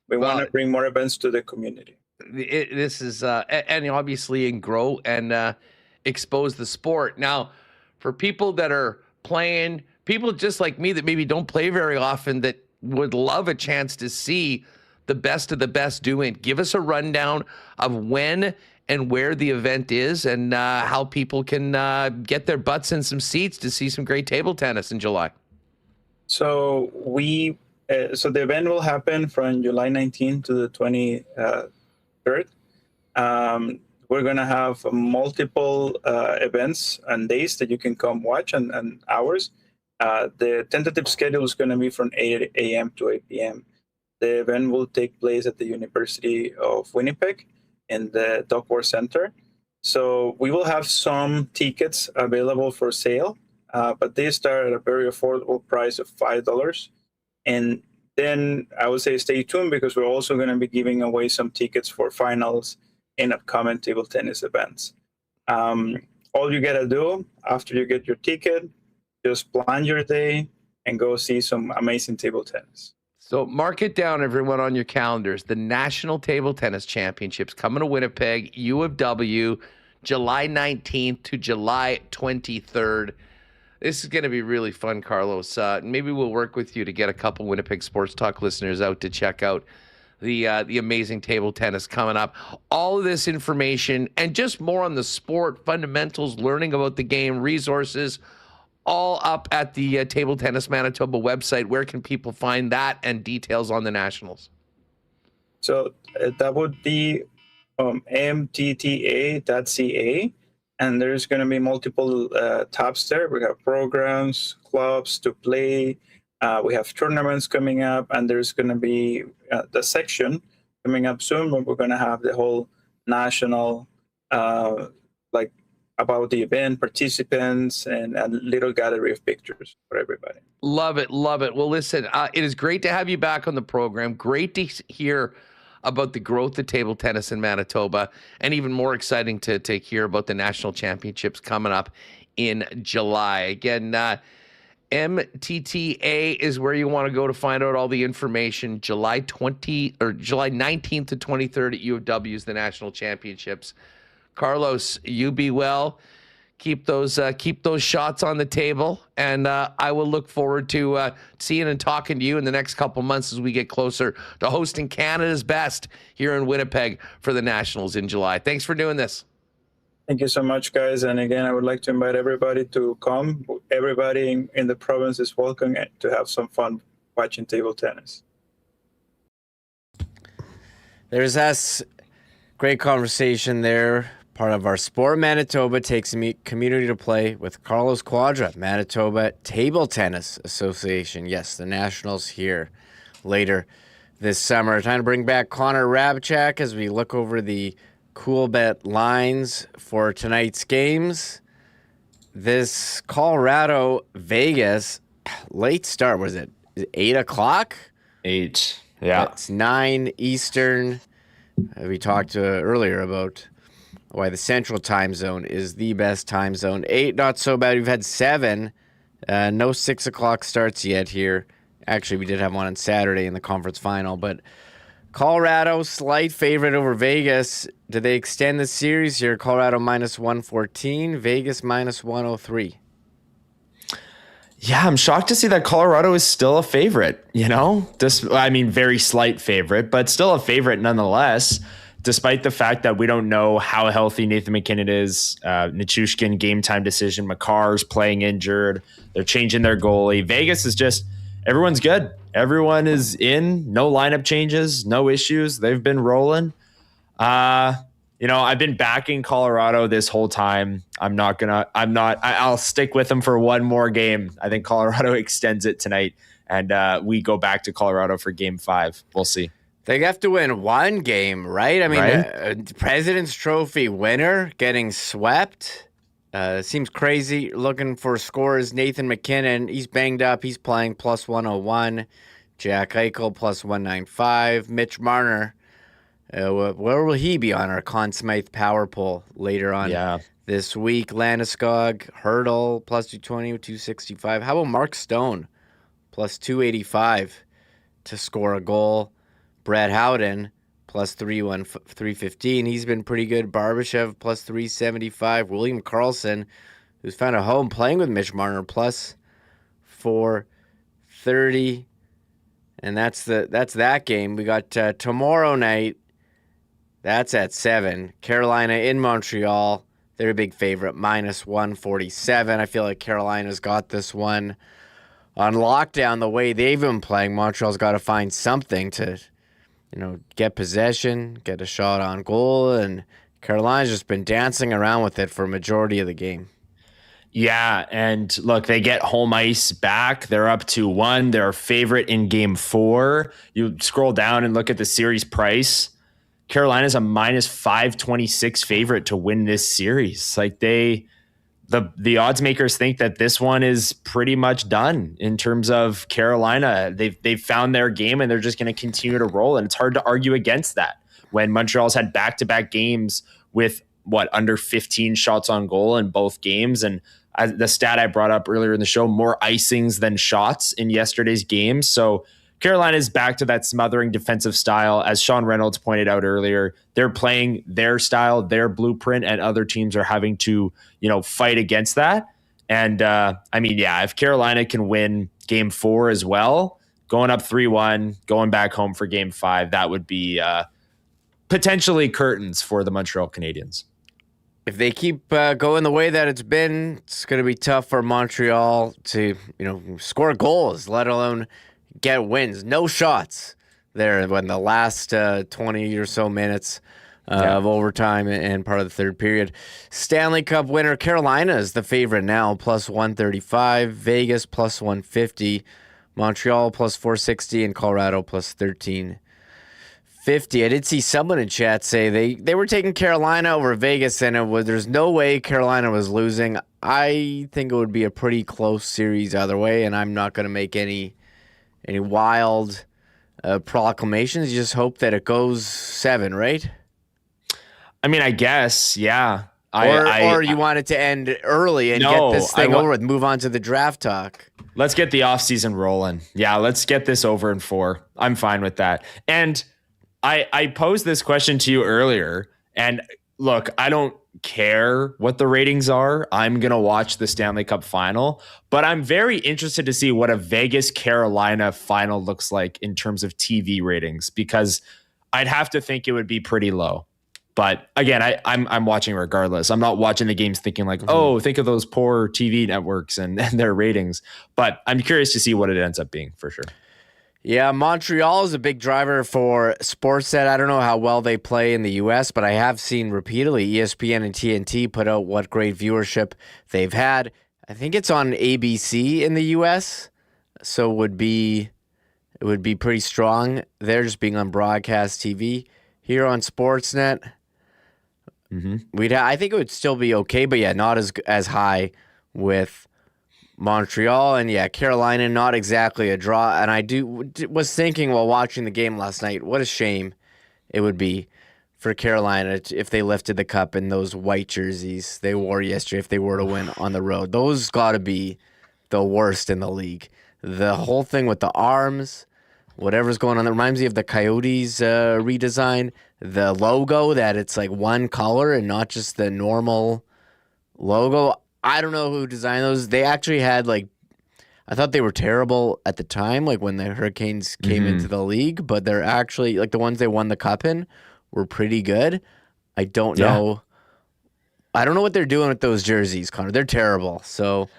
We want to bring more events to the community. This is, and obviously, and grow and expose the sport. Now, for people that are playing, people just like me that maybe don't play very often, that would love a chance to see the best of the best doing, give us a rundown of when and where the event is, and how people can get their butts in some seats to see some great table tennis in July. So so the event will happen from July 19th to the 23rd. We're going to have multiple events and days that you can come watch and hours. The tentative schedule is going to be from 8 a.m. to 8 p.m. The event will take place at the University of Winnipeg in the Duckworth Center. So we will have some tickets available for sale, but they start at a very affordable price of $5. And then I would say stay tuned because we're also going to be giving away some tickets for finals in upcoming table tennis events. All you got to do after you get your ticket, just plan your day and go see some amazing table tennis. So mark it down, everyone, on your calendars. The National Table Tennis Championships coming to Winnipeg, U of W, July 19th to July 23rd. This is going to be really fun, Carlos. Maybe we'll work with you to get a couple Winnipeg Sports Talk listeners out to check out the amazing table tennis coming up. All of this information and just more on the sport, fundamentals, learning about the game, resources, all up at the Table Tennis Manitoba website. Where can people find that and details on the Nationals? So that would be mtta.ca, and there's going to be multiple tabs there. We have programs, clubs to play. We have tournaments coming up, and there's going to be the section coming up soon where we're going to have the whole national, about the event, participants, and a little gallery of pictures for everybody. Love it, love it. Well, listen, it is great to have you back on the program. Great to hear about the growth of table tennis in Manitoba, and even more exciting to hear about the national championships coming up in July. Again, MTTA is where you want to go to find out all the information. July 19th to 23rd at U of W is the national championships. Carlos, you be well. Keep those shots on the table, and I will look forward to seeing and talking to you in the next couple months as we get closer to hosting Canada's Best here in Winnipeg for the Nationals in July. Thanks for doing this. Thank you so much, guys. And again, I would like to invite everybody to come. Everybody in the province is welcome to have some fun watching table tennis. There's us. Great conversation there. Part of our Sport Manitoba Takes a Community to Play with Carlos Cuadra, Manitoba Table Tennis Association. Yes, the Nationals here later this summer. Time to bring back Connor Hrabchak as we look over the cool bet lines for tonight's games. This Colorado Vegas late start, was it 8 o'clock? 8, yeah. It's 9 Eastern. We talked earlier about why the Central Time Zone is the best time zone. 8, not so bad. We've had 7. No 6 o'clock starts yet here. Actually, we did have one on Saturday in the conference final, but Colorado, slight favorite over Vegas. Do they extend the series here? Colorado minus 114, Vegas minus 103. Yeah, I'm shocked to see that Colorado is still a favorite, very slight favorite, but still a favorite nonetheless, despite the fact that we don't know how healthy Nathan McKinnon is. Nichushkin, game time decision. Makar's playing injured. They're changing their goalie. Vegas is just, everyone's good. Everyone is in. No lineup changes. No issues. They've been rolling. I've been backing Colorado this whole time. I'll stick with them for one more game. I think Colorado extends it tonight, and we go back to Colorado for game 5. We'll see. They have to win one game, right? I mean, Right? President's Trophy winner getting swept. Seems crazy. Looking for scores. Nathan McKinnon, he's banged up. He's playing plus 101. Jack Eichel plus 195. Mitch Marner, where will he be on our Conn Smythe power poll later on this week? Landeskog, Hurdle plus 220, 265. How about Mark Stone plus 285 to score a goal? Brad Howden, plus 315. He's been pretty good. Barbashev, plus 375. William Karlsson, who's found a home playing with Mitch Marner, plus 430. And that's that game. We got tomorrow night. That's at 7. Carolina in Montreal. They're a big favorite, minus 147. I feel like Carolina's got this one on lockdown the way they've been playing. Montreal's got to find something to get possession, get a shot on goal, and Carolina's just been dancing around with it for a majority of the game. Yeah, and look, they get home ice back. They're up 2-1. They're a favorite in game 4. You scroll down and look at the series price. Carolina's a minus 526 favorite to win this series. Like the odds makers think that this one is pretty much done in terms of Carolina. They've found their game and they're just going to continue to roll. And it's hard to argue against that when Montreal's had back-to-back games with under 15 shots on goal in both games. And the stat I brought up earlier in the show, more icings than shots in yesterday's game. So Carolina is back to that smothering defensive style. As Sean Reynolds pointed out earlier, they're playing their style, their blueprint, and other teams are having to, fight against that. And if Carolina can win game 4 as well, going up 3-1, going back home for game 5, that would be potentially curtains for the Montreal Canadiens. If they keep going the way that it's been, it's going to be tough for Montreal to, score goals, let alone get wins. No shots there when the last 20 or so minutes of overtime and part of the third period. Stanley Cup winner Carolina is the favorite now, plus 135. Vegas plus 150. Montreal plus 460 and Colorado plus 1350. I did see someone in chat say they were taking Carolina over Vegas, and there's no way Carolina was losing. I think it would be a pretty close series either way, and I'm not going to make any wild proclamations. You just hope that it goes 7, right? I mean, I guess, yeah. Or you want it to end early and get this thing over with, move on to the draft talk. Let's get the offseason rolling. Yeah, let's get this over in 4. I'm fine with that. And I posed this question to you earlier, and look, I don't care what the ratings are. I'm going to watch the Stanley Cup final, but I'm very interested to see what a Vegas-Carolina final looks like in terms of TV ratings, because I'd have to think it would be pretty low. But again, I'm watching regardless. I'm not watching the games thinking like, oh, think of those poor TV networks and their ratings. But I'm curious to see what it ends up being for sure. Yeah, Montreal is a big driver for Sportsnet. I don't know how well they play in the U.S., but I have seen repeatedly ESPN and TNT put out what great viewership they've had. I think it's on ABC in the U.S., so it would be pretty strong. They're just being on broadcast TV. Here on Sportsnet, I think it would still be okay, but yeah, not as high with Montreal, and yeah, Carolina, not exactly a draw. And I was thinking while watching the game last night, what a shame it would be for Carolina if they lifted the cup in those white jerseys they wore yesterday if they were to win on the road. Those got to be the worst in the league. The whole thing with the arms, whatever's going on, that reminds me of the Coyotes redesign. The logo, that it's like one color and not just the normal logo. I don't know who designed those. They actually had I thought they were terrible at the time, like when the Hurricanes came into the league, but they're actually, like the ones they won the cup in were pretty good. I don't know. I don't know what they're doing with those jerseys, Connor. They're terrible. So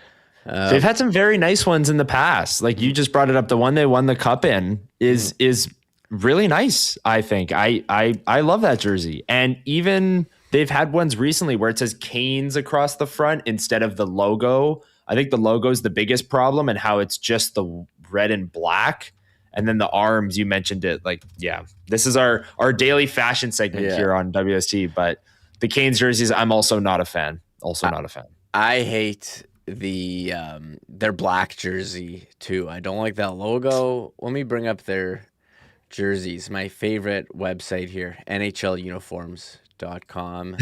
they've had some very nice ones in the past. Like you just brought it up. The one they won the cup in is really nice, I think. I love that jersey. And even they've had ones recently where it says Canes across the front instead of the logo. I think the logo is the biggest problem, and how it's just the red and black. And then the arms, you mentioned it. This is our daily fashion segment here on WST. But the Canes jerseys, I'm also not a fan. I hate their black jersey too. I don't like that logo. Let me bring up their jerseys. My favorite website here, NHLuniforms.com.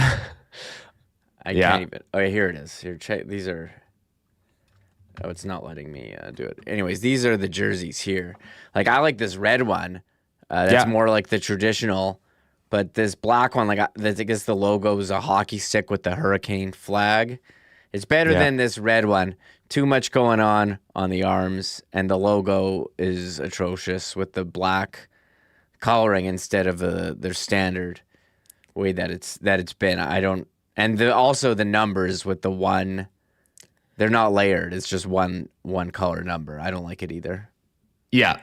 Can't even. Oh, here it is. Here, check. These are. Oh, it's not letting me do it. Anyways, these are the jerseys here. Like, I like this red one. That's more like the traditional. But this black one, I guess the logo is a hockey stick with the Hurricane flag. It's better than this red one. Too much going on the arms, and the logo is atrocious with the black coloring instead of their standard way that it's been. And also the numbers with the one, they're not layered. It's just one color number. I don't like it either. Yeah.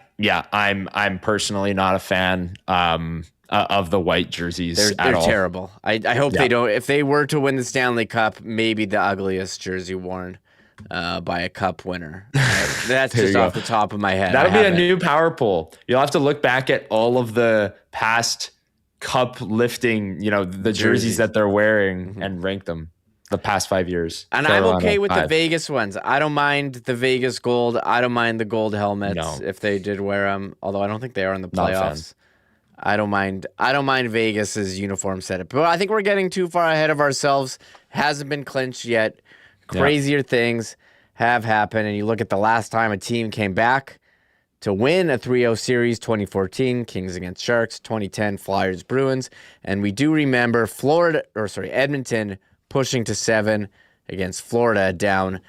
I'm personally not a fan of the white jerseys. They're terrible. I hope they don't. If they were to win the Stanley Cup, maybe the ugliest jersey worn by a cup winner. That's just off the top of my head. That'll be a new power poll. You'll have to look back at all of the past cup lifting, the jerseys that they're wearing and rank them the past 5 years. And I'm okay with the Vegas ones. I don't mind the Vegas gold. I don't mind the gold helmets if they did wear them, although I don't think they are in the playoffs. I don't mind Vegas's uniform setup. But I think we're getting too far ahead of ourselves. Hasn't been clinched yet. Crazier things have happened. And you look at the last time a team came back to win a 3-0 series, 2014, Kings against Sharks, 2010, Flyers, Bruins. And we do remember Edmonton pushing to 7 against Florida, down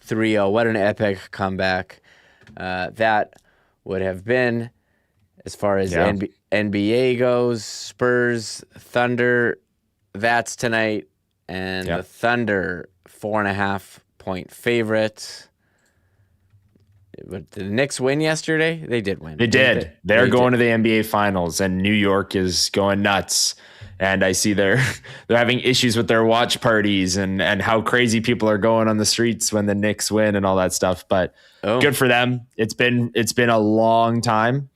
3-0. What an epic comeback that would have been. As far as NBA goes, Spurs, Thunder, that's tonight. And the Thunder, 4.5-point favorite. But did the Knicks win yesterday? They did win. They did. They're going to the NBA Finals, and New York is going nuts. And I see they're having issues with their watch parties and how crazy people are going on the streets when the Knicks win and all that stuff. But good for them. It's been a long time.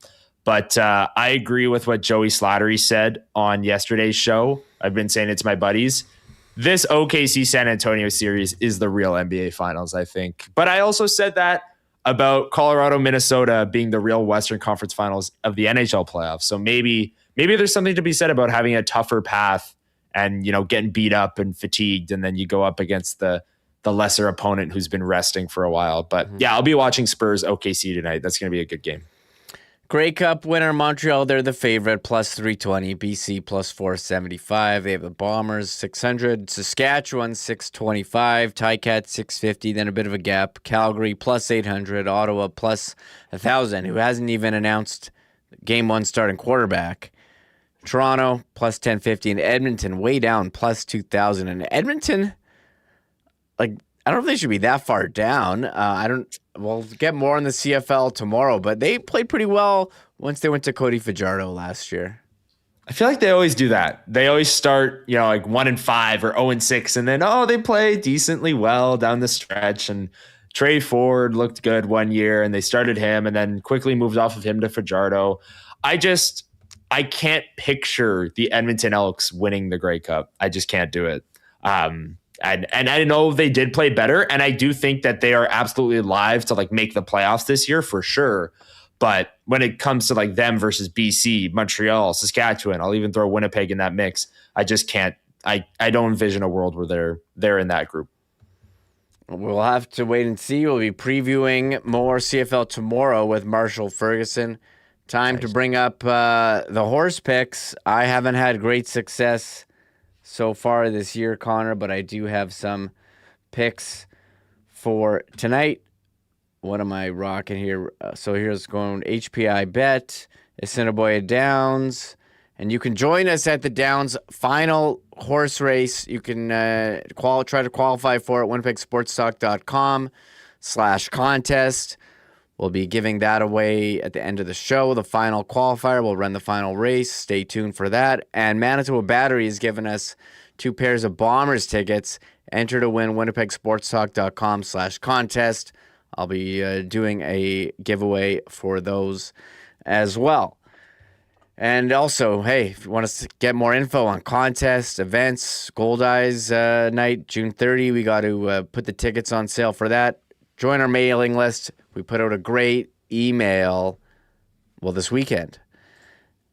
But I agree with what Joey Slattery said on yesterday's show. I've been saying it to my buddies. This OKC San Antonio series is the real NBA Finals, I think. But I also said that about Colorado, Minnesota being the real Western Conference Finals of the NHL playoffs. So maybe there's something to be said about having a tougher path and, getting beat up and fatigued, and then you go up against the lesser opponent who's been resting for a while. But yeah, I'll be watching Spurs OKC tonight. That's going to be a good game. Grey Cup winner Montreal, they're the favorite, plus 320. BC plus 475. They have the Bombers 600. Saskatchewan 625. Ticats 650. Then a bit of a gap. Calgary plus 800. Ottawa plus 1,000, who hasn't even announced game one starting quarterback. Toronto plus 1050. And Edmonton way down plus 2,000. And Edmonton, I don't know if they should be that far down. We'll get more on the CFL tomorrow, but they played pretty well once they went to Cody Fajardo last year. I feel like they always do that. They always start, 1-5 or 0-6, and then, they play decently well down the stretch. And Trey Ford looked good one year, and they started him and then quickly moved off of him to Fajardo. I can't picture the Edmonton Elks winning the Grey Cup. I just can't do it. And I know they did play better, and I do think that they are absolutely live to make the playoffs this year for sure. But when it comes to them versus BC, Montreal, Saskatchewan, I'll even throw Winnipeg in that mix. I just can't. I don't envision a world where they're in that group. We'll have to wait and see. We'll be previewing more CFL tomorrow with Marshall Ferguson. Time to bring up the horse picks. I haven't had great success so far this year, Connor, but I do have some picks for tonight. What am I rocking here? So here's going HPI Bet, Assiniboia Downs, and you can join us at the Downs final horse race. You can try to qualify for it, winnipegsportstalk.com/contest. We'll be giving that away at the end of the show. The final qualifier will run the final race. Stay tuned for that. And Manitoba Battery has given us 2 pairs of Bombers tickets. Enter to win, winnipegsportstalk.com/contest. I'll be doing a giveaway for those as well. And also, hey, if you want to get more info on contests, events, Gold Eyes night, June 30, we got to put the tickets on sale for that. Join our mailing list. We put out a great email, this weekend.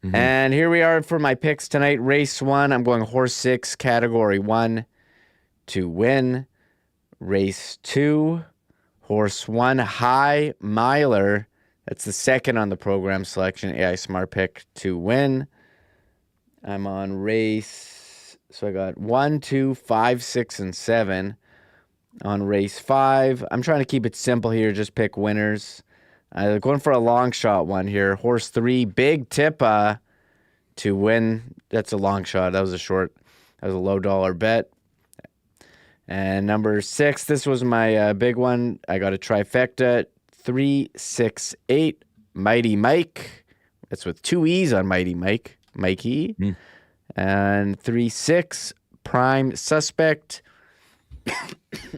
Mm-hmm. And here we are for my picks tonight. Race 1, I'm going horse 6, category 1 to win. Race 2, horse 1, high miler. That's the second on the program selection, AI Smart Pick to win. I'm on race, so I got 1, 2, 5, 6, and 7. On race 5, I'm trying to keep it simple here, just pick winners. Going for a long shot one here. Horse 3, Big Tippa to win. That's a long shot. That was a low dollar bet. And number 6, this was my big one. I got a trifecta. 3, 6, 8, Mighty Mike. That's with 2 E's on Mighty Mike. Mikey. And 3, 6, Prime Suspect.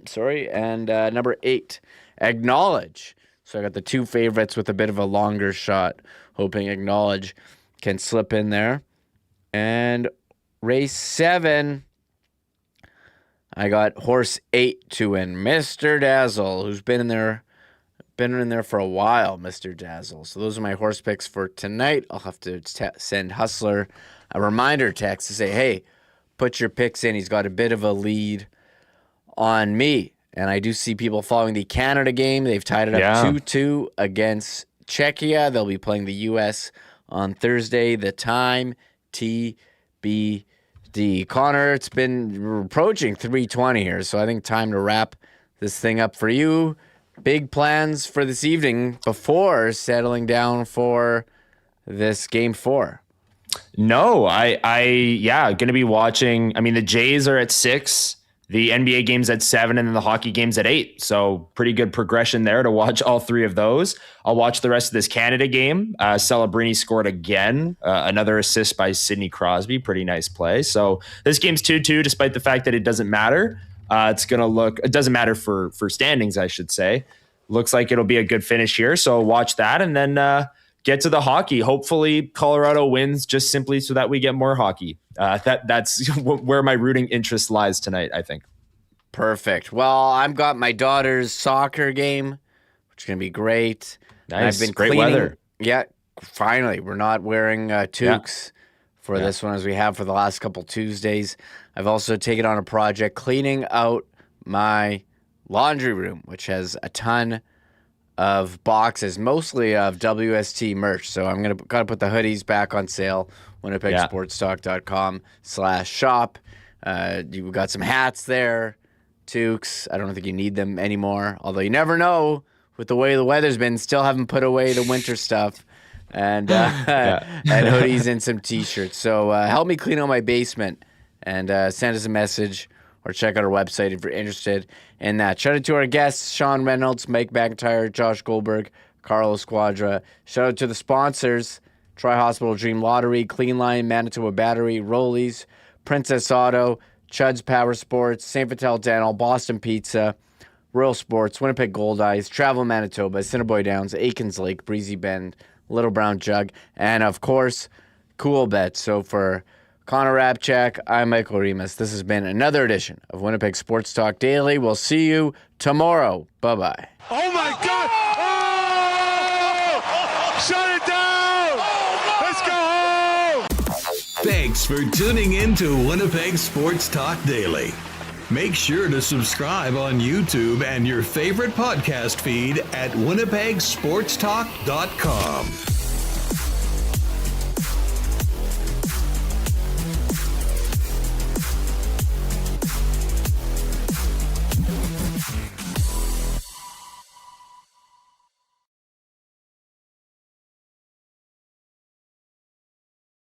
Sorry. And number 8, Acknowledge. So I got the 2 favorites with a bit of a longer shot, hoping Acknowledge can slip in there. And race 7, I got horse 8 to win, Mr. Dazzle, who's been in there for a while, Mr. Dazzle. So those are my horse picks for tonight. I'll have to send Hustler a reminder text to say, hey, put your picks in. He's got a bit of a lead on me. And I do see people following the Canada game. They've tied it up 2-2 against Czechia. They'll be playing the U.S. on Thursday. The time, TBD. Connor, it's been approaching 3:20 here, so I think time to wrap this thing up for you. Big plans for this evening before settling down for this game 4. No, I going to be watching. I mean, the Jays are at 6. The NBA game's at 7, and then the hockey game's at 8. So pretty good progression there to watch all 3 of those. I'll watch the rest of this Canada game. Celebrini scored again. Another assist by Sidney Crosby. Pretty nice play. So this game's 2-2, despite the fact that it doesn't matter. It doesn't matter for standings, I should say. Looks like it'll be a good finish here. So watch that, and then get to the hockey. Hopefully Colorado wins just simply so that we get more hockey. That's where my rooting interest lies tonight, I think. Perfect. Well, I've got my daughter's soccer game, It's going to be great. Nice. I've been Great cleaning. weather. Yeah, finally. We're not wearing toques for this one as we have for the last couple Tuesdays. I've also taken on a project cleaning out my laundry room, which has a ton of boxes, mostly of WST merch. So I'm gotta put the hoodies back on sale. WinnipegSportsTalk.com/shop. You've got some hats there, toques. I don't think you need them anymore. Although you never know with the way the weather's been. Still haven't put away the winter stuff. And and hoodies and some t-shirts. So help me clean out my basement and send us a message or check out our website if you're interested in that. Shout out to our guests, Sean Reynolds, Mike McIntyre, Josh Goldberg, Carlos Cuadra. Shout out to the sponsors, Tri-Hospital Dream Lottery, Clean Line, Manitoba Battery, Rollies, Princess Auto, Chud's Power Sports, St. Vital Dental, Boston Pizza, Royal Sports, Winnipeg Gold Eyes, Travel Manitoba, Cinnaboy Downs, Aikens Lake, Breezy Bend, Little Brown Jug, and of course, Cool Bet. So for Connor Hrabchak, I'm Michael Remis. This has been another edition of Winnipeg Sports Talk Daily. We'll see you tomorrow. Bye-bye. Oh, my God! Oh! Shut it down! Let's go home! Thanks for tuning in to Winnipeg Sports Talk Daily. Make sure to subscribe on YouTube and your favorite podcast feed at winnipegsportstalk.com.